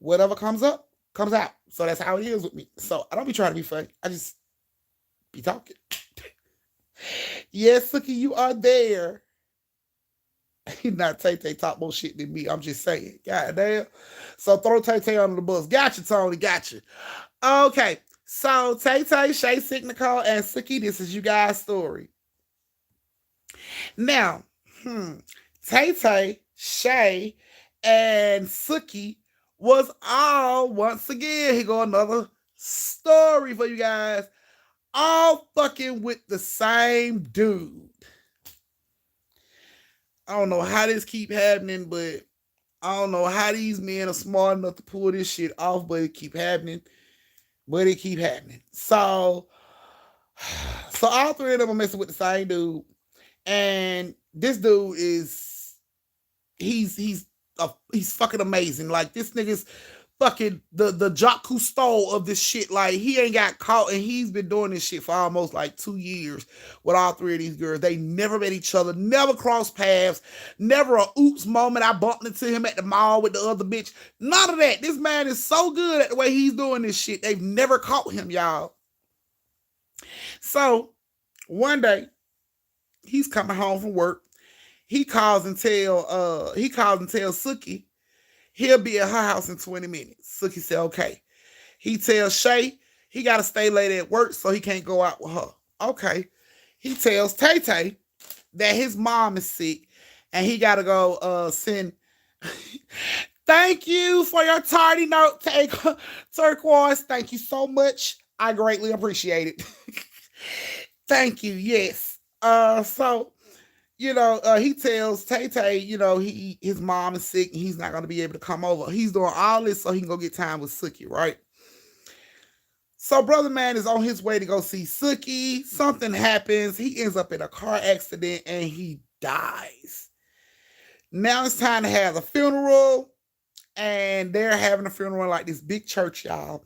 whatever comes up, comes out. So that's how it is with me. So I don't be trying to be funny. I just be talking. Yes, Suki, you are there. Not Tay Tay talk more shit than me. I'm just saying. God damn. So throw Tay Tay under the bus. Gotcha, Tony. Gotcha. Okay. So Tay Tay, Shay, Sick, Nicole, and Suki, this is you guys' story. Now, Tay Tay, Shay, and Suki was all, once again, here go another story for you guys. All fucking with the same dude. I don't know how this keep happening, but I don't know how these men are smart enough to pull this shit off, but it keep happening. But it keep happening. So all three of them are messing with the same dude. And this dude is, he's fucking amazing. Like, this nigga's fucking the Jacques Cousteau of this shit. Like, he ain't got caught, and he's been doing this shit for almost like 2 years with all three of these girls. They never met each other, never crossed paths, never a oops moment. I bumped into him at the mall with the other bitch. None of that. This man is so good at the way he's doing this shit. They've never caught him, y'all. So one day he's coming home from work. He calls and tells Suki he'll be at her house in 20 minutes. Suki said, okay. He tells Shay he gotta stay late at work so he can't go out with her. Okay. He tells Tay Tay that his mom is sick and he gotta go send thank you for your tardy note, Turquoise. Thank you so much. I greatly appreciate it. Thank you. Yes. So he tells Tay Tay, his mom is sick and he's not gonna be able to come over. He's doing all this so he can go get time with Suki, right? So Brother Man is on his way to go see Suki. Something happens. He ends up in a car accident and he dies. Now it's time to have the funeral. And they're having a funeral like this big church, y'all.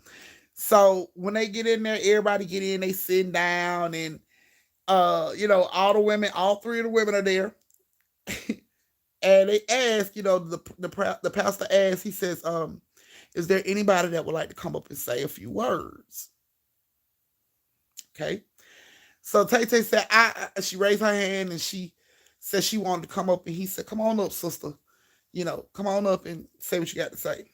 So when they get in there, everybody get in, they sit down, and all the women, all three of the women are there. And they ask, the pastor asks, he says, is there anybody that would like to come up and say a few words? Okay. So Tay Tay said, she raised her hand and she said she wanted to come up, and he said, come on up, sister. Come on up and say what you got to say.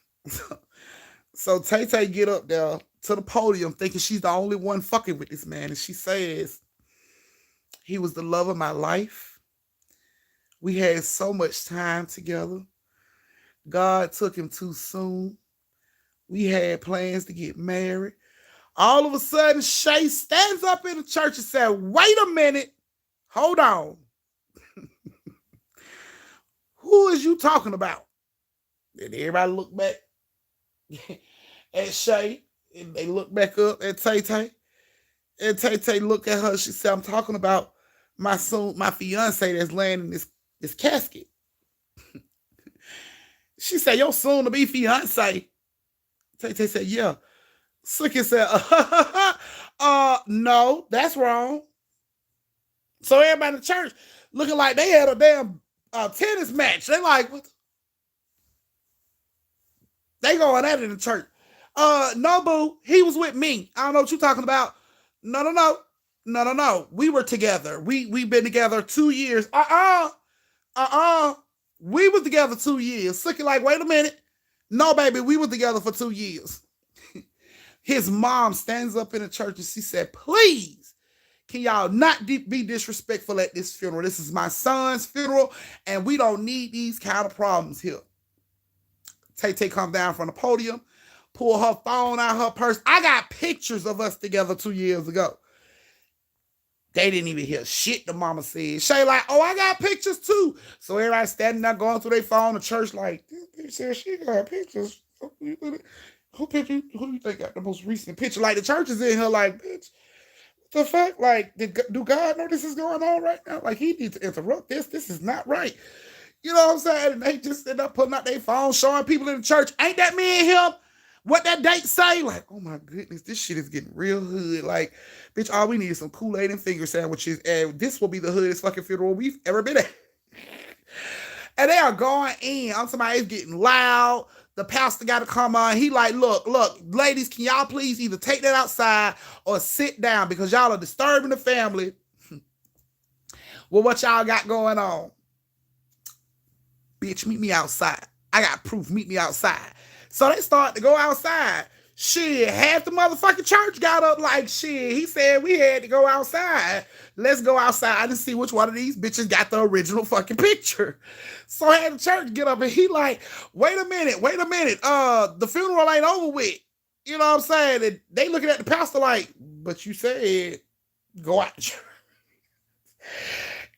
So Tay Tay get up there to the podium thinking she's the only one fucking with this man. And she says, he was the love of my life. We had so much time together. God took him too soon. We had plans to get married. All of a sudden, Shay stands up in the church and said, wait a minute. Hold on. Who is you talking about? And everybody look back at Shay, and they look back up at Tay Tay. And Tay Tay look at her. She said, I'm talking about my fiance that's laying in this casket. She said, your soon to be fiance. Tay Tay said, yeah. Suki said, no, that's wrong. So everybody in the church looking like they had a damn tennis match. They like, what? They going at it in the church. No, boo. He was with me. I don't know what you're talking about. No. We were together. We've been together 2 years. We was together 2 years. Suki like, wait a minute. No, baby, we were together for 2 years. His mom stands up in the church and she said, please, can y'all not be disrespectful at this funeral? This is my son's funeral, and we don't need these kind of problems here. Tay Tay comes down from the podium, pull her phone out her purse. I got pictures of us together 2 years ago. They didn't even hear shit the mama said. Shay like, oh, I got pictures too. So everybody standing there going through their phone. The church like, they said she got pictures. Who you think got the most recent picture? Like the church is in here like, bitch, what the fuck? Like, do God know this is going on right now? Like, he needs to interrupt this. This is not right. You know what I'm saying? And they just end up putting out their phone, showing people in the church, ain't that me and him? What that date say? Like, oh my goodness, this shit is getting real hood. Like, bitch, all we need is some Kool-Aid and finger sandwiches, and this will be the hoodest fucking funeral we've ever been at. And they are going in. I'm somebody, it's getting loud. The pastor got to come on. He like, look, ladies, can y'all please either take that outside or sit down because y'all are disturbing the family with what y'all got going on. Bitch, meet me outside. I got proof. Meet me outside. So they start to go outside. Shit, half the motherfucking church got up like shit. He said we had to go outside. Let's go outside and see which one of these bitches got the original fucking picture. So I had the church get up and he like, wait a minute. The funeral ain't over with. You know what I'm saying? And they looking at the pastor like, but you said go out the church.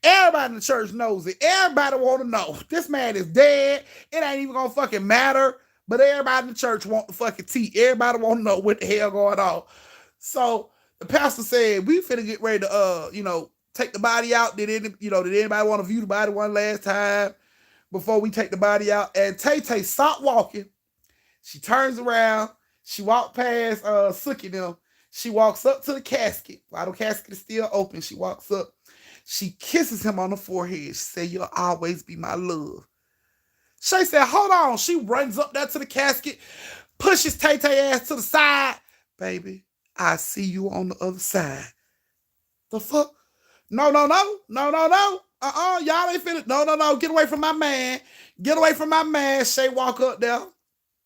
Everybody in the church knows it. Everybody want to know. This man is dead. It ain't even gonna fucking matter. But everybody in the church want the fucking tea. Everybody want to know what the hell going on. So the pastor said, we finna get ready to, take the body out. Did anybody want to view the body one last time before we take the body out? And Tay Tay stopped walking. She turns around. She walked past Suki them. She walks up to the casket. While the casket is still open, she walks up. She kisses him on the forehead. She said, you'll always be my love. Shay said, hold on. She runs up there to the casket, pushes Tay Tay ass to the side. Baby, I see you on the other side. The fuck? No. Y'all ain't finna. No. Get away from my man. Get away from my man. Shay walk up there.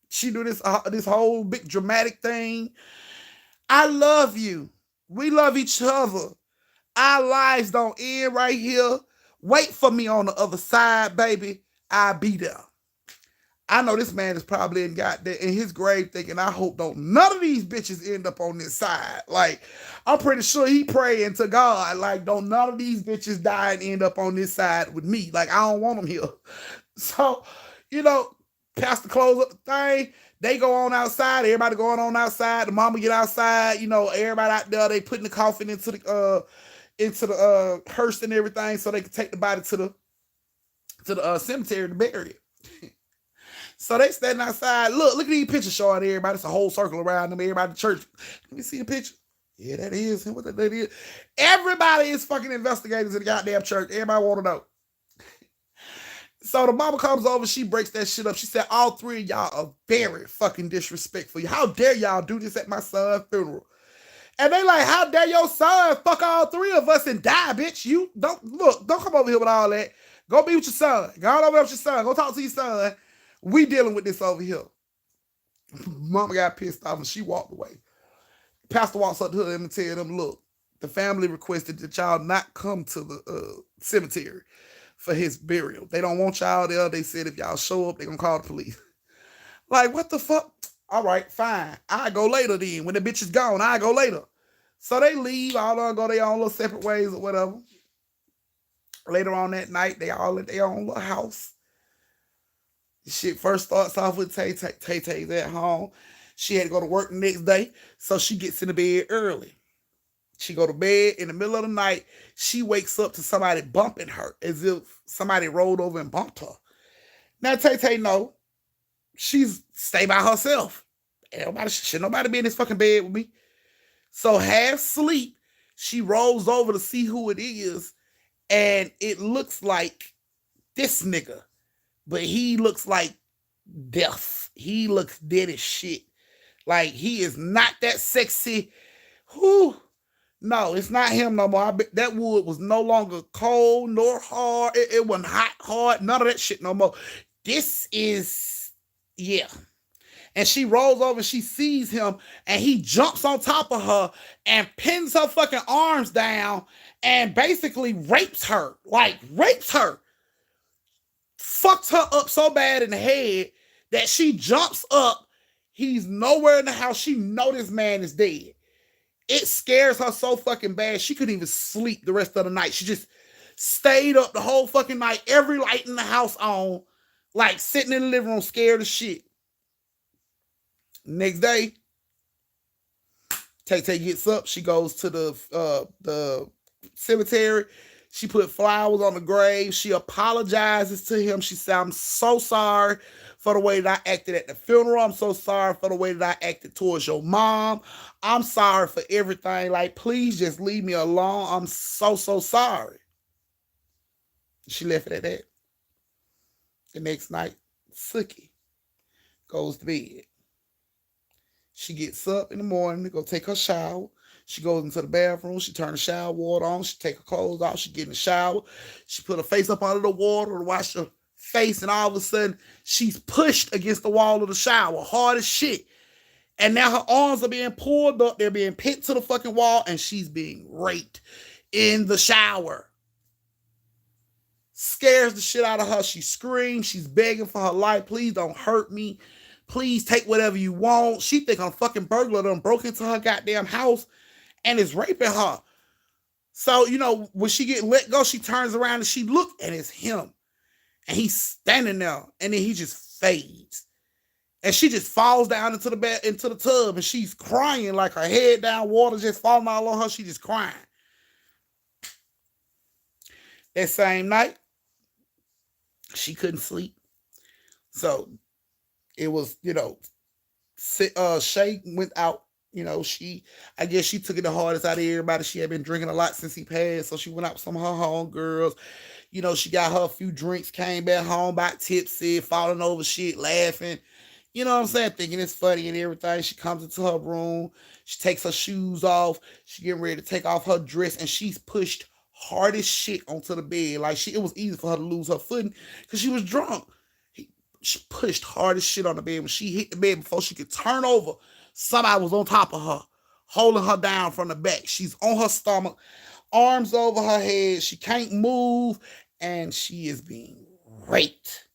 She do this whole big dramatic thing. I love you. We love each other. Our lives don't end right here. Wait for me on the other side, baby. I'll be there. I know this man is probably in his grave thinking, I hope don't none of these bitches end up on this side. Like, I'm pretty sure he praying to God, like, don't none of these bitches die and end up on this side with me. Like, I don't want them here. So, Pastor close up the thing. They go on outside. Everybody going on outside. The mama get outside. Everybody out there. They putting the coffin into the hearse and everything, so they can take the body to the cemetery to bury it. So they standing outside. Look at these pictures showing everybody. It's a whole circle around them. Everybody in the church. Let me see a picture. Yeah, that is him. What that is? Everybody is fucking investigators in the goddamn church. Everybody want to know. So the mama comes over. She breaks that shit up. She said, all three of y'all are very fucking disrespectful. How dare y'all do this at my son's funeral? And they like, how dare your son fuck all three of us and die, bitch? You don't come over here with all that. Go be with your son. Go on over there with your son. Go talk to your son. We dealing with this over here. Mama got pissed off and she walked away. Pastor walks up to them and tell them, look, the family requested that y'all not come to the cemetery for his burial. They don't want y'all there. They said if y'all show up, they're going to call the police. Like, what the fuck? All right, fine. I go later then. When the bitch is gone, I go later. So they leave. All of them go their own little separate ways or whatever. Later on that night, they all at their own little house. Shit first starts off with Tay. Tay-Tay's at home. She had to go to work the next day, so she gets into bed early. She go to bed in the middle of the night. She wakes up to somebody bumping her as if somebody rolled over and bumped her. Now Tay know she's stay by herself. Should nobody be in this fucking bed with me. So half sleep, she rolls over to see who it is, and it looks like this nigga. But he looks like death. He looks dead as shit. Like, he is not that sexy. Whew. No, it's not him no more. That wood was no longer cold nor hard. It wasn't hot, hard, none of that shit no more. This is, yeah. And she rolls over and she sees him and he jumps on top of her and pins her fucking arms down and basically rapes her. Like, rapes her. Fucks her up so bad in the head that she jumps up. He's nowhere in the house. She know this man is dead. It scares her so fucking bad. She couldn't even sleep the rest of the night. She just stayed up the whole fucking night. Every light in the house on. Like sitting in the living room scared as shit. Next day, Tay-Tay gets up. She goes to the cemetery. She put flowers on the grave. She apologizes to him. She said, I'm so sorry for the way that I acted at the funeral. I'm so sorry for the way that I acted towards your mom. I'm sorry for everything. Like, please just leave me alone. I'm so sorry. She left it at that. The next night, Sookie goes to bed. She gets up in the morning to go take her shower. She goes into the bathroom. She turns the shower water on. She take her clothes off. She get in the shower. She put her face up under the water to wash her face. And all of a sudden, she's pushed against the wall of the shower. Hard as shit. And now her arms are being pulled up. They're being pinned to the fucking wall. And she's being raped in the shower. Scares the shit out of her. She screams. She's begging for her life. Please don't hurt me. Please take whatever you want. She think a fucking burglar done broke into her goddamn house and is raping her. So, when she get let go, she turns around and she look and it's him. And he's standing there and then he just fades. And she just falls down into the tub and she's crying like her head down, water just falling all on her. She just crying. That same night, she couldn't sleep. So it was, Shay went out. I guess she took it the hardest out of everybody. She had been drinking a lot since he passed. So she went out with some of her homegirls. She got her a few drinks, came back home, about tipsy, falling over shit, laughing. You know what I'm saying? Thinking it's funny and everything. She comes into her room. She takes her shoes off. She getting ready to take off her dress, and she's pushed hard as shit onto the bed. Like it was easy for her to lose her footing because she was drunk. She pushed hard as shit on the bed. When she hit the bed before she could turn over, somebody was on top of her, holding her down from the back. She's on her stomach, arms over her head. She can't move, and she is being raped.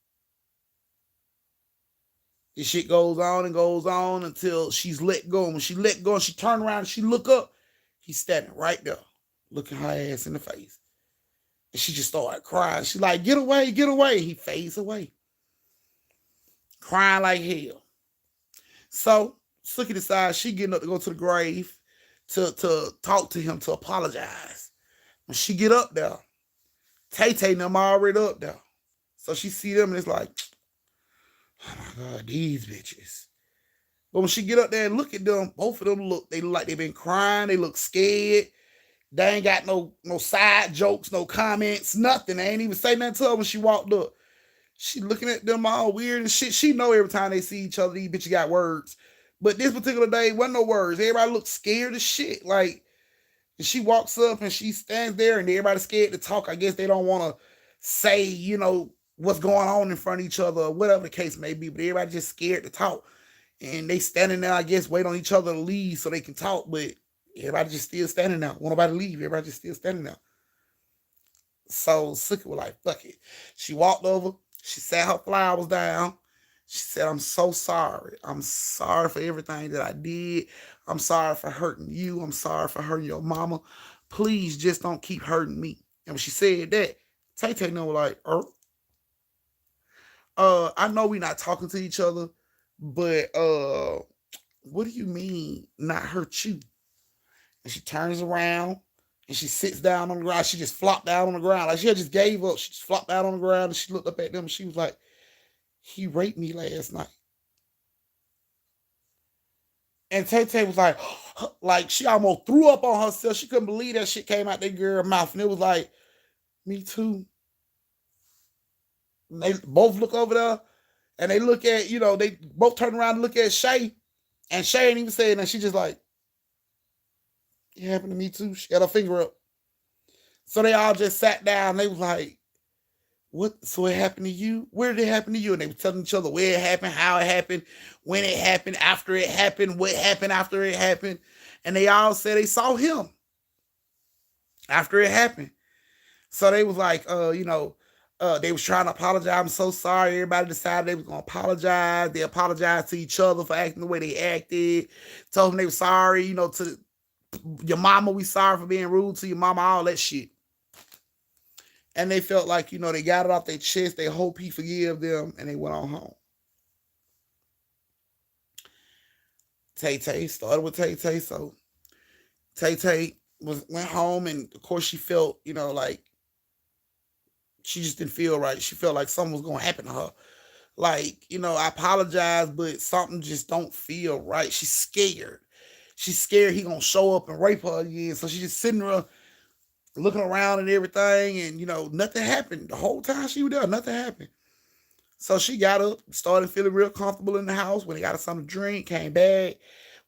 This shit goes on until she's let go. And when she let go and she turned around and she look up, he's standing right there, looking her ass in the face. And she just started crying. She's like, get away, get away. He fades away, crying like hell. So Sookie decides she getting up to go to the grave to talk to him, to apologize. When she get up there, Tay-Tay and them already up there. So she see them and it's like, oh my God, these bitches. But when she get up there and look at them, both of them they look like they've been crying. They look scared. They ain't got no side jokes, no comments, nothing. They ain't even say nothing to her when she walked up. She looking at them all weird and shit. She know every time they see each other, these bitches got words. But this particular day, wasn't no words. Everybody looked scared as shit. Like, and she walks up and she stands there and everybody's scared to talk. I guess they don't want to say, what's going on in front of each other or whatever the case may be. But everybody just scared to talk. And they standing there, I guess, wait on each other to leave so they can talk. But everybody just still standing there. Want nobody to leave. Everybody just still standing there. So Sookie was like, fuck it. She walked over. She sat her flowers down. She said, I'm so sorry. I'm sorry for everything that I did. I'm sorry for hurting you. I'm sorry for hurting your mama. Please just don't keep hurting me. And when she said that, Tay-Tay was like, I know we're not talking to each other, but what do you mean not hurt you? And she turns around and she sits down on the ground. She just flopped down on the ground. Like she had just gave up. She just flopped down on the ground and she looked up at them and she was like, he raped me last night. And Tay-Tay was like she almost threw up on herself. She couldn't believe that shit came out that girl's mouth. And it was like, me too. And they both look over there and they look at, they both turn around and look at Shay. And Shay ain't even saying that. She just like, it happened to me too. She had her finger up. So they all just sat down. They was like, what? So it happened to you? Where did it happen to you? And they were telling each other where it happened, how it happened, when it happened, after it happened, what happened after it happened. And they all said they saw him after it happened. So they was like, they was trying to apologize. I'm so sorry. Everybody decided they was going to apologize. They apologized to each other for acting the way they acted. Told them they were sorry, to your mama, we sorry for being rude to your mama, all that shit. And they felt like, they got it off their chest. They hope he forgive them. And they went on home. Tay-Tay started with Tay-Tay. So Tay-Tay went home. And of course she felt, like she just didn't feel right. She felt like something was going to happen to her. Like, I apologize, but something just don't feel right. She's scared. She's scared he going to show up and rape her again. So she's just sitting there looking around and everything, and nothing happened. The whole time she was there, nothing happened. So she got up, started feeling real comfortable in the house. When he got her something to drink, came back,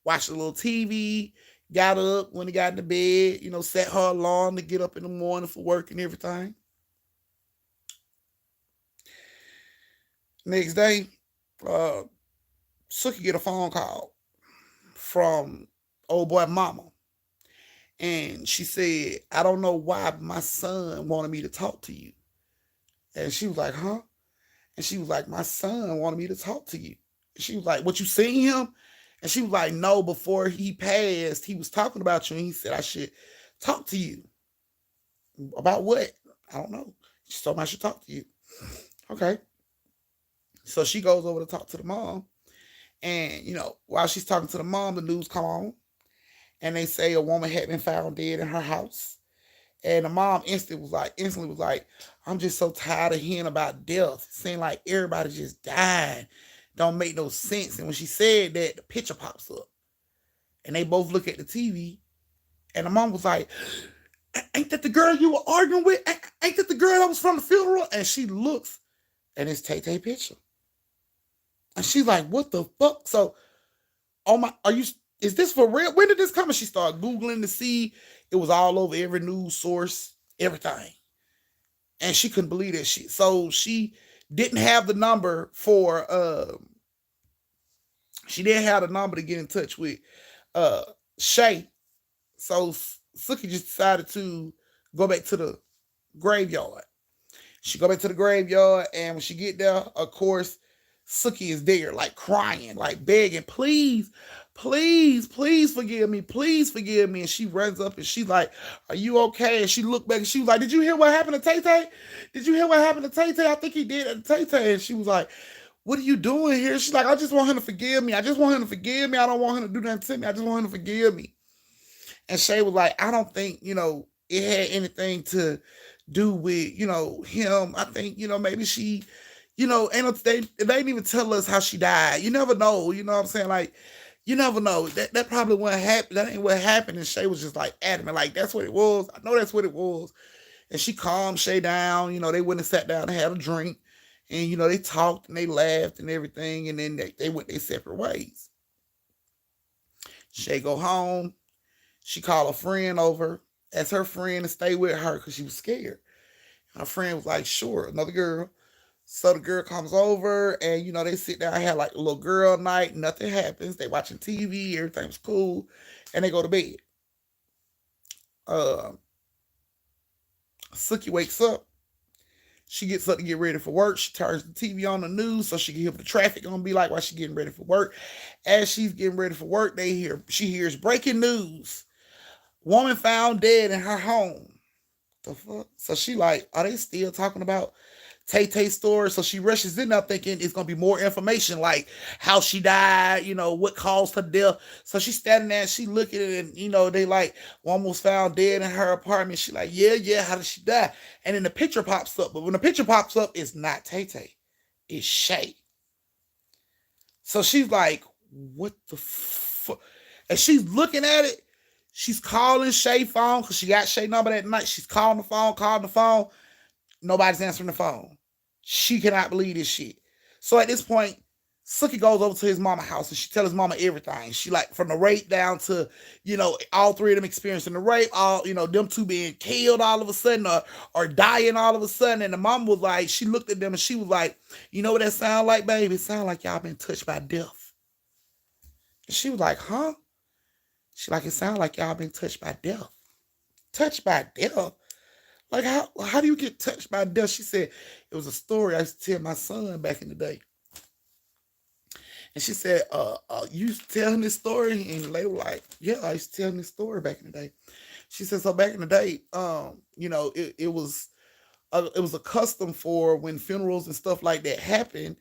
watched a little TV, got up when he got into bed, set her alarm to get up in the morning for work and everything. Next day, Sookie get a phone call from old boy mama. And she said, I don't know why my son wanted me to talk to you. And she was like, huh? And she was like, my son wanted me to talk to you. And she was like, what, you seen him? And she was like, no, before he passed, he was talking about you. And he said, I should talk to you. About what? I don't know. She told me I should talk to you. Okay. So she goes over to talk to the mom. And, while she's talking to the mom, the news come on. And they say a woman had been found dead in her house. And the mom instantly was like, I'm just so tired of hearing about death. It seemed like everybody just died. Don't make no sense. And when she said that, the picture pops up. And they both look at the TV. And the mom was like, ain't that the girl you were arguing with? Ain't that the girl that was from the funeral? And she looks, and it's Tay-Tay picture. And she's like, what the fuck? So, oh my, is this for real? When did this come? And she started Googling to see. It was all over every news source, everything. And she couldn't believe that shit. So didn't have the number for, she didn't have the number to get in touch with uh Shay. So Suki just decided to go back to the graveyard. She go back to the graveyard, and when she get there, of course, Suki is there, like crying, like begging, please, please, please forgive me, please forgive me. And she runs up and she's like, are you okay? And she looked back and she was like, did you hear what happened to Tay Tay? Did you hear what happened to Tay Tay? I think he did at Tay Tay. And she was like, what are you doing here? She's like, I just want him to forgive me. I just want him to forgive me. I don't want him to do nothing to me. I just want him to forgive me. And Shay was like, I don't think, it had anything to do with, him. I think, maybe she, and they didn't even tell us how she died. You never know, you know what I'm saying? Like, you never know. That probably wouldn't happen. That ain't what happened. And Shay was just like adamant, like, that's what it was. I know that's what it was. And she calmed Shay down. They went and sat down and had a drink. And, they talked and they laughed and everything. And then they went their separate ways. Shay go home. She called a friend over, asked her friend to stay with her because she was scared. Her friend was like, sure, another girl. So the girl comes over and, they sit down, had like a little girl night, nothing happens. They watching TV, everything's cool, and they go to bed. Suki wakes up. She gets up to get ready for work. She turns the TV on the news so she can hear what the traffic gonna be like while she's getting ready for work. As she's getting ready for work, she hears breaking news. Woman found dead in her home. The fuck? So she like, are they still talking about Tay Tay's story? So she rushes in there thinking it's gonna be more information, like how she died, what caused her death. So she's standing there and she looking at it, and they like almost found dead in her apartment. She like, yeah, how did she die? And then the picture pops up, but when the picture pops up, it's not Tay Tay, it's Shay. So she's like, what the fuck? And she's looking at it. She's calling Shay phone because she got Shay number that night. She's calling the phone. Nobody's answering the phone. She cannot believe this shit. So at this point, Suki goes over to his mama house and she tells his mama everything. She like from the rape down to, all three of them experiencing the rape, all, them two being killed all of a sudden or dying all of a sudden. And the mama was like, she looked at them and she was like, you know what that sound like, baby? It sound like y'all been touched by death. And she was like, huh? She like, it sounds like y'all been touched by death. Touched by death? Like, how do you get touched by death? She said, it was a story I used to tell my son back in the day. And she said, you used to tell him this story? And the lady was like, yeah, I used to tell him this story back in the day. She said, so back in the day, it was a custom for when funerals and stuff like that happen.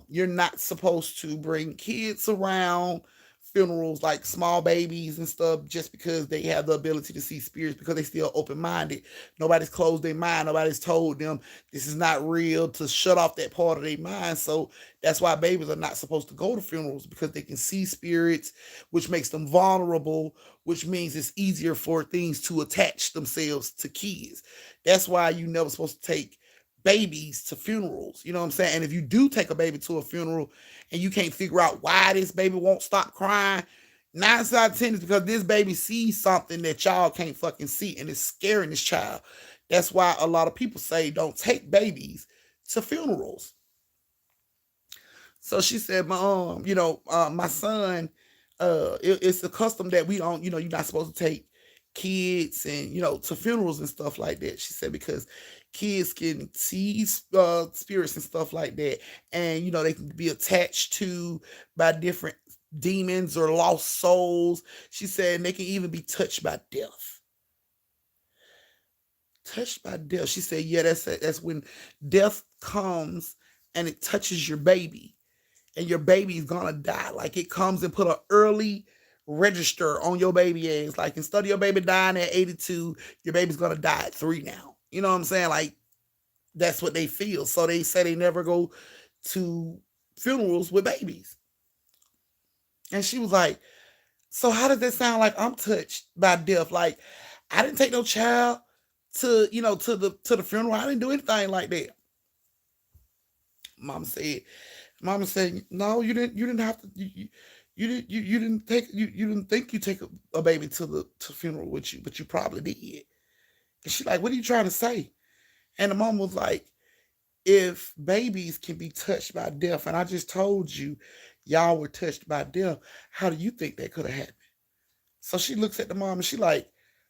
You're not supposed to bring kids around funerals, like small babies and stuff, just because they have the ability to see spirits, because they still open-minded. Nobody's closed their mind. Nobody's told them this is not real, to shut off that part of their mind. So that's why babies are not supposed to go to funerals, because they can see spirits, which makes them vulnerable, which means it's easier for things to attach themselves to kids. That's why you're never supposed to take babies to funerals. You know what I'm saying? And if you do take a baby to a funeral and you can't figure out why this baby won't stop crying, 9 out of 10 is because this baby sees something that y'all can't fucking see, and it's scaring this child. That's why a lot of people say don't take babies to funerals. So she said, my son, it's a custom that we don't, you're not supposed to take kids and, to funerals and stuff like that. She said, because kids can see spirits and stuff like that, and they can be attached to by different demons or lost souls. She said they can even be touched by death. Touched by death. She said, yeah, that's when death comes and it touches your baby, and your baby is gonna die. Like, it comes and put an early register on your baby ass. Like, instead of your baby dying at 82, your baby's gonna die at 3 now. You know what I'm saying? Like, that's what they feel. So they say they never go to funerals with babies. And she was like, so how does that sound like I'm touched by death? Like, I didn't take no child to the funeral. I didn't do anything like that. Mom said, Mama said, "No, you didn't have to. You didn't take you didn't think you take a baby to the funeral with you, but you probably did." And she like, "What are you trying to say?" And the mom was like, "If babies can be touched by death, and I just told you, y'all were touched by death. How do you think that could have happened?" So she looks at the mom and she like,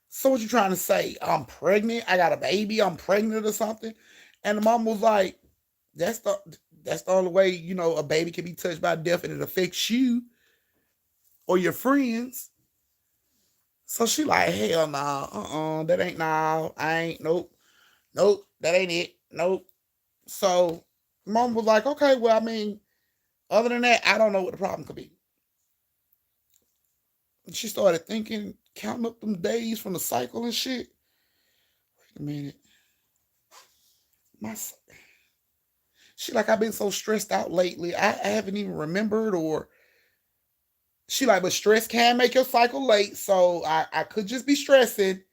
"So what you trying to say? I'm pregnant. I got a baby. I'm pregnant or something?" And the mom was like, "That's the that's the only way a baby can be touched by death and it affects you or your friends." So she like, "Hell nah, that ain't nah. I ain't nope, that ain't it, nope." So mom was like, "Okay, well, I mean, other than that, I don't know what the problem could be." And she started thinking, counting up them days from the cycle and shit. Wait a minute, my she like, "I've been so stressed out lately. I haven't even remembered." Or she like, "But stress can make your cycle late, so I could just be stressing."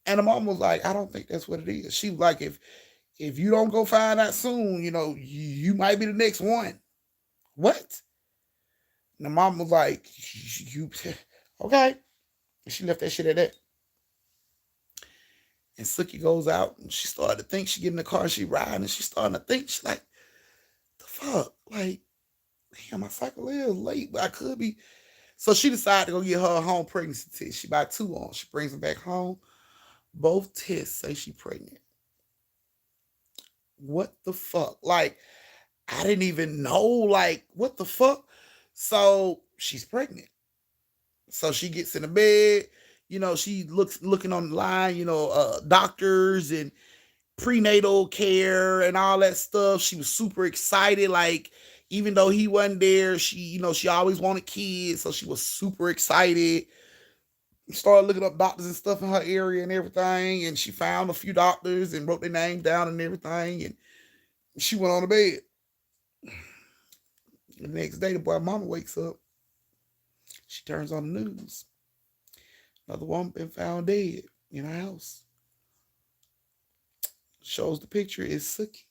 And the mom was like, "I don't think that's what it is." She was like, if you don't go find out soon, you might be the next one. What? And the mom was like, "You okay?" And she left that shit at that. And Suki goes out and she started to think. She get in the car, she riding, and she starting to think. She's like, "The fuck? Like, damn, my cycle is late, but I could be." So she decided to go get her home pregnancy test. She buy two on. She brings them back home. Both tests say she pregnant. What the fuck? Like, I didn't even know. Like, what the fuck? So she's pregnant. So she gets in the bed. She looking online. Doctors and prenatal care and all that stuff. She was super excited. Like, even though he wasn't there, she always wanted kids, so she was super excited. Started looking up doctors and stuff in her area and everything, and she found a few doctors and wrote their names down and everything, and she went on to bed. The next day, the boy mama wakes up. She turns on the news. Another woman been found dead in her house. Shows the picture is Suki.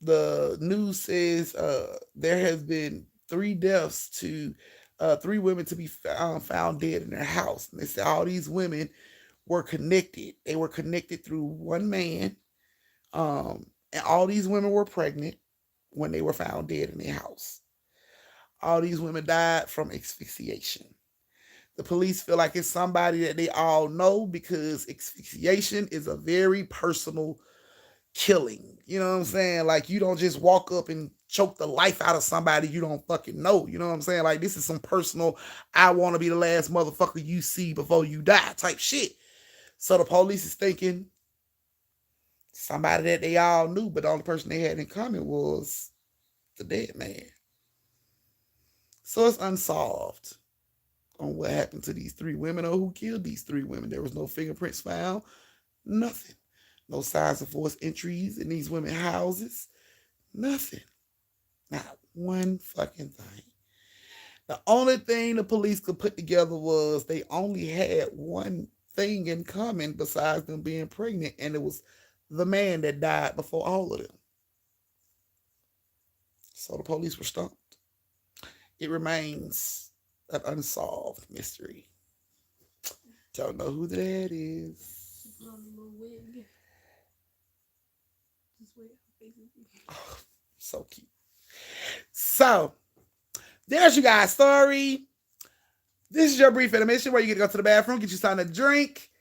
The news says there has been three deaths to three women to be found dead in their house. And they said all these women were connected. They were connected through one man. And all these women were pregnant when they were found dead in their house. All these women died from asphyxiation. The police feel like it's somebody that they all know because asphyxiation is a very personal killing. You know what I'm saying? Like, you don't just walk up and choke the life out of somebody you don't fucking know. You know what I'm saying? Like, this is some personal, I want to be the last motherfucker you see before you die type shit. So the police is thinking somebody that they all knew, but the only person they had in common was the dead man. So it's unsolved on what happened to these three women or who killed these three women. There was no fingerprints found, nothing. No signs of forced entries in these women's houses, nothing. Not one fucking thing. The only thing the police could put together was they only had one thing in common besides them being pregnant, and it was the man that died before all of them. So the police were stumped. It remains an unsolved mystery. Don't know who that is. Oh, so cute. So there's you guys' story. This is your brief intermission where you get to go to the bathroom, get you something to drink,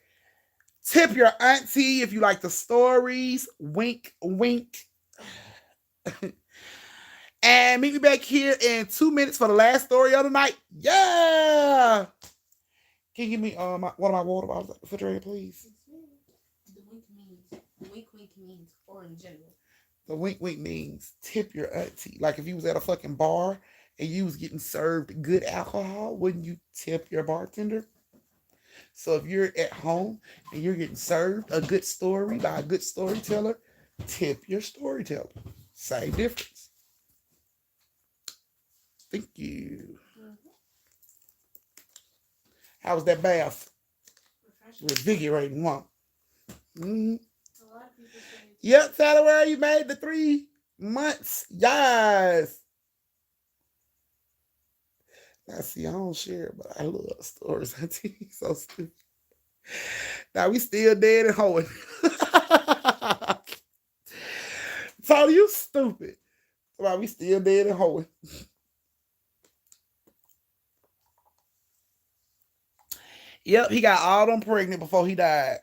tip your auntie if you like the stories. Wink, wink. And meet me back here in 2 minutes for the last story of the night. Yeah. Can you give me one of my water bottles at the refrigerator, please? The wink means, or in general. The wink means tip your auntie. Like if you was at a fucking bar and you was getting served good alcohol, wouldn't you tip your bartender? So if you're at home and you're getting served a good story by a good storyteller, tip your storyteller. Same difference. Thank you. How was that bath? Refreshing. Revigorating, huh? Mm-hmm. A lot of people people say it. Yep, Tyler, you made the 3 months. Yes. I see, I don't share, but I love stories. I think he's so stupid. Now we still dead and hoeing. So you stupid. Why we still dead and hoeing. Yep, he got all them pregnant before he died.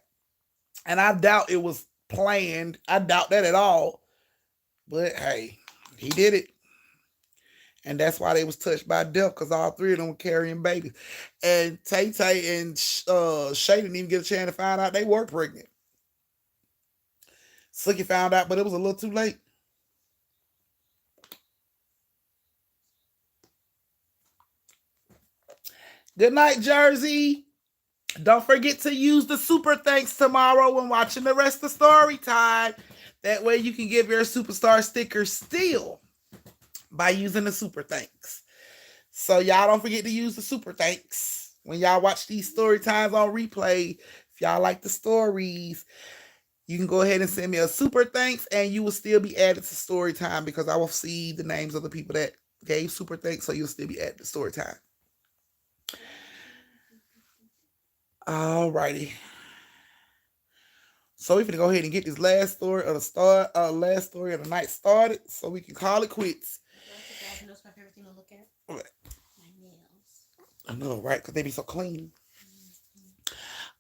And I doubt it was planned. I doubt that at all. But hey, he did it. And that's why they was touched by death, because all 3 of them were carrying babies. And Tay Tay and Shay didn't even get a chance to find out they were pregnant. Sookie found out, but it was a little too late. Good night, Jersey. Don't forget to use the super thanks tomorrow when watching the rest of Story Time. That way you can give your superstar sticker still by using the super thanks. So y'all don't forget to use the super thanks when y'all watch these story times on replay. If y'all like the stories, you can go ahead and send me a super thanks and you will still be added to story time, because I will see the names of the people that gave super thanks, so you'll still be added to story time. Alrighty. So we're gonna go ahead and get this last story of the night started, so we can call it quits. That's my favorite thing to look at. Okay. My nails. I know, right? Because they be so clean.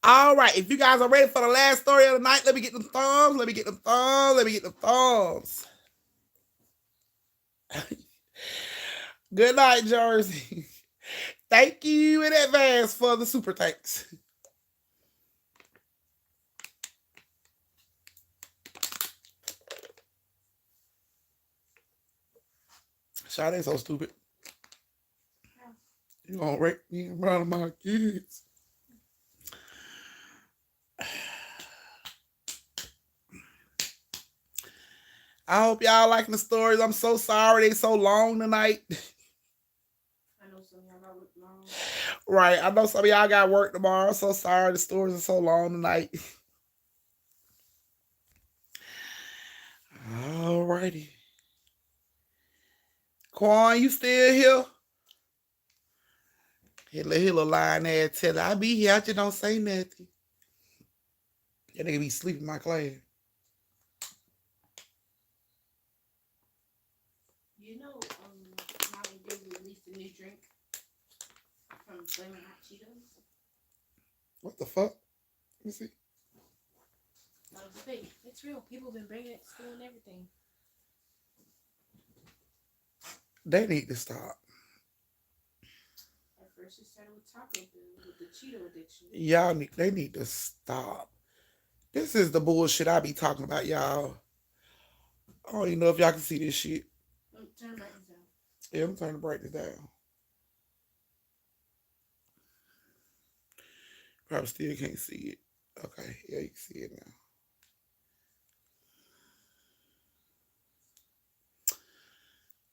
All right, if you guys are ready for the last story of the night, let me get them thumbs. Let me get them thumbs. Let me get them thumbs. Good night, Jersey. Thank you in advance for the super thanks. Sade's so stupid. You gonna rape me in front of my kids. I hope y'all liking the stories. I'm so sorry they so long tonight. I know some of y'all got work tomorrow. Right, I know some of y'all got work tomorrow. I'm so sorry the stories are so long tonight. Alrighty. Quan, you still here? He little lying there and tell her, I be here, I just don't say nothing. That nigga be sleeping in my class. You know, Mountain Dew released a new drink from Flamin' Hot Cheetos. What the fuck? Let me see. It's real. People have been bringing it to school and everything. They need to stop. At first, it started with Taco Bell with the Cheeto addiction. They need to stop. This is the bullshit I be talking about, y'all. I don't even know if y'all can see this shit. Turn the brightness down. Yeah, I'm turning the brightness down. Probably still can't see it. Okay, yeah, you can see it now.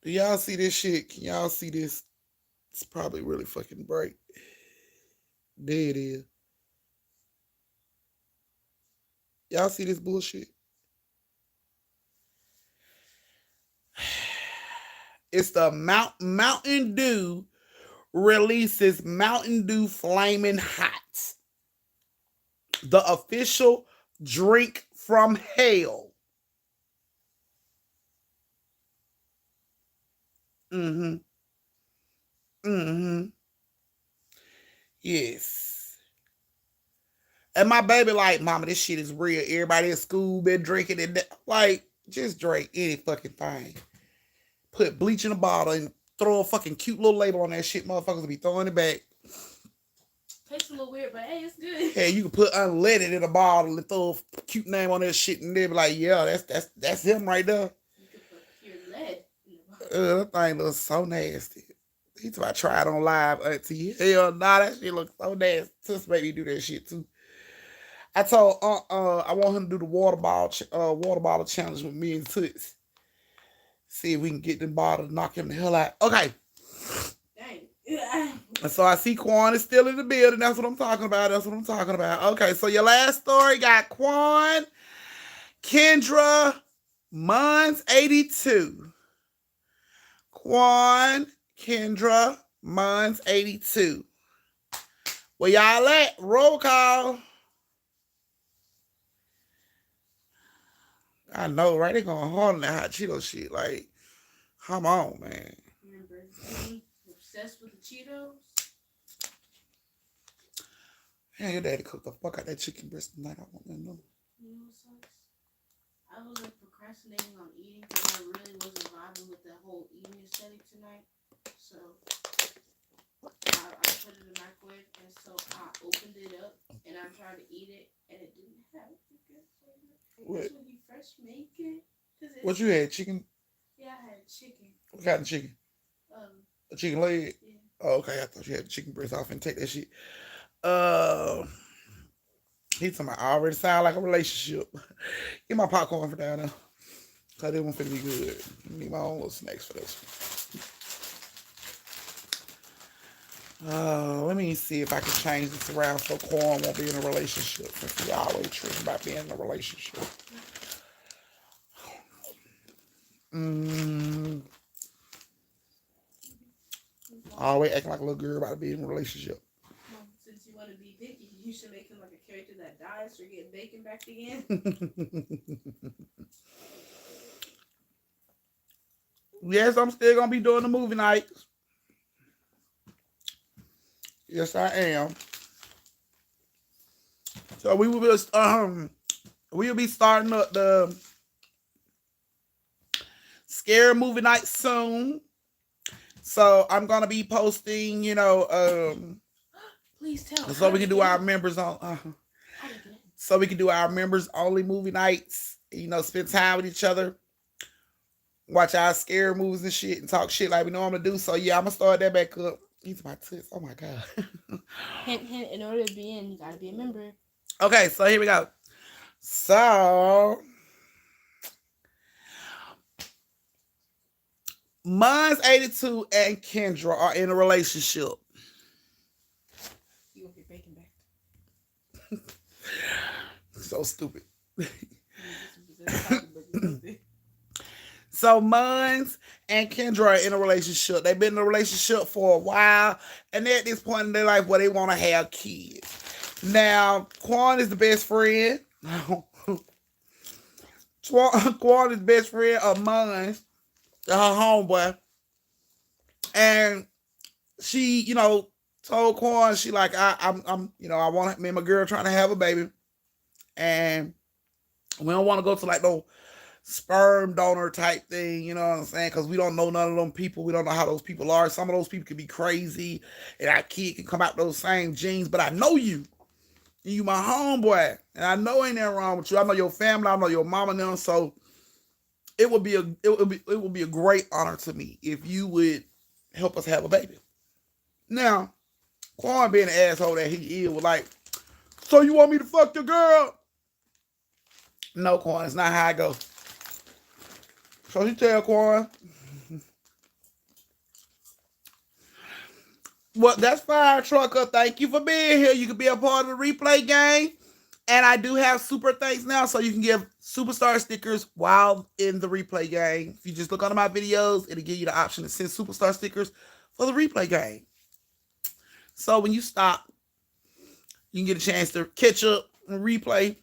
Do y'all see this shit? Can y'all see this? It's probably really fucking bright. There it is. Y'all see this bullshit? It's the Mountain Dew releases Mountain Dew Flamin' Hot, the official drink from hell. Yes. And my baby like, mama, this shit is real. Everybody at school been drinking it. Like, just drink any fucking thing. Put bleach in a bottle and throw a fucking cute little label on that shit. Motherfuckers will be throwing it back. Tastes a little weird, but hey, it's good. Hey, you can put unleaded in a bottle and throw a cute name on that shit, and they be like, yeah, that's him right there. You could put pure lead in the bottle. That thing looks so nasty. He's about to try it on live, auntie. Hell nah, that shit looks so nasty. Sis made me do that shit too. I told I want him to do the water bottle challenge with me and Toots. See if we can get the bottle to knock him the hell out. Okay. Dang. And so I see Quan is still in the building. That's what I'm talking about. Okay, so your last story got Quan Kendra, Mons 82. Quan, Kendra, Mons 82. Where y'all at? Roll call. I know, right? They going hard on that hot Cheeto shit. Like, come on, man. Remember being obsessed with the Cheetos? Yeah, your daddy cooked the fuck out that chicken breast tonight. I want to know. You know what sucks? I was like procrastinating on eating because I really wasn't vibing with the whole eating aesthetic tonight. So I put it in the microwave, and so I opened it up and I tried to eat it, and it didn't have the good flavor. What? That's when you fresh make it. What you had? Chicken? Yeah, I had chicken. What kind of chicken? A chicken leg? Yeah. Oh, okay. I thought you had the chicken breast off and take that shit. He's talking about, I already sound like a relationship. Get my popcorn for down there. Cause it won't finna be good. I need my own little snacks for this. Let me see if I can change this around so Quan won't be in a relationship. Since we always tripping about being in a relationship. Always acting like a little girl about to be in a relationship. Since you want to be picky, you should make him like a character that dies or get bacon back again. Yes, I'm still gonna be doing the movie nights. Yes, I am. So we will be starting up the scary movie night soon. So I'm gonna be posting, Please tell. so we can do our members on. So we can do our members only movie nights. Spend time with each other, watch our scary movies and shit, and talk shit like we normally do. So yeah, I'm gonna start that back up. These are my tits. Oh my god. Hint, hint. In order to be in, you gotta be a member. Okay, so here we go. So Mons 82 and Kendra are in a relationship. You gonna get bacon back. So stupid. So Mons and Kendra are in a relationship. They've been in a relationship for a while, and they're at this point in their life where they want to have kids. Now, Quan is the best friend. Quan is the best friend of Mons, her homeboy. And she, told Quan, she like, I want me and my girl trying to have a baby. And we don't want to go to like no sperm donor type thing, you know what I'm saying? Because we don't know none of them people. We don't know how those people are. Some of those people could be crazy, and our kid can come out those same genes. But I know you. You my homeboy, and I know ain't nothing wrong with you. I know your family. I know your mama and them. So it would be a great honor to me if you would help us have a baby. Now, Quan being the asshole that he is, was like, so you want me to fuck your girl? No, Quan, it's not how I go. So she tell Quan, well, that's fine, Trucker. Thank you for being here. You can be a part of the replay game. And I do have super thanks now, so you can give superstar stickers while in the replay game. If you just look under my videos, it'll give you the option to send superstar stickers for the replay game. So when you stop, you can get a chance to catch up and replay.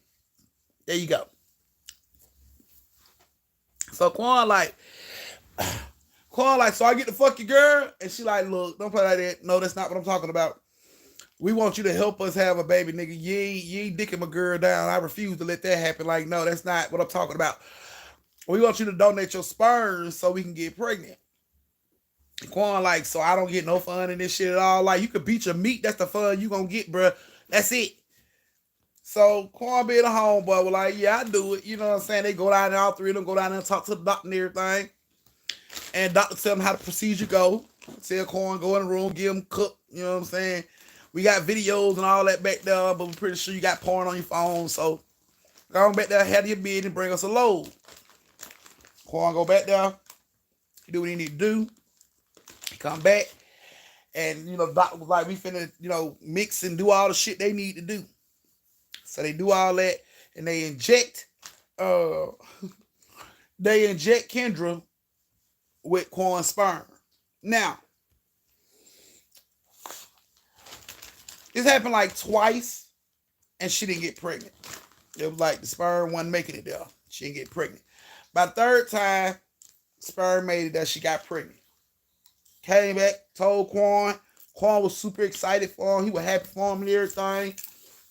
There you go. So Quan like, so I get to fuck your girl? And she like, look, don't play like that. No, that's not what I'm talking about. We want you to help us have a baby, nigga. You ain't dicking my girl down. I refuse to let that happen. Like, no, that's not what I'm talking about. We want you to donate your sperm so we can get pregnant. Quan like, so I don't get no fun in this shit at all. Like, you could beat your meat. That's the fun you gonna get, bruh. That's it. So Quan being a homeboy was like, yeah, I do it. You know what I'm saying? They go down there, all three of them go down there and talk to the doctor and everything. And doctor tell them how the procedure go. Tell Quan, go in the room, give him cook. You know what I'm saying? We got videos and all that back there, but we're pretty sure you got porn on your phone. So go on back there, handle your bid, and bring us a load. Quan go back there, he do what he need to do. He come back, and doctor was like, we finna, mix and do all the shit they need to do. So they do all that, and they inject uh, they inject Kendra with Quan sperm. Now, this happened like twice, and she didn't get pregnant. It was like the sperm wasn't making it there. She didn't get pregnant. By the third time, sperm made it that she got pregnant. Came back, told Quan. Quan was super excited for him. He was happy for him and everything.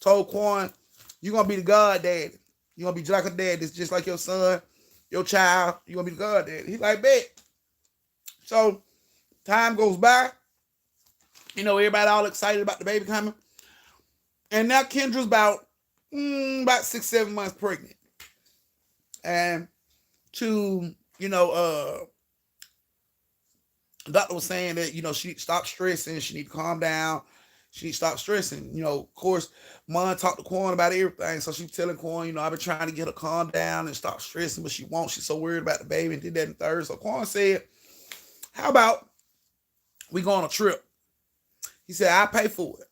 Told Quan, you're going to be the god daddy. You're going to be like a dad. It's just like your son, your child. You're going to be the god daddy. He's like, bet. So, time goes by. You know, everybody all excited about the baby coming. And now Kendra's about 6-7 months pregnant. And the doctor was saying that, she stopped stressing. She need to calm down. She need to stop stressing. Of course, Mom talked to Quan about everything. So she was telling Quan, I've been trying to get her calm down and stop stressing, but she won't. She's so worried about the baby and did that in third. So Quan said, how about we go on a trip? He said, I'll pay for it.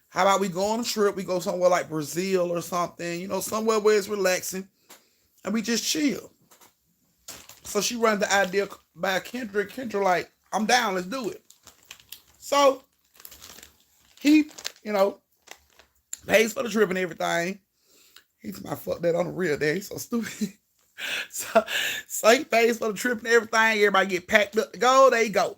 How about we go on a trip? We go somewhere like Brazil or something, somewhere where it's relaxing. And we just chill. So she runs the idea by Kendra. Kendra like, I'm down, let's do it. So he, pays for the trip and everything. He's my fuck that on the real day. So stupid. so he pays for the trip and everything. Everybody get packed up to go. They go.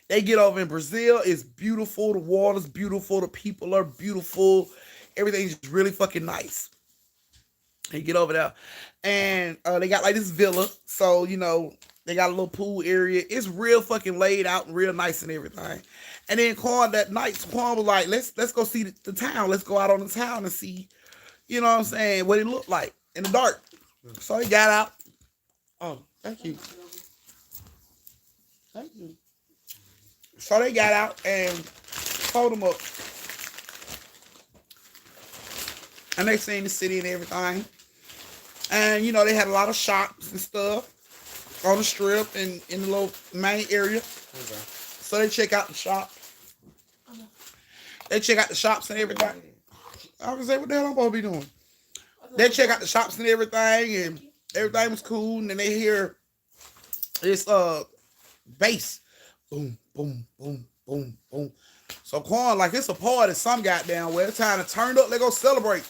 They get over in Brazil. It's beautiful. The water's beautiful. The people are beautiful. Everything's really fucking nice. They get over there. And they got like this villa. So, they got a little pool area. It's real fucking laid out and real nice and everything. And then Quan was like, let's go see the town. Let's go out on the town and see, what it looked like in the dark. So he got out. Oh, thank you. Thank you. So they got out and pulled them up. And they seen the city and everything. And, they had a lot of shops and stuff on the strip and in the little main area. Okay. So they check out the shop. They check out the shops and everything. I was like, what the hell I'm supposed to be doing? They check out the shops and everything, and everything was cool. And then they hear this bass. Boom, boom, boom, boom, boom. So Quan, like it's a party some goddamn way. It's time to turn up, they go celebrate.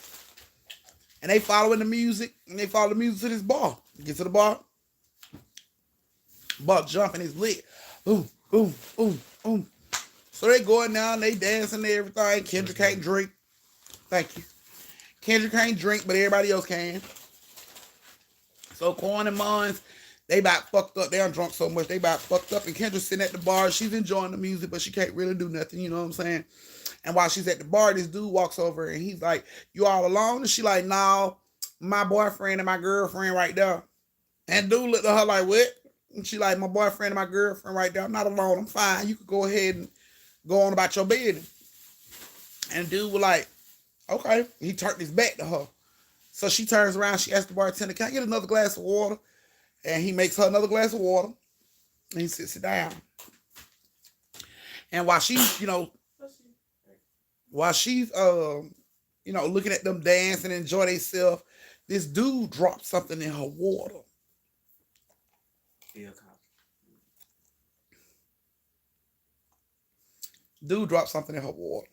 And they following the music, and they follow the music to this bar. Get to the bar. Bar jumping is lit. Boom, boom, boom, boom. So they going down, they dancing and everything. Kendra can't drink. Thank you. Kendra can't drink, but everybody else can. So Quan and Mons, they about fucked up. They done drunk so much, they about fucked up. And Kendra's sitting at the bar. She's enjoying the music, but she can't really do nothing, you know what I'm saying? And while she's at the bar, this dude walks over and he's like, you all alone? And she like, no, my boyfriend and my girlfriend right there. And dude looked at her like, what? And she like, my boyfriend and my girlfriend right there. I'm not alone. I'm fine. You could go ahead and go on about your business. And dude was like, okay. He turned his back to her. So she turns around. She asks the bartender, can I get another glass of water? And he makes her another glass of water. And he sits it down. And while she's, looking at them dance and enjoy themselves, this dude dropped something in her water. Dude dropped something in her water.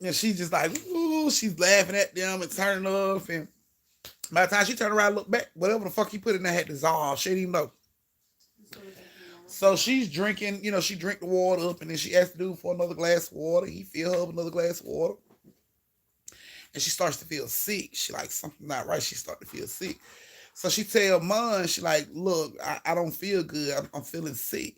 And she's just like, ooh, she's laughing at them and turning off. And by the time she turned around and looked back, whatever the fuck he put in there had dissolved. She didn't even know. So she's drinking, she drank the water up, and then she asked the dude for another glass of water. He filled her up another glass of water. And she starts to feel sick. She like, something not right. She started to feel sick. So she tell Mom, she like, look, I don't feel good. I'm feeling sick.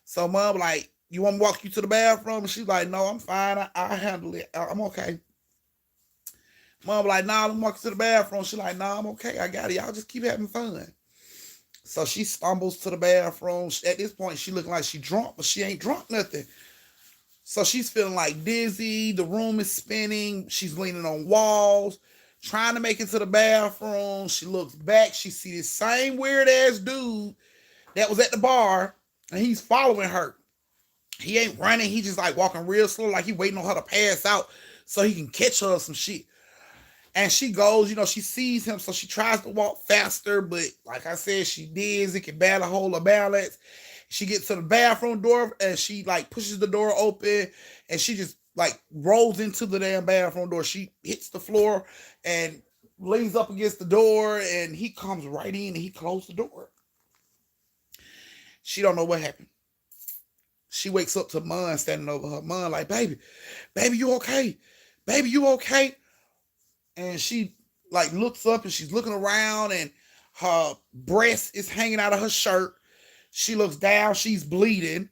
So Mom like, you want me to walk you to the bathroom? And she's like, no, I'm fine. I'll handle it. I'm okay. Mom like, nah, let me walk you to the bathroom. She like, nah, I'm okay. I got it. Y'all just keep having fun. So she stumbles to the bathroom. At this point, she looking like she drunk, but she ain't drunk nothing. So she's feeling like dizzy. The room is spinning. She's leaning on walls, trying to make it to the bathroom. She looks back. She sees this same weird ass dude that was at the bar, and he's following her. He ain't running. He just like walking real slow, like he waiting on her to pass out so he can catch her or some shit. And she goes, she sees him, so she tries to walk faster, but like I said, she dizzy, can barely hold her balance. She gets to the bathroom door and she like pushes the door open and she just like rolls into the damn bathroom door. She hits the floor and leans up against the door and he comes right in and he closed the door. She don't know what happened. She wakes up to Mon standing over her. Mon like, baby, you okay? Baby, you okay? And she like looks up and she's looking around and her breast is hanging out of her shirt. She looks down, she's bleeding.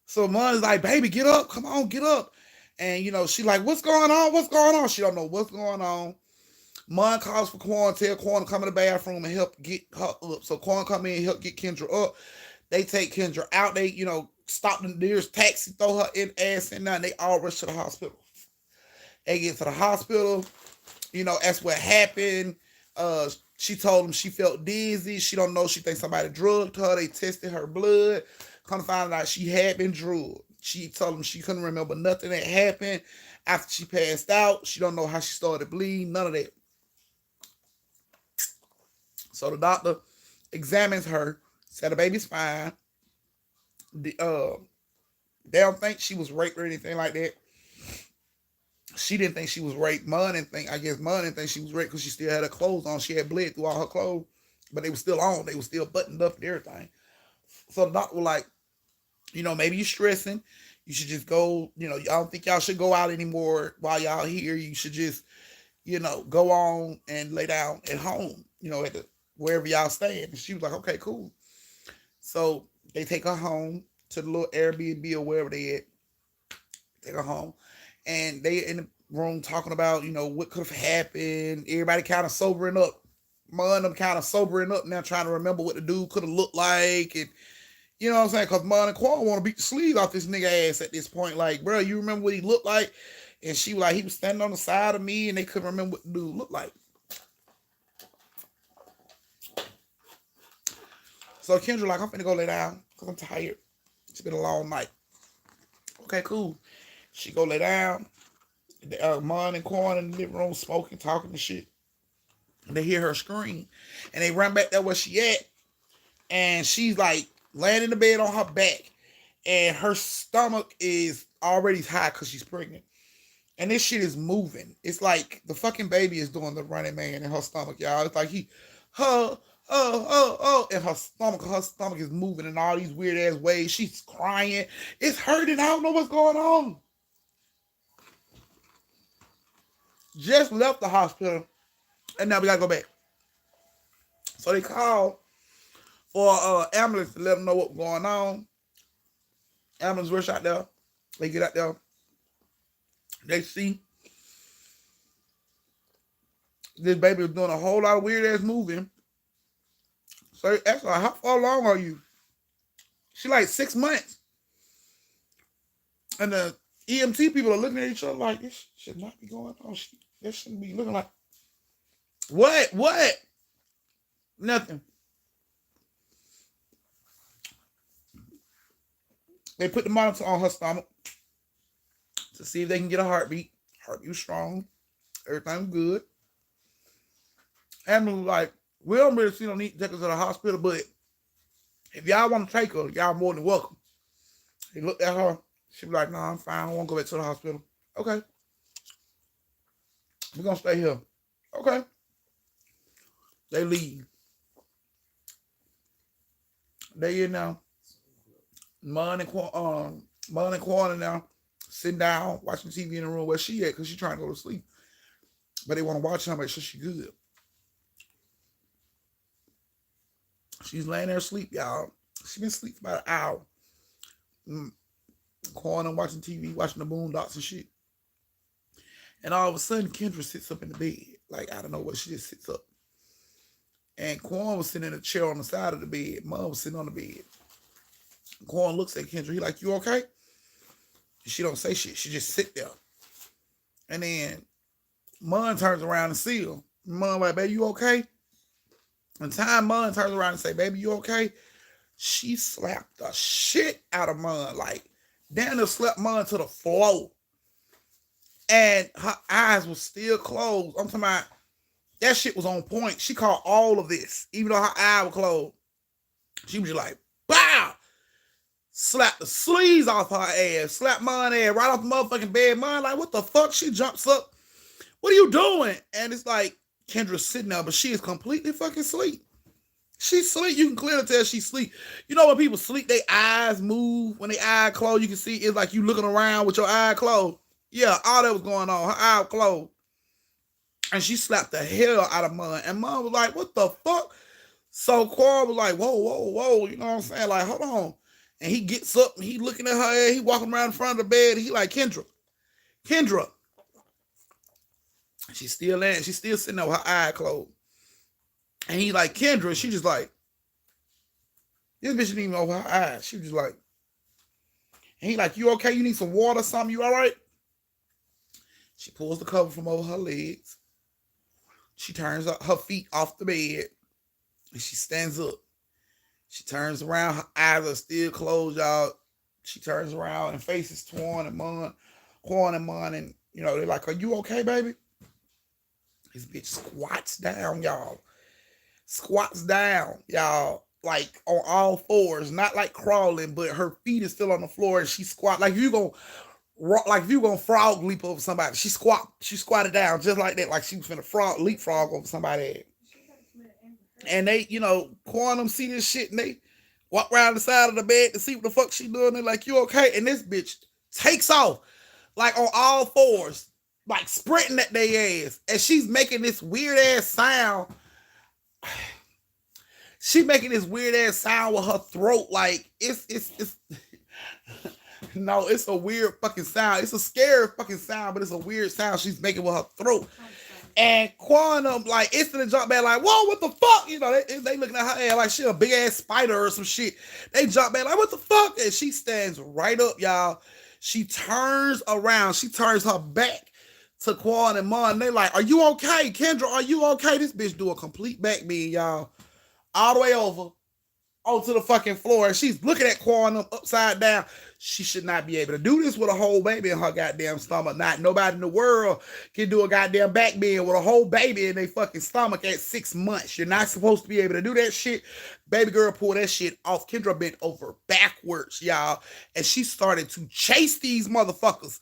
So Mon is like, baby, get up, come on, get up. And she like, what's going on? What's going on? She don't know what's going on. Mon calls for Quan, tell Quan to come in the bathroom and help get her up. So Quan come in and help get Kendra up. They take Kendra out. They, stop the nearest taxi, throw her in ass and nothing. They all rush to the hospital. They get to the hospital. That's what happened. She told them she felt dizzy. She don't know. She thinks somebody drugged her. They tested her blood. Come to find out she had been drugged. She told them she couldn't remember nothing that happened after she passed out. She don't know how she started bleeding. None of that. So the doctor examines her, said the baby's fine. They don't think she was raped or anything like that. She didn't think she was raped. Mon didn't think she was raped because she still had her clothes on. She had bled through all her clothes, but they were still on. They were still buttoned up and everything. So the doctor was like, maybe you're stressing. You should just go, I don't think y'all should go out anymore while y'all here. You should just, go on and lay down at home, at wherever y'all staying. And she was like, okay, cool. So they take her home to the little Airbnb or wherever they at. Take her home. And they in the room talking about, what could have happened. Everybody kind of sobering up. Mon them kind of sobering up now, trying to remember what the dude could have looked like. And you know what I'm saying? Because Mon and Quan want to beat the sleeve off this nigga ass at this point. Like, bro, you remember what he looked like? And she was like, he was standing on the side of me and they couldn't remember what the dude looked like. So Kendra like, I'm finna go lay down because I'm tired. It's been a long night. Okay, cool. She go lay down. Mon and Quan in the living room smoking, talking and shit. And they hear her scream. And they run back there where she at. And she's like laying in the bed on her back. And her stomach is already high because she's pregnant. And this shit is moving. It's like the fucking baby is doing the running man in her stomach, y'all. It's like and her stomach is moving in all these weird ass ways. She's crying. It's hurting. I don't know what's going on. Just left the hospital, and now we gotta go back. So they called for ambulance to let them know what's going on. Ambulance rush out there. They get out there. They see this baby was doing a whole lot of weird ass moving. So they asked her, how far along are you? She like 6 months. And the EMT people are looking at each other like, this should not be going on. This shouldn't be looking like, what? Nothing. They put the monitor on her stomach to see if they can get a heartbeat. Heartbeat was strong. Everything was good. And was like, we don't really see no need to take her to the hospital, but if y'all want to take her, y'all more than welcome. He looked at her. She was like, no, I'm fine. I won't go back to the hospital. Okay. We're going to stay here. Okay. They leave. They in now. Mon and Quan now sitting down, watching TV in the room where she at because she's trying to go to sleep. But they want to watch her, make sure she's good. She's laying there asleep, y'all. She been asleep for about an hour. Quan and watching TV, watching the Boondocks and shit. And all of a sudden, Kendra sits up in the bed. Like, I don't know what, she just sits up. And Quan was sitting in a chair on the side of the bed. Mom was sitting on the bed. Quan looks at Kendra. He like, you okay? She don't say shit. She just sit there. And then Mon turns around and see her. Mon like, baby, you okay? And time Mon turns around and say, baby, you okay? She slapped the shit out of Mon. Like, Daniel slapped Mon to the floor. And her eyes were still closed. I'm talking about that shit was on point. She caught all of this, even though her eye was closed. She was just like, "Bow!" Slap the sleeves off her ass, slap mine ass right off the motherfucking bed. Mine like, what the fuck? She jumps up. What are you doing? And it's like Kendra's sitting there, but she is completely fucking asleep. She's asleep. You can clearly tell she's asleep. You know when people sleep, their eyes move. When their eye closed, you can see it's like you looking around with your eye closed. Yeah, all that was going on. Her eye closed. And she slapped the hell out of Mom. And Mom was like, what the fuck? So Quan was like, whoa, whoa, whoa. You know what I'm saying? Like, hold on. And he gets up and he looking at her head. He walking around in front of the bed. He like, Kendra. She's still in. She's still sitting there with her eye closed. And he like, Kendra. She just like, this bitch didn't even open her eyes. She was just like, and he like, you okay? You need some water or something? You all right? She pulls the cover from over her legs. She turns her feet off the bed. And she stands up. She turns around. Her eyes are still closed, y'all. She turns around and face is Quan and Mon. And, you know, they're like, are you okay, baby? This bitch squats down, y'all. Squats down, y'all. Like on all fours. Not like crawling, but her feet is still on the floor. And she squat. Like if you gonna frog leap over somebody. She squatted down just like that. Like she was finna leapfrog over somebody. And they, you know, Quan see this shit and they walk around the side of the bed to see what the fuck she doing. They're like, you okay? And this bitch takes off like on all fours, like sprinting at their ass. And she's making this weird ass sound. She making this weird ass sound with her throat. Like it's no, it's a weird fucking sound. It's a scary fucking sound, but it's a weird sound she's making with her throat. And Quantum, like, instantly jump back, like, whoa, what the fuck? You know, they looking at her ass like she a big ass spider or some shit. They jump back, like, what the fuck? And she stands right up, y'all. She turns around. She turns her back to Quan and Mon. They like, are you okay? Kendra, are you okay? This bitch do a complete back bend, y'all. All the way over onto the fucking floor. And she's looking at Quan upside down. She should not be able to do this with a whole baby in her goddamn stomach. Not nobody in the world can do a goddamn back bend with a whole baby in their fucking stomach at 6 months. You're not supposed to be able to do that shit. Baby girl pulled that shit off. Kendra bent over backwards, y'all. And she started to chase these motherfuckers.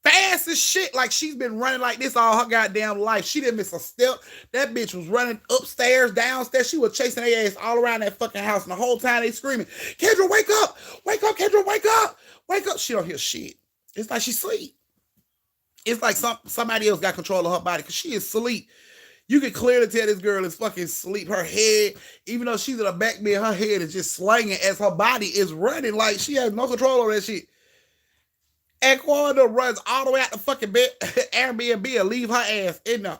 Fast as shit, like she's been running like this all her goddamn life. She didn't miss a step. That bitch was running upstairs, downstairs. She was chasing their ass all around that fucking house. And the whole time they screaming, Kendra, wake up! Wake up, Kendra, wake up! Wake up! She don't hear shit. It's like she sleep. It's like somebody else got control of her body because she is asleep. You can clearly tell this girl is fucking asleep. Her head, even though she's in a back bed, her head is just slanging as her body is running. Like she has no control over that shit. And Quanda runs all the way out the fucking bed, Airbnb and leave her ass in there.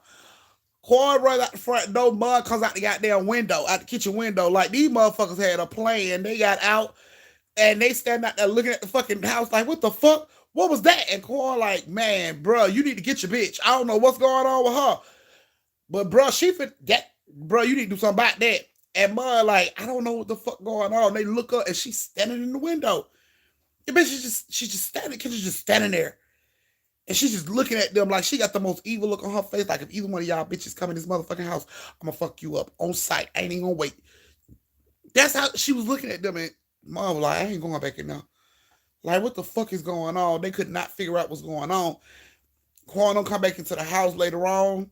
Quanda runs out the front door. Mud comes out the goddamn window, out the kitchen window. Like these motherfuckers had a plan. They got out and they stand out there looking at the fucking house like, what the fuck? What was that? And Quanda like, man, bro, you need to get your bitch. I don't know what's going on with her. But bro, you need to do something about that. And Mud like, I don't know what the fuck going on. They look up and she's standing in the window. The bitch is she's just standing. Kendra's just standing there. And she's just looking at them like she got the most evil look on her face. Like if either one of y'all bitches come in this motherfucking house, I'm gonna fuck you up on sight. I ain't even gonna wait. That's how she was looking at them. And Mom was like, I ain't going back in there. Like, what the fuck is going on? They could not figure out what's going on. Quan don't come back into the house later on.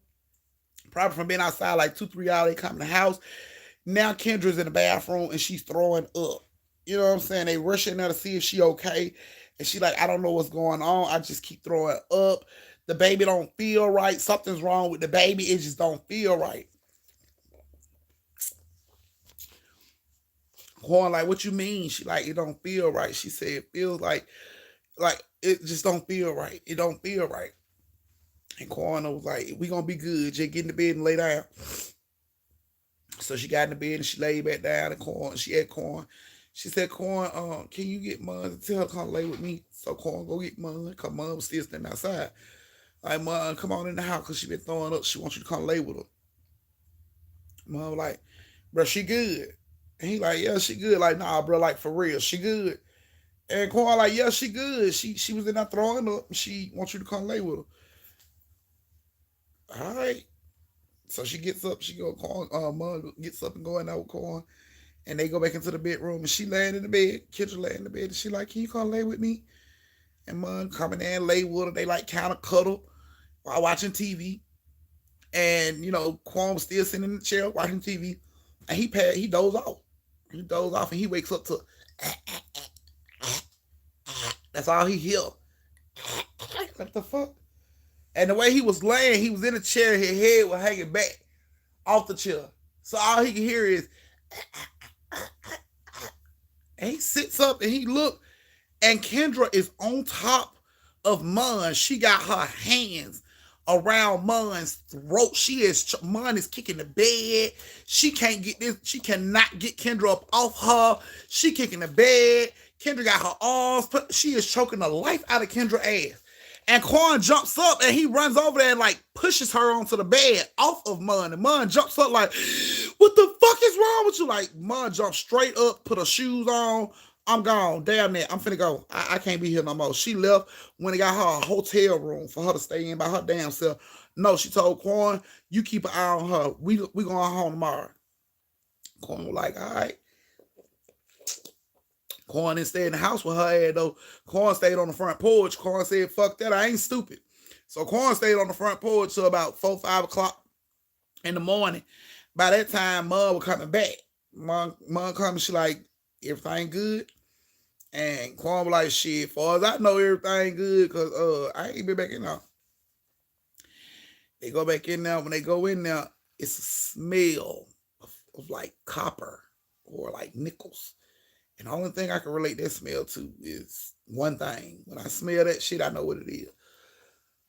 Probably from being outside like 2-3 hours, they come in the house. Now Kendra's in the bathroom and she's throwing up. You know what I'm saying? They rushing her to see if she okay. And she like, I don't know what's going on. I just keep throwing up. The baby don't feel right. Something's wrong with the baby. It just don't feel right. Quan like, what you mean? She like, it don't feel right. She said, it feels like it just don't feel right. It don't feel right. And Quan was like, we gonna be good. Just get in the bed and lay down. So she got in the bed and she laid back down and she had Quan. She said, Quan, can you get Mom to tell her to come lay with me? So Quan go get Mom, because Mom was still standing outside. Like, Mom, come on in the house because she been throwing up. She wants you to come lay with her. Mom like, bro, she good. And he like, yeah, she good. Like, nah, bro, like, for real, she good. And Quan like, yeah, she good. She was in there throwing up. She wants you to come lay with her. All right. So she gets up, she go Corn, mom gets up and go in there with Corn, and they go back into the bedroom, and she laying in the bed. Kendra laying in the bed, and she like, can you come lay with me? And mom come in there and lay with her. They like kind of cuddle while watching TV. And Quan was still sitting in the chair watching TV, and he dozed off. He dozed off, and he wakes up to that's all he hear. What the fuck? And the way he was laying, he was in a chair, his head was hanging back off the chair. So all he can hear is, and he sits up and he look, and Kendra is on top of Mun. She got her hands around Mun's throat. Mun is kicking the bed. She can't get this. She cannot get Kendra up off her. She kicking the bed. Kendra got her arms put. She is choking the life out of Kendra's ass. And Quan jumps up and he runs over there and like pushes her onto the bed off of Mun. And Mun jumps up like, what the fuck is wrong with you? Like, Mun jumps straight up, put her shoes on. I'm gone. Damn it. I'm finna go. I can't be here no more. She left when they got her a hotel room for her to stay in by her damn self. No, she told Quan, you keep an eye on her. We going home tomorrow. Quan was like, all right. Quan didn't stay in the house with her head though. Quan stayed on the front porch. Quan said, fuck that, I ain't stupid. So Quan stayed on the front porch till about 4, 5 o'clock in the morning. By that time, Mom was coming back. Mom coming, she like, everything good? And Quan was like, shit, far as I know, everything good, because I ain't been back in there. They go back in there. When they go in there, it's a smell of like copper or like nickels. And the only thing I can relate that smell to is one thing. When I smell that shit, I know what it is.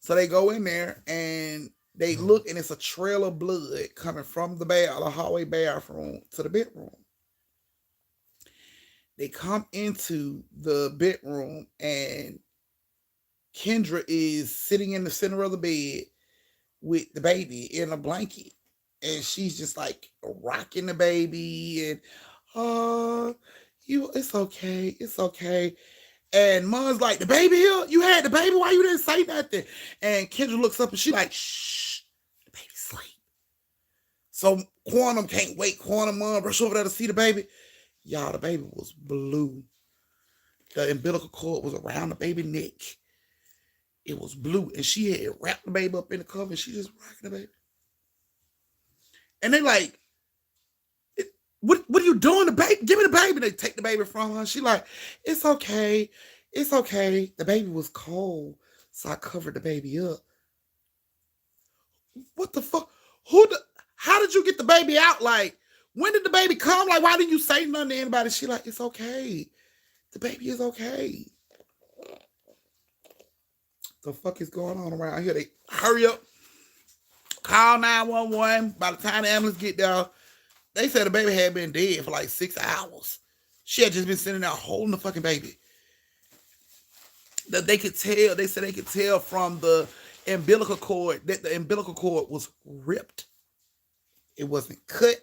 So they go in there and they look, and it's a trail of blood coming from the hallway bathroom to the bedroom. They come into the bedroom, and Kendra is sitting in the center of the bed with the baby in a blanket. And she's just like rocking the baby and, it's okay. It's okay. And Mom's like, the baby here? You had the baby? Why you didn't say nothing? And Kendra looks up and she like, shh, the baby's asleep. So Quantum can't wait. Quantum Mom rush over there to see the baby. Y'all, the baby was blue. The umbilical cord was around the baby's neck. It was blue. And she had wrapped the baby up in the cover and she just rocking the baby. And they like, What are you doing? The baby? Give me the baby. They take the baby from her. She like, it's okay. It's okay. The baby was cold, so I covered the baby up. What the fuck? How did you get the baby out? Like, when did the baby come? Like, why didn't you say nothing to anybody? She like, it's okay. The baby is okay. The fuck is going on around here? They hurry up. Call 911. By the time the ambulance get there, they said the baby had been dead for like 6 hours. She had just been sitting there holding the fucking baby. That they could tell, they said they could tell from the umbilical cord that the umbilical cord was ripped. It wasn't cut,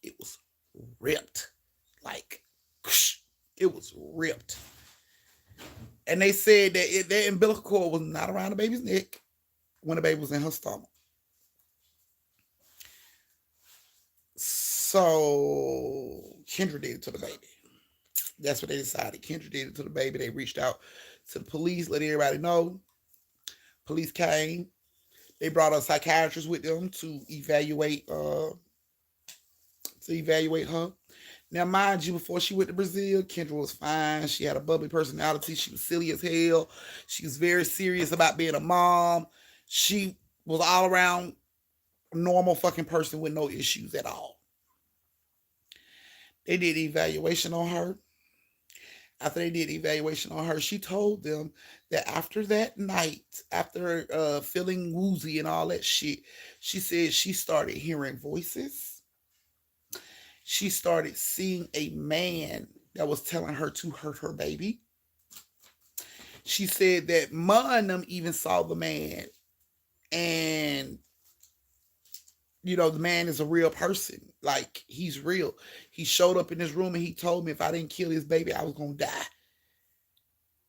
it was ripped. Like, it was ripped. And they said that that umbilical cord was not around the baby's neck when the baby was in her stomach. So Kendra did it to the baby. That's what they decided. Kendra did it to the baby. They reached out to the police, let everybody know. Police came. They brought a psychiatrist with them to evaluate her. Now, mind you, before she went to Brazil, Kendra was fine. She had a bubbly personality. She was silly as hell. She was very serious about being a mom. She was all around a normal fucking person with no issues at all. They did evaluation on her. After they did evaluation on her, she told them that after that night, after feeling woozy and all that shit, she said she started hearing voices. She started seeing a man that was telling her to hurt her baby. She said that Ma and them even saw the man. And, you know, the man is a real person. Like, he's real. He showed up in this room and he told me if I didn't kill his baby, I was going to die.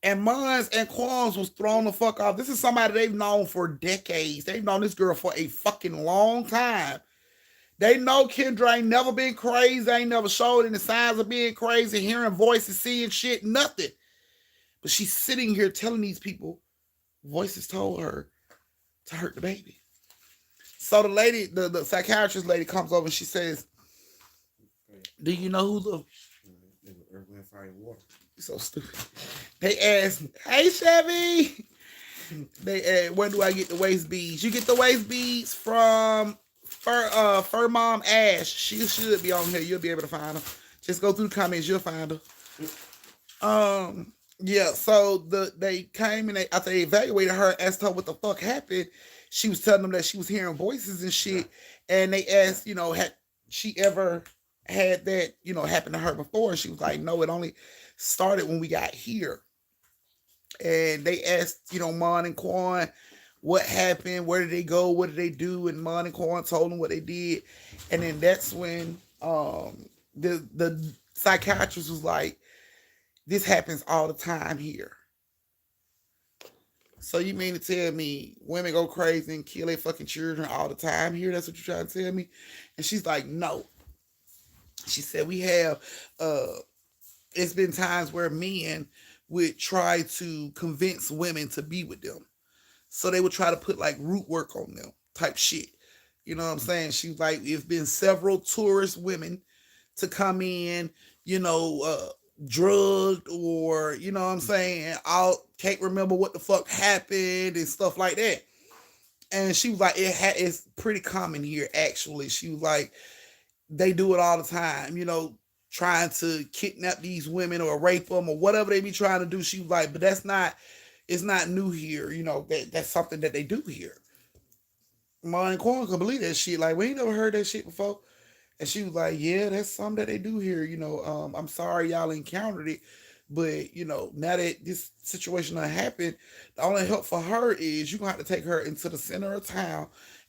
And Mons and Quans was thrown the fuck off. This is somebody they've known for decades. They've known this girl for a fucking long time. They know Kendra ain't never been crazy. Ain't never showed any signs of being crazy, hearing voices, seeing shit, nothing. But she's sitting here telling these people voices told her to hurt the baby. So the lady, the psychiatrist lady comes over and she says, do you know who the... Earth, Wind, Fire, Water. So stupid. They asked, hey, Chevy. They asked, where do I get the waist beads? You get the waist beads from Fur Mom Ash. She should be on here. You'll be able to find her. Just go through the comments. You'll find her. Yeah, so they came and after they evaluated her, asked her what the fuck happened. She was telling them that she was hearing voices and shit. And they asked, had she ever had that, happen to her before? And she was like, no, it only started when we got here. And they asked, Mon and Quan, what happened? Where did they go? What did they do? And Mon and Quan told them what they did. And then that's when the psychiatrist was like, this happens all the time here. So you mean to tell me women go crazy and kill their fucking children all the time here? That's what you're trying to tell me? And she's like, no. She said, we have, it's been times where men would try to convince women to be with them. So they would try to put like root work on them type shit. You know what I'm saying? She was like, it's been several tourist women to come in, drugged or, you know what I'm saying, I can't remember what the fuck happened and stuff like that. And she was like, it's pretty common here, actually. She was like, they do it all the time, trying to kidnap these women or rape them or whatever they be trying to do. She was like, but it's not new here, that's something that they do here. Mon and Quan can believe that shit. Like, we ain't never heard that shit before. And she was like, yeah, that's something that they do here. I'm sorry y'all encountered it. But, now that this situation done happened, the only help for her is you're going to have to take her into the center of town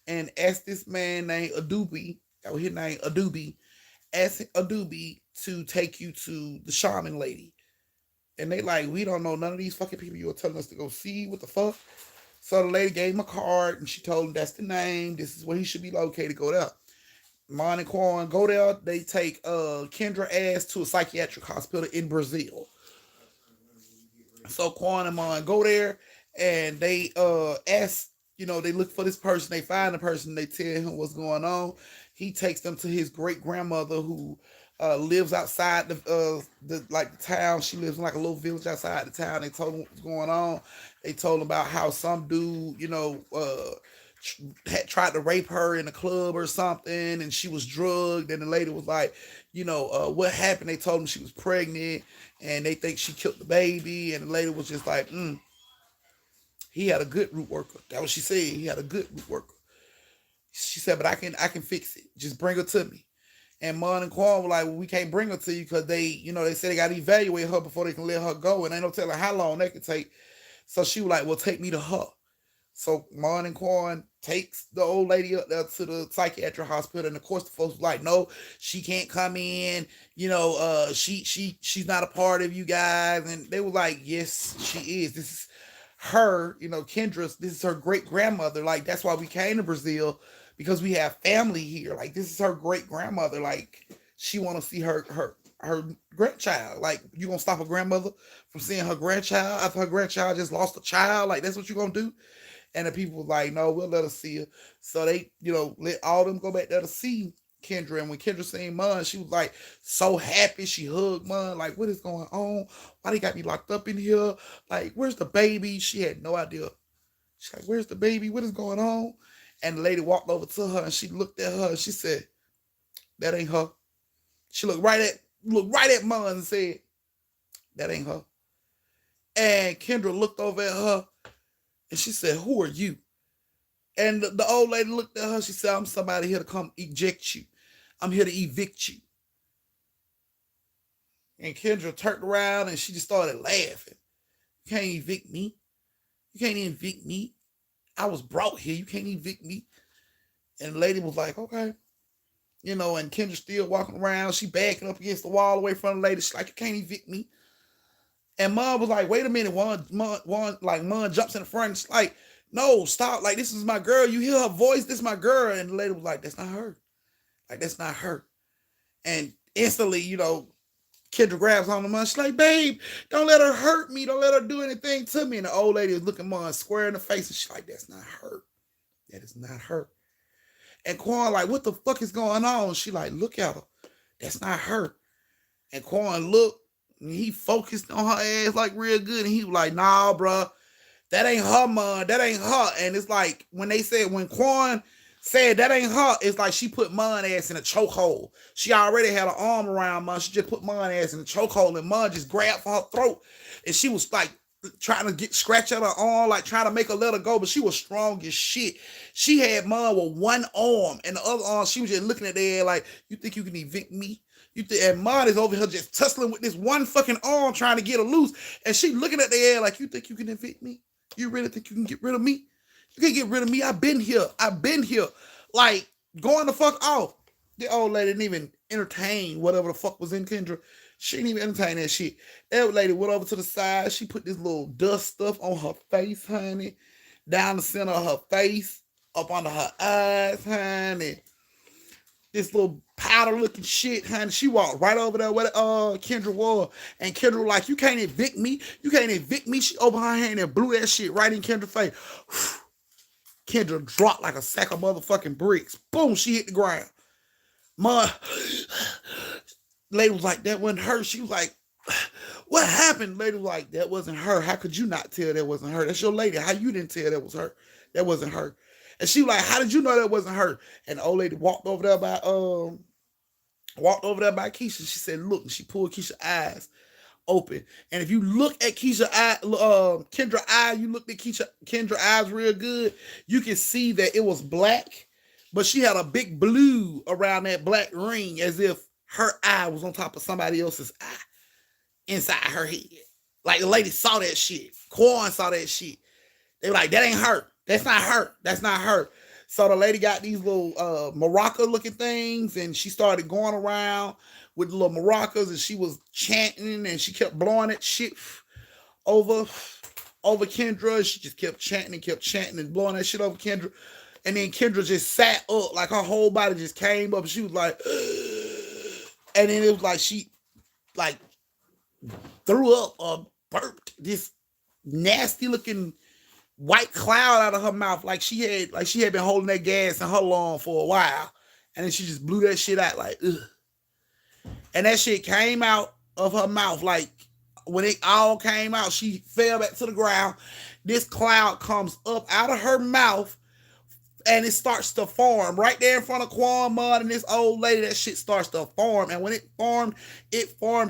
and ask this man named Adobe, that was his name, Adobe, ask Adobe to take you to the shaman lady. And they like, we don't know none of these fucking people you were telling us to go see. What the fuck? So the lady gave him a card and she told him that's the name. This is where he should be located. Go there. Mon and Quan go there. They take Kendra ass to a psychiatric hospital in Brazil. So Quan and Mon go there and they ask, they look for this person. They find the person. They tell him what's going on. He takes them to his great grandmother who lives outside the town. She lives in like a little village outside the town. They told him what's going on. They told him about how some dude, had tried to rape her in a club or something, and she was drugged. And the lady was like, what happened? They told him she was pregnant, and they think she killed the baby. And the lady was just like, he had a good root worker. That was she said. He had a good root worker. She said, but I can fix it. Just bring her to me. And Mon and Quan were like, well, we can't bring her to you because they said they got to evaluate her before they can let her go. And ain't no telling how long that could take. So she was like, well, take me to her. So Mon and Quan takes the old lady up there to the psychiatric hospital. And of course the folks was like, no, she can't come in. She's not a part of you guys. And they were like, yes, she is. This is her, Kendra's, this is her great grandmother. Like, that's why we came to Brazil, because we have family here. Like, this is her great grandmother. Like, she want to see her grandchild. Like, you gonna stop a grandmother from seeing her grandchild after her grandchild just lost a child? Like, that's what you gonna do? And the people was like, no, we'll let her see her. So they, let all of them go back there to see Kendra. And when Kendra seen Mon, she was like so happy. She hugged Mon, like, what is going on? Why they got me locked up in here? Like, where's the baby? She had no idea. She's like, where's the baby? What is going on? And the lady walked over to her and she looked at her and she said, that ain't her. She looked right at Mon and said, that ain't her. And Kendra looked over at her and she said, who are you? And the old lady looked at her. She said, I'm somebody here to come eject you. I'm here to evict you. And Kendra turned around and she just started laughing. You can't evict me. You can't evict me. I was brought here. You can't evict me. And the lady was like, okay. And Kendra still walking around. She backing up against the wall away from the lady. She's like, you can't evict me. And Mom was like, wait a minute. Mom jumps in the front. And she's like, no, stop. Like, this is my girl. You hear her voice. This is my girl. And the lady was like, that's not her. Like, that's not her. And instantly, Kendra grabs on the Mom. She's like, babe, don't let her hurt me. Don't let her do anything to me. And the old lady is looking Mom square in the face. And she's like, that's not her. That is not her. And Quan like, what the fuck is going on? She like, look at her. That's not her. And Quan looked, and he focused on her ass like real good. And he was like, nah, bro, that ain't her, Mom. That ain't her. And it's like, when Quan said that ain't her, it's like she put Mon ass in a chokehold. She already had her arm around Mon. She just put Mon ass in a chokehold, and Mon just grabbed for her throat. And she was like, trying to scratch at her arm, like trying to make her let her go, but she was strong as shit. She had Mom with one arm, and the other arm, she was just looking at the air like, you think you can evict me? And Mom is over here just tussling with this one fucking arm trying to get her loose, and she looking at the air like, you think you can evict me? You really think you can get rid of me? You can't get rid of me. I've been here. Like, going the fuck off. The old lady didn't even entertain whatever the fuck was in Kendra. She didn't even entertain that shit. That lady went over to the side. She put this little dust stuff on her face, honey. Down the center of her face. Up under her eyes, honey. This little powder looking shit, honey. She walked right over there where Kendra was. And Kendra was like, you can't evict me. You can't evict me. She opened her hand and blew that shit right in Kendra's face. Kendra dropped like a sack of motherfucking bricks. Boom, she hit the ground. Mom, lady was like, that wasn't her. She was like, what happened? Lady was like, that wasn't her. How could you not tell that wasn't her? That's your lady. How you didn't tell that was her? That wasn't her. And she was like, how did you know that wasn't her? And the old lady walked over there by Keisha. She said, look, and she pulled Keisha's eyes open. And if you look at Keisha's eye, Kendra's eye, you looked at Kendra's eyes real good, you can see that it was black, but she had a big blue around that black ring as if her eye was on top of somebody else's eye inside her head. Like, the lady saw that shit. Quan saw that shit. They were like, that ain't her. That's not her. That's not her. So the lady got these little maraca looking things, and she started going around with the little maracas, and she was chanting, and she kept blowing that shit over Kendra. She just kept chanting and blowing that shit over Kendra. And then Kendra just sat up, like her whole body just came up, and she was like, and then it was like she like threw up or burped this nasty looking white cloud out of her mouth, like she had been holding that gas in her lung for a while, and then she just blew that shit out like, ugh. And that shit came out of her mouth. Like, when it all came out, she fell back to the ground. This cloud comes up out of her mouth, and it starts to form right there in front of Quan Mud and this old lady. That shit starts to form, and when it formed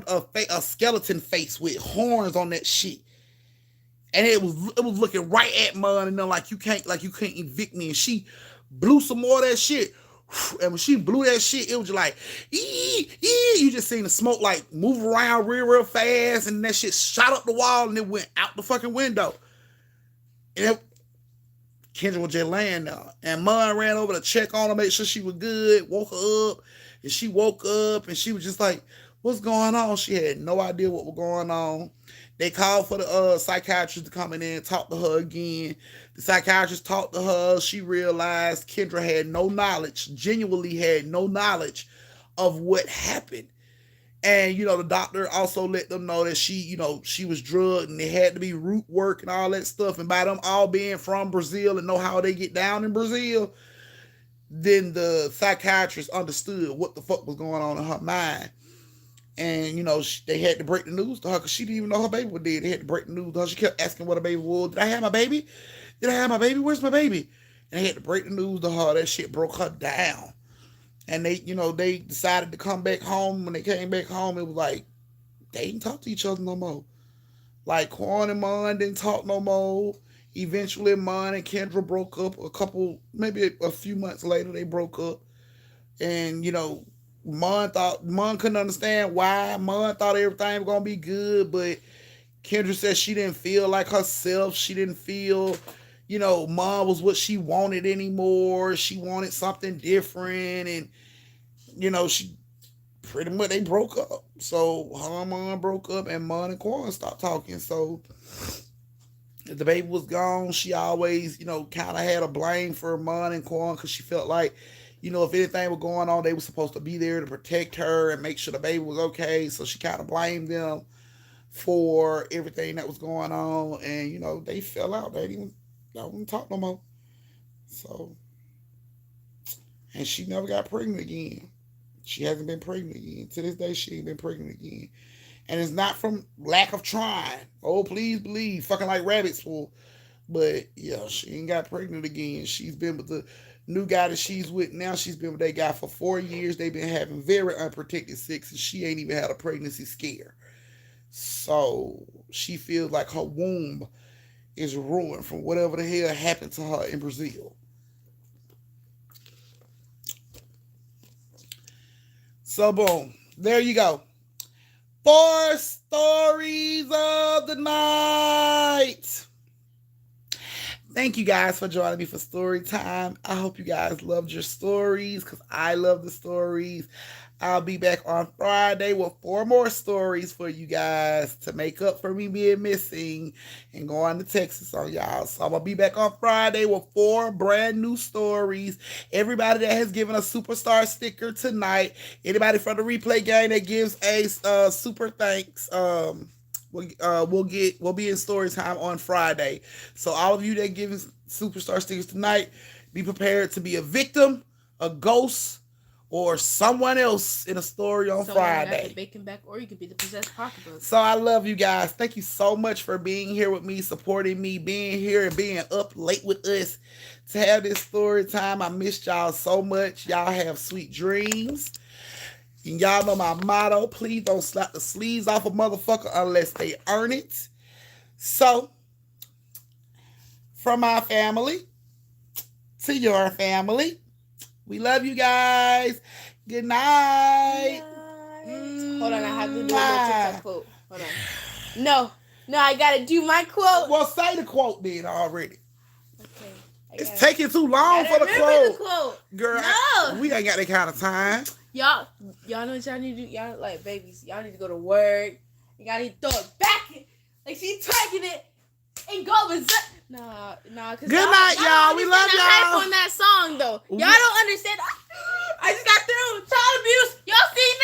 a skeleton face with horns on that shit. And it was looking right at Mud, and then like you can't evict me. And she blew some more of that shit. And when she blew that shit, it was just like, you just seen the smoke like move around real fast, and that shit shot up the wall and it went out the fucking window. And Kendra was just laying there. And Mud ran over to check on her, make sure she was good, woke her up. And she woke up and she was just like, what's going on? She had no idea what was going on. They called for the psychiatrist to come in and talk to her again. The psychiatrist talked to her. She realized Kendra had no knowledge, genuinely had no knowledge of what happened. And, the doctor also let them know that she was drugged, and it had to be root work and all that stuff. And by them all being from Brazil and know how they get down in Brazil, then the psychiatrist understood what the fuck was going on in her mind. And, they had to break the news to her because she didn't even know her baby was dead. They had to break the news to her. She kept asking what her baby was. Did I have my baby? Did I have my baby? Where's my baby? And they had to break the news to her. That shit broke her down. And they decided to come back home. When they came back home, it was like, they didn't talk to each other no more. Like, Quan and Mon didn't talk no more. Eventually, Mon and Kendra broke up maybe a few months later, they broke up. And, Mon couldn't understand why. Mon thought everything was going to be good, but Kendra said she didn't feel like herself. She didn't feel, Mon was what she wanted anymore. She wanted something different. And, she pretty much they broke up. So her and Mom broke up, and Mom and Quan stopped talking. So if the baby was gone, she always, kind of had a blame for Mom and Quan because she felt like, if anything was going on, they were supposed to be there to protect her and make sure the baby was okay. So she kind of blamed them for everything that was going on, and they fell out. They didn't talk no more. So, and she never got pregnant again. She hasn't been pregnant again. To this day, she ain't been pregnant again. And it's not from lack of trying. Oh, please believe. Fucking like rabbits full. But, yeah, she ain't got pregnant again. She's been with the new guy that she's with now. She's been with that guy for 4 years. They've been having very unprotected sex, and she ain't even had a pregnancy scare. So, she feels like her womb is ruined from whatever the hell happened to her in Brazil. So, boom. There you go. 4 stories of the night. Thank you guys for joining me for story time. I hope you guys loved your stories because I love the stories. I'll be back on Friday with 4 more stories for you guys to make up for me being missing and going to Texas on y'all. So I'm going to be back on Friday with 4 brand new stories. Everybody that has given a superstar sticker tonight, anybody from the replay game that gives a super thanks, we'll be in story time on Friday. So all of you that give superstar stickers tonight, be prepared to be a victim, a ghost, or someone else in a story on Friday. Got the bacon back, or you could be the possessed pocketbook. So I love you guys. Thank you so much for being here with me, supporting me, being here and being up late with us to have this story time. I missed y'all so much. Y'all have sweet dreams. And y'all know my motto, please don't slap the sleeves off a motherfucker unless they earn it. So, from my family to your family, we love you guys. Good night. Hold on, I have to do a TikTok quote. Hold on. No, I gotta do my quote. Well, say the quote then already. Okay. It's taking too long for the quote. Girl, no. We ain't got that kind of time. Y'all know what y'all need to do? Y'all like babies. Y'all need to go to work. Y'all need to throw it back. Like she twerking it and go berserk. Nah. Good night, y'all. We love y'all. Hype on that song though. Y'all don't understand.